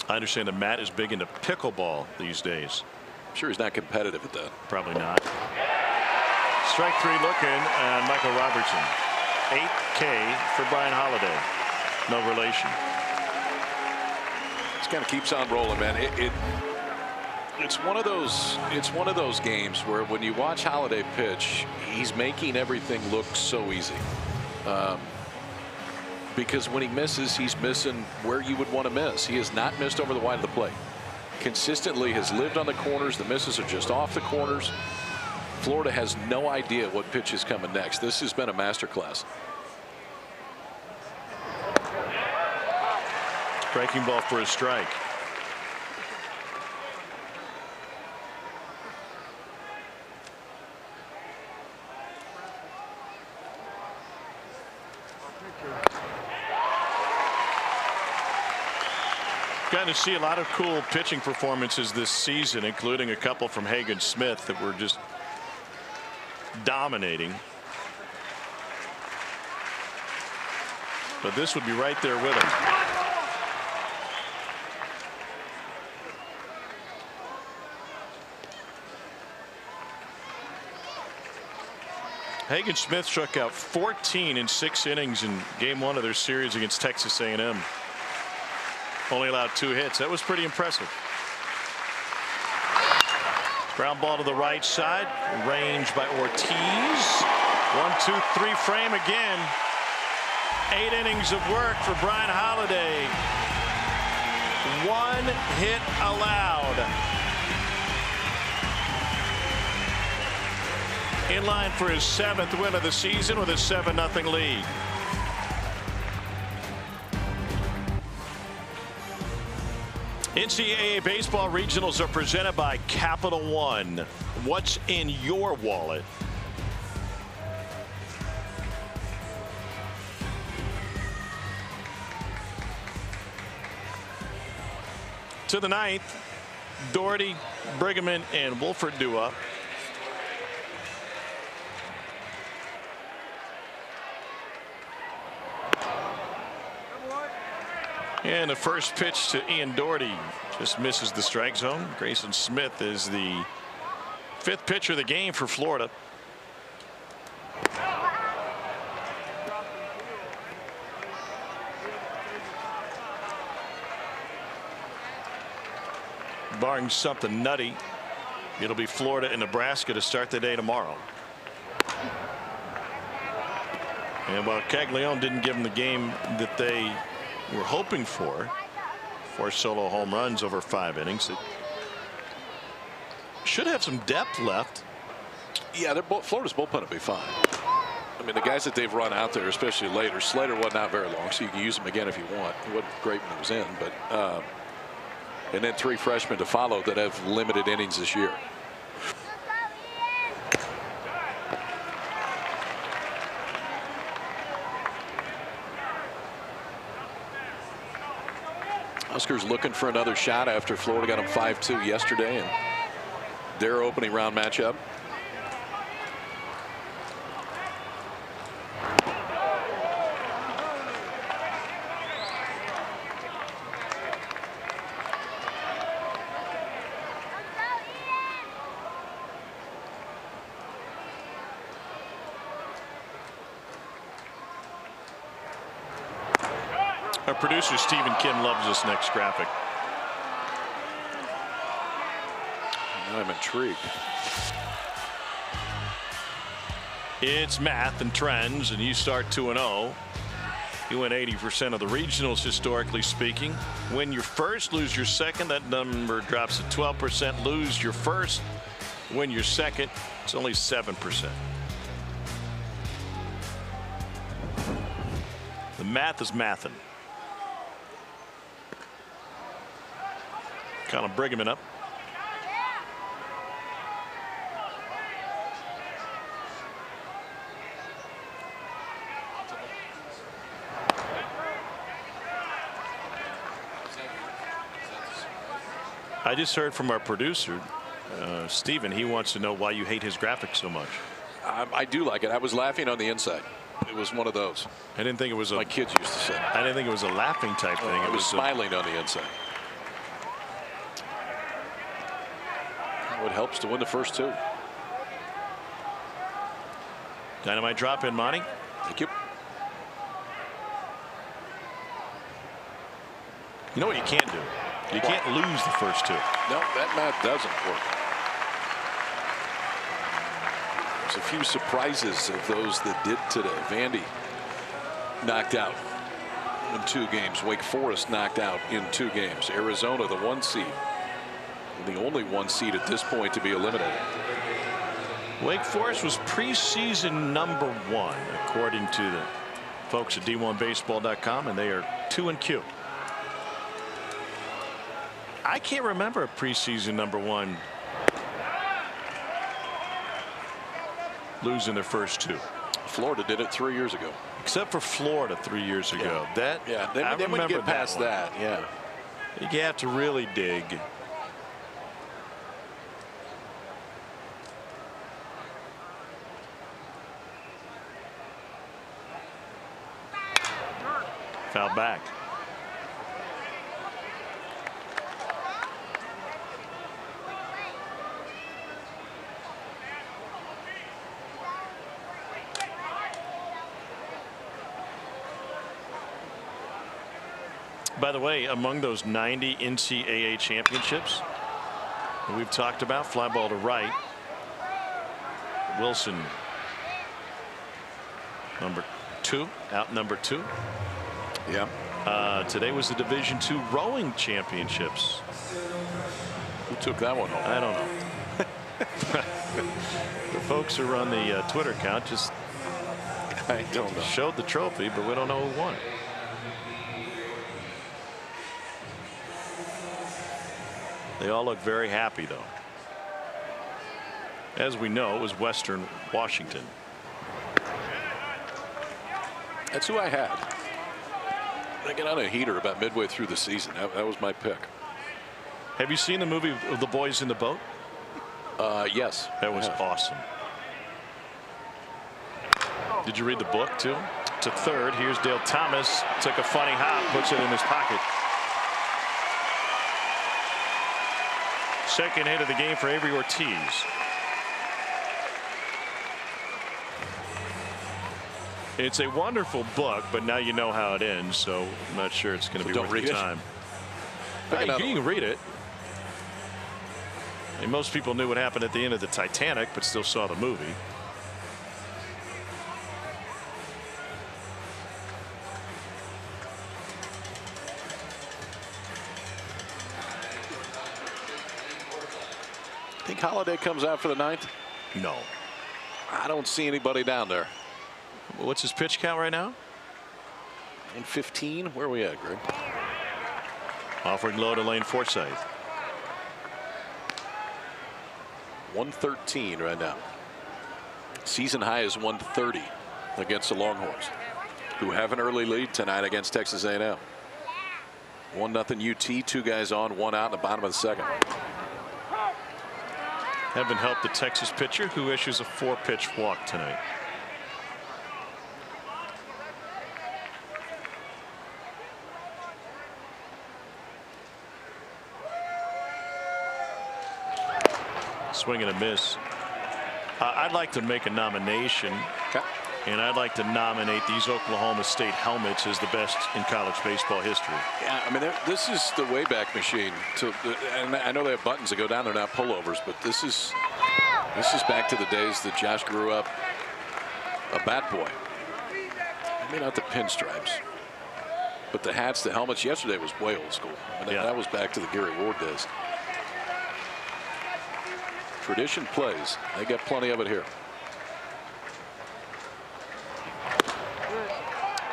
I understand that Matt is big into pickleball these days. I'm sure he's not competitive at that. Probably not. Strike 3 looking, and Michael Robertson. 8K for Bryan Holiday. No relation. Just kind of keeps on rolling, man. It's one of those games where when you watch Holiday pitch, he's making everything look so easy. Because when he misses, he's missing where you would want to miss. He has not missed over the wide of the plate. Consistently has lived on the corners. The misses are just off the corners. Florida has no idea what pitch is coming next. This has been a masterclass. Breaking ball for a strike. Gotten to see a lot of cool pitching performances this season, including a couple from Hagen Smith that were just dominating. But this would be right there with him. Hagen Smith struck out 14 in 6 innings in game 1 of their series against Texas A&M. Only allowed 2 hits. That was pretty impressive. Ground ball to the right side. Range by Ortiz. 1-2-3 frame again. 8 innings of work for Bryan Holiday. 1 hit allowed. In line for his 7th win of the season with a 7-0 lead. NCAA baseball regionals are presented by Capital One. What's in your wallet? To the ninth, Doherty, Brigman, and Wolford due up. And the first pitch to Ian Doherty just misses the strike zone. Grayson Smith is the 5th pitcher of the game for Florida. Barring something nutty, it'll be Florida and Nebraska to start the day tomorrow. And while Caglianone didn't give them the game that they were hoping for, 4 solo home runs over 5 innings, it should have some depth left. Yeah, Florida's bullpen will be fine. I mean, the guys that they've run out there, especially later, Slater wasn't out very long, so you can use him again if you want. He wasn't great when he was in, but and then 3 freshmen to follow that have limited innings this year. Huskers looking for another shot after Florida got them 5-2 yesterday in their opening round matchup. Our producer Stephen Kim loves this next graphic. I'm intrigued. It's math and trends, and you start 2-0. You win 80% of the regionals, historically speaking. Win your first, lose your second. That number drops to 12%. Lose your first, win your second. It's only 7%. The math is mathin'. Colin Brigman up. I just heard from our producer, Steven. He wants to know why you hate his graphics so much. I do like it. I was laughing on the inside. It was one of those. I didn't think it was my kids used to say. I didn't think it was a laughing type thing. I was smiling on the inside. It helps to win the first 2. Dynamite drop in, Monty. Thank you. You know what you can't do? You can't lose the first 2. No, that math doesn't work. There's a few surprises of those that did today. Vandy knocked out in 2 games. Wake Forest knocked out in 2 games. Arizona, the 1 seed. The only 1 seed at this point to be eliminated. Wake Forest was preseason number 1, according to the folks at D1Baseball.com, and they are 2-Q. I can't remember a preseason number 1 losing their first 2. Florida did it 3 years ago. Except for Florida 3 years ago. Yeah. They wouldn't get past that. Yeah. You have to really dig. Foul back. By the way, among those 90 NCAA championships that we've talked about, fly ball to right, Wilson number 2, out number 2. Yeah. Today was the Division II rowing championships. Who took that one home? I don't know. The folks who run the Twitter account just showed the trophy, but we don't know who won. They all look very happy, though. As we know, it was Western Washington. That's who I had. I got on a heater about midway through the season. That was my pick. Have you seen the movie of The Boys in the Boat? Yes. That was awesome. Did you read the book too? To third. Here's Dale Thomas. Took a funny hop, puts it in his pocket. Second hit of the game for Avery Ortiz. It's a wonderful book, but now you know how it ends, so I'm not sure it's going to be worth your time. You can read it. And most people knew what happened at the end of the Titanic, but still saw the movie. Think Holiday comes out for the ninth? No. I don't see anybody down there. What's his pitch count right now? In 15. Where are we at, Greg? Offering low to Lane Forsythe. 113 right now. Season high is 130 against the Longhorns, who have an early lead tonight against Texas A&M. 1-0 UT. 2 guys on, 1 out in the bottom of the second. Haven't helped the Texas pitcher, who issues a 4-pitch walk tonight. Swing and a miss. I'd like to make a nomination. Okay. And I'd like to nominate these Oklahoma State helmets as the best in college baseball history. Yeah, I mean, this is the Wayback Machine. And I know they have buttons that go down there, not pullovers, but this is back to the days that Josh grew up a bat boy. I mean, not the pinstripes, but the hats, the helmets. Yesterday was way old school. And that was back to the Gary Ward days. Tradition plays. They got plenty of it here.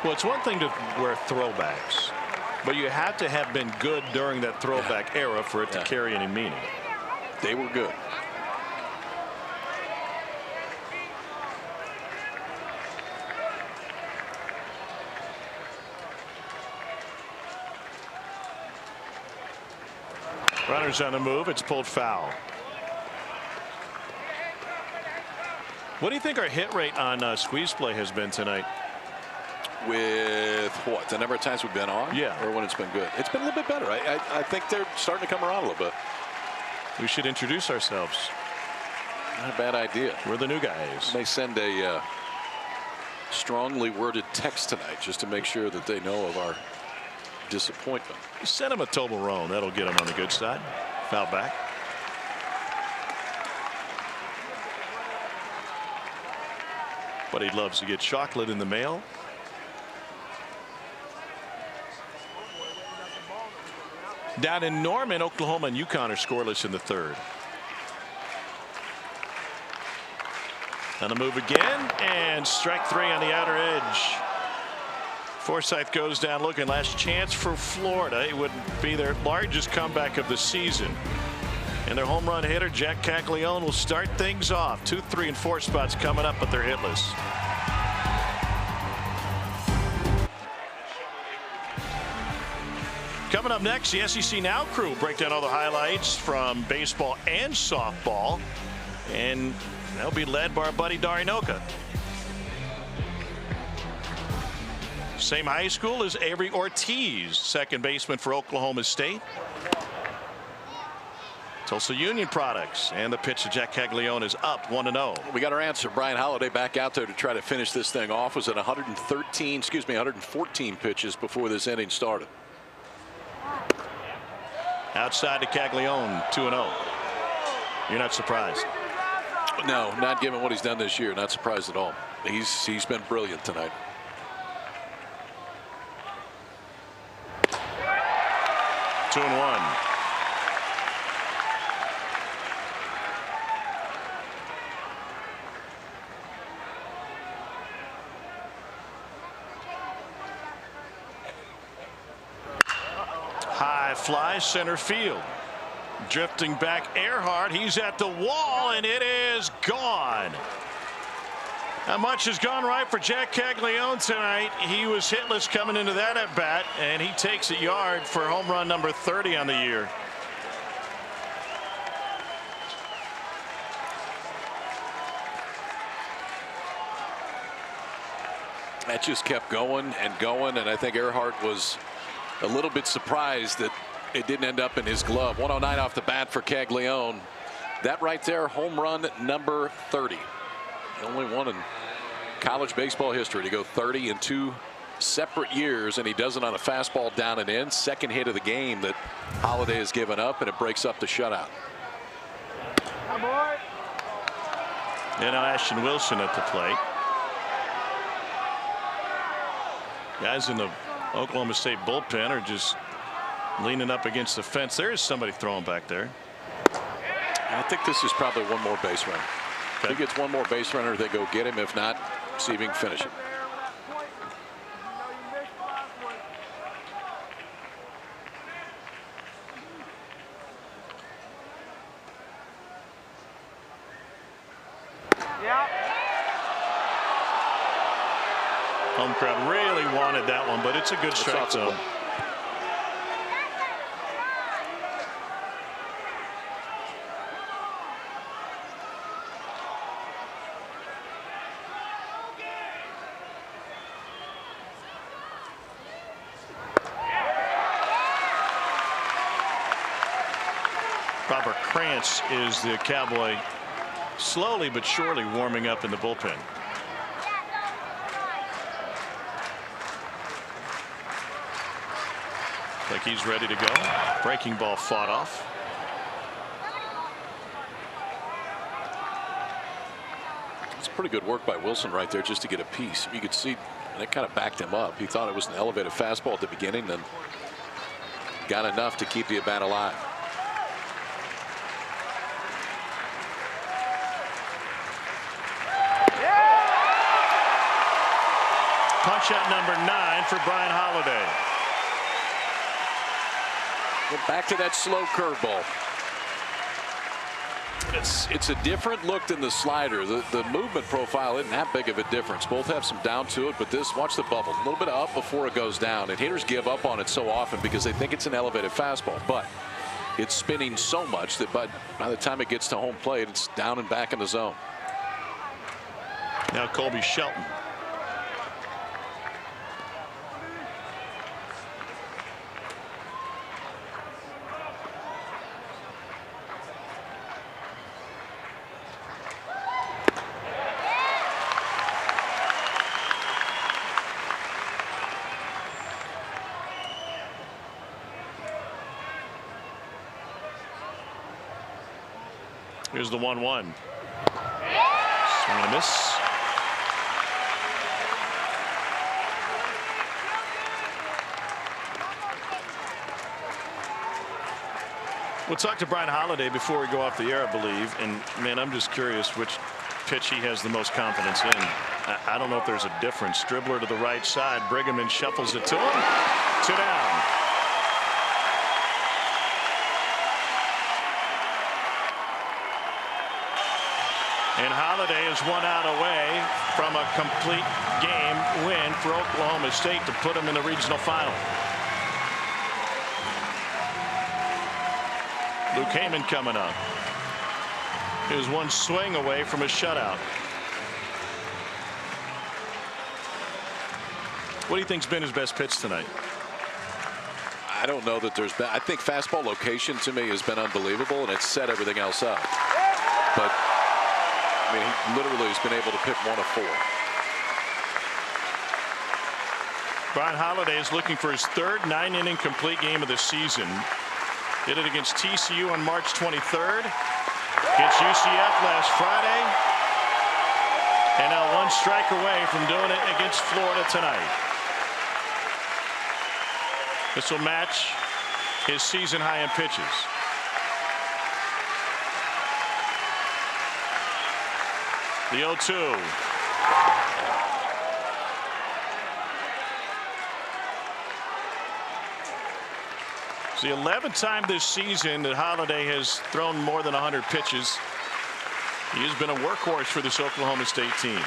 Well, it's one thing to wear throwbacks, but you have to have been good during that throwback era for it to carry any meaning. They were good. Runners on the move. It's pulled foul. What do you think our hit rate on squeeze play has been tonight? With what? The number of times we've been on? Yeah. Or when it's been good? It's been a little bit better. I think they're starting to come around a little bit. We should introduce ourselves. Not a bad idea. We're the new guys. They send a strongly worded text tonight just to make sure that they know of our disappointment. Send him a Toblerone. That'll get him on the good side. Foul back. But he loves to get chocolate in the mail. Down in Norman, Oklahoma and UConn are scoreless in the third. On the move again, and strike 3 on the outer edge. Forsythe goes down looking. Last chance for Florida. It would be their largest comeback of the season. And their home run hitter, Jac Caglianone, will start things off. 2, 3, and 4 spots coming up, but they're hitless. Coming up next, the SEC Now crew break down all the highlights from baseball and softball. And they'll be led by our buddy Darinoka. Same high school as Avery Ortiz, second baseman for Oklahoma State. Tulsa Union products, and the pitch to Jac Caglianone is up 1-0. We got our answer. Bryan Holiday back out there to try to finish this thing off. Was at 114 pitches before this inning started. Outside to Caglianone, 2-0. You're not surprised? No, not given what he's done this year. Not surprised at all. He's been brilliant tonight. Two and 1. High fly center field. Drifting back Earhart. He's at the wall, and it is gone. Not much has gone right for Jac Caglianone tonight. He was hitless coming into that at bat, and he takes a yard for home run number 30 on the year. That just kept going and going, and I think Earhart was a little bit surprised that it didn't end up in his glove. 109 off the bat for Caglianone. That right there, home run number 30. The only one in college baseball history to go 30 in 2 separate years, and he does it on a fastball down and in. Second hit of the game that Holiday has given up, and it breaks up the shutout. And now Ashton Wilson at the plate. Guys in the Oklahoma State bullpen are just leaning up against the fence. There is somebody throwing back there. I think this is probably one more base runner. Okay. If he gets one more base runner, they go get him. If not, see if he can finish it. Home crowd really wanted that one, but it's a good strike zone. Robert Krantz is the Cowboy, slowly but surely warming up in the bullpen. Like he's ready to go. Breaking ball fought off. It's pretty good work by Wilson right there just to get a piece. You could see that kind of backed him up. He thought it was an elevated fastball at the beginning, then got enough to keep the at bat alive. Punch out number 9 for Bryan Holiday. Back to that slow curveball. It's a different look than the slider. The movement profile isn't that big of a difference. Both have some down to it, but this, watch the bubble. A little bit of up before it goes down. And hitters give up on it so often because they think it's an elevated fastball. But it's spinning so much that by the time it gets to home plate, it's down and back in the zone. Now Colby Shelton. Here's the 1-1. Swing and a miss. We'll talk to Bryan Holiday before we go off the air, I believe. And man, I'm just curious which pitch he has the most confidence in. I don't know if there's a difference. Dribbler to the right side. Brighamman shuffles it to him. 2 down. And Holiday is 1 out away from a complete game win for Oklahoma State to put them in the regional final. Luke Heyman coming up. He was 1 swing away from a shutout. What do you think's been his best pitch tonight? I don't know that there's been. I think fastball location to me has been unbelievable, and it's set everything else up. But I mean, he literally has been able to pick 1 of 4. Bryan Holiday is looking for his 3rd 9-inning complete game of the season. Did it against TCU on March 23rd. Against UCF last Friday. And now 1 strike away from doing it against Florida tonight. This will match his season high in pitches. The 0-2. It's the 11th time this season that Holiday has thrown more than 100 pitches. He has been a workhorse for this Oklahoma State team.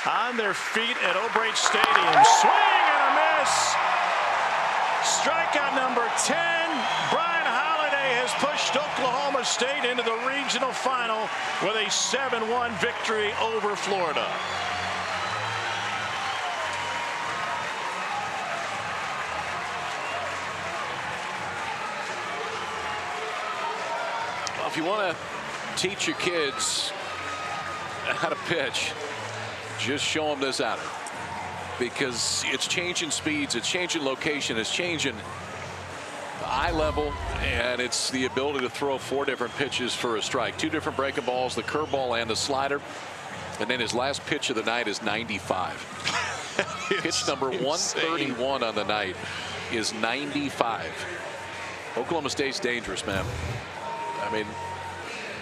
On their feet at O'Brate Stadium. Swing and a miss. Strikeout number 10. Bryan Holiday has pushed Oklahoma State into the regional final with a 7-1 victory over Florida. Well, if you want to teach your kids how to pitch, just show them this out, because it's changing speeds, it's changing location, it's changing eye level, and it's the ability to throw 4 different pitches for a strike. 2 different breaking balls, the curveball and the slider. And then his last pitch of the night is 95. Pitch number 131 on the night is 95. Oklahoma State's dangerous, man. I mean,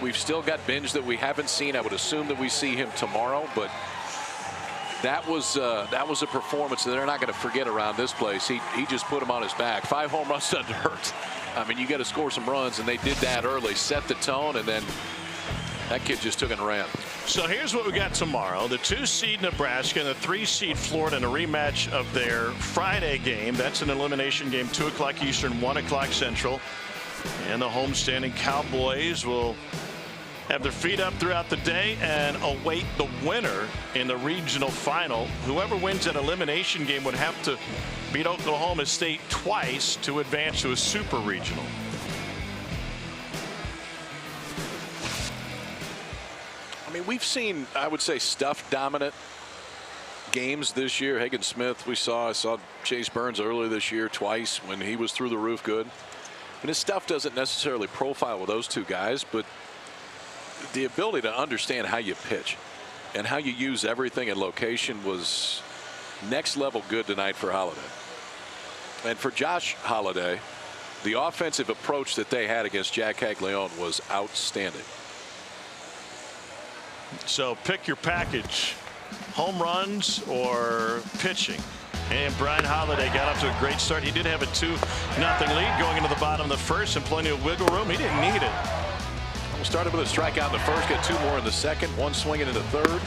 we've still got Binge that we haven't seen. I would assume that we see him tomorrow, but that was a performance that they're not going to forget around this place. He just put him on his back. 5 home runs doesn't hurt. I mean, you got to score some runs, and they did that early, set the tone, and then that kid just took and ran. So here's what we got tomorrow. The 2-seed Nebraska and the 3-seed Florida in a rematch of their Friday game. That's an elimination game, 2 o'clock Eastern, 1 o'clock Central. And the homestanding Cowboys will have their feet up throughout the day and await the winner in the regional final. Whoever wins that elimination game would have to beat Oklahoma State twice to advance to a super regional. I mean, we've seen, I would say, stuff dominant games this year. Hagen Smith, I saw Chase Burns earlier this year twice when he was through the roof good. And his stuff doesn't necessarily profile with those 2 guys, but the ability to understand how you pitch and how you use everything in location was next level good tonight for Holiday. And for Josh Holiday, the offensive approach that they had against Jac Caglianone was outstanding. So pick your package, home runs or pitching. And Bryan Holiday got off to a great start. He did have a 2-0 lead going into the bottom of the first and plenty of wiggle room. He didn't need it. Started with a strikeout in the first, got 2 more in the second, 1 swinging in the third,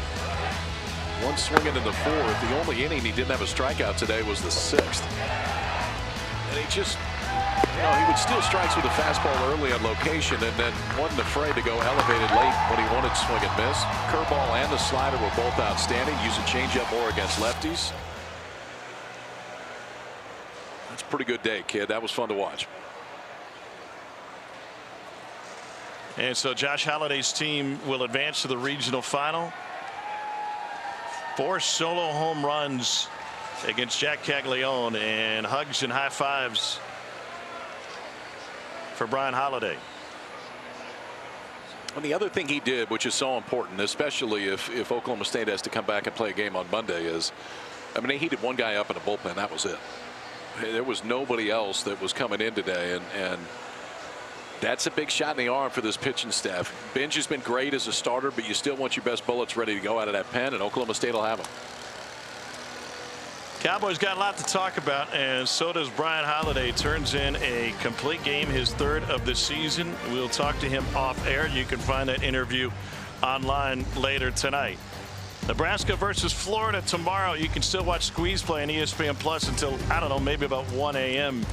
1 swinging in the fourth. The only inning he didn't have a strikeout today was the 6th. And he just, he would steal strikes with a fastball early on location and then wasn't afraid to go elevated late when he wanted swing and miss. Curveball and the slider were both outstanding. Used a changeup more against lefties. That's a pretty good day, kid. That was fun to watch. And so Josh Holiday's team will advance to the regional final. 4 solo home runs against Jac Caglianone, and hugs and high fives for Bryan Holiday. And the other thing he did, which is so important, especially if Oklahoma State has to come back and play a game on Monday, is, I mean, he heated 1 guy up in the bullpen. That was it. There was nobody else that was coming in today, and that's a big shot in the arm for this pitching staff. Binge has been great as a starter, but you still want your best bullets ready to go out of that pen, and Oklahoma State will have them. Cowboys got a lot to talk about, and so does Bryan Holiday. Turns in a complete game, his 3rd of the season. We'll talk to him off air. You can find that interview online later tonight. Nebraska versus Florida tomorrow. You can still watch Squeeze Play on ESPN Plus until, I don't know, maybe about 1 a.m.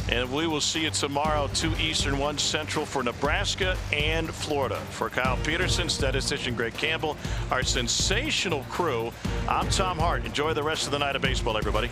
And we will see it tomorrow, 2 Eastern, 1 Central for Nebraska and Florida. For Kyle Peterson, statistician Greg Campbell, our sensational crew, I'm Tom Hart. Enjoy the rest of the night of baseball, everybody.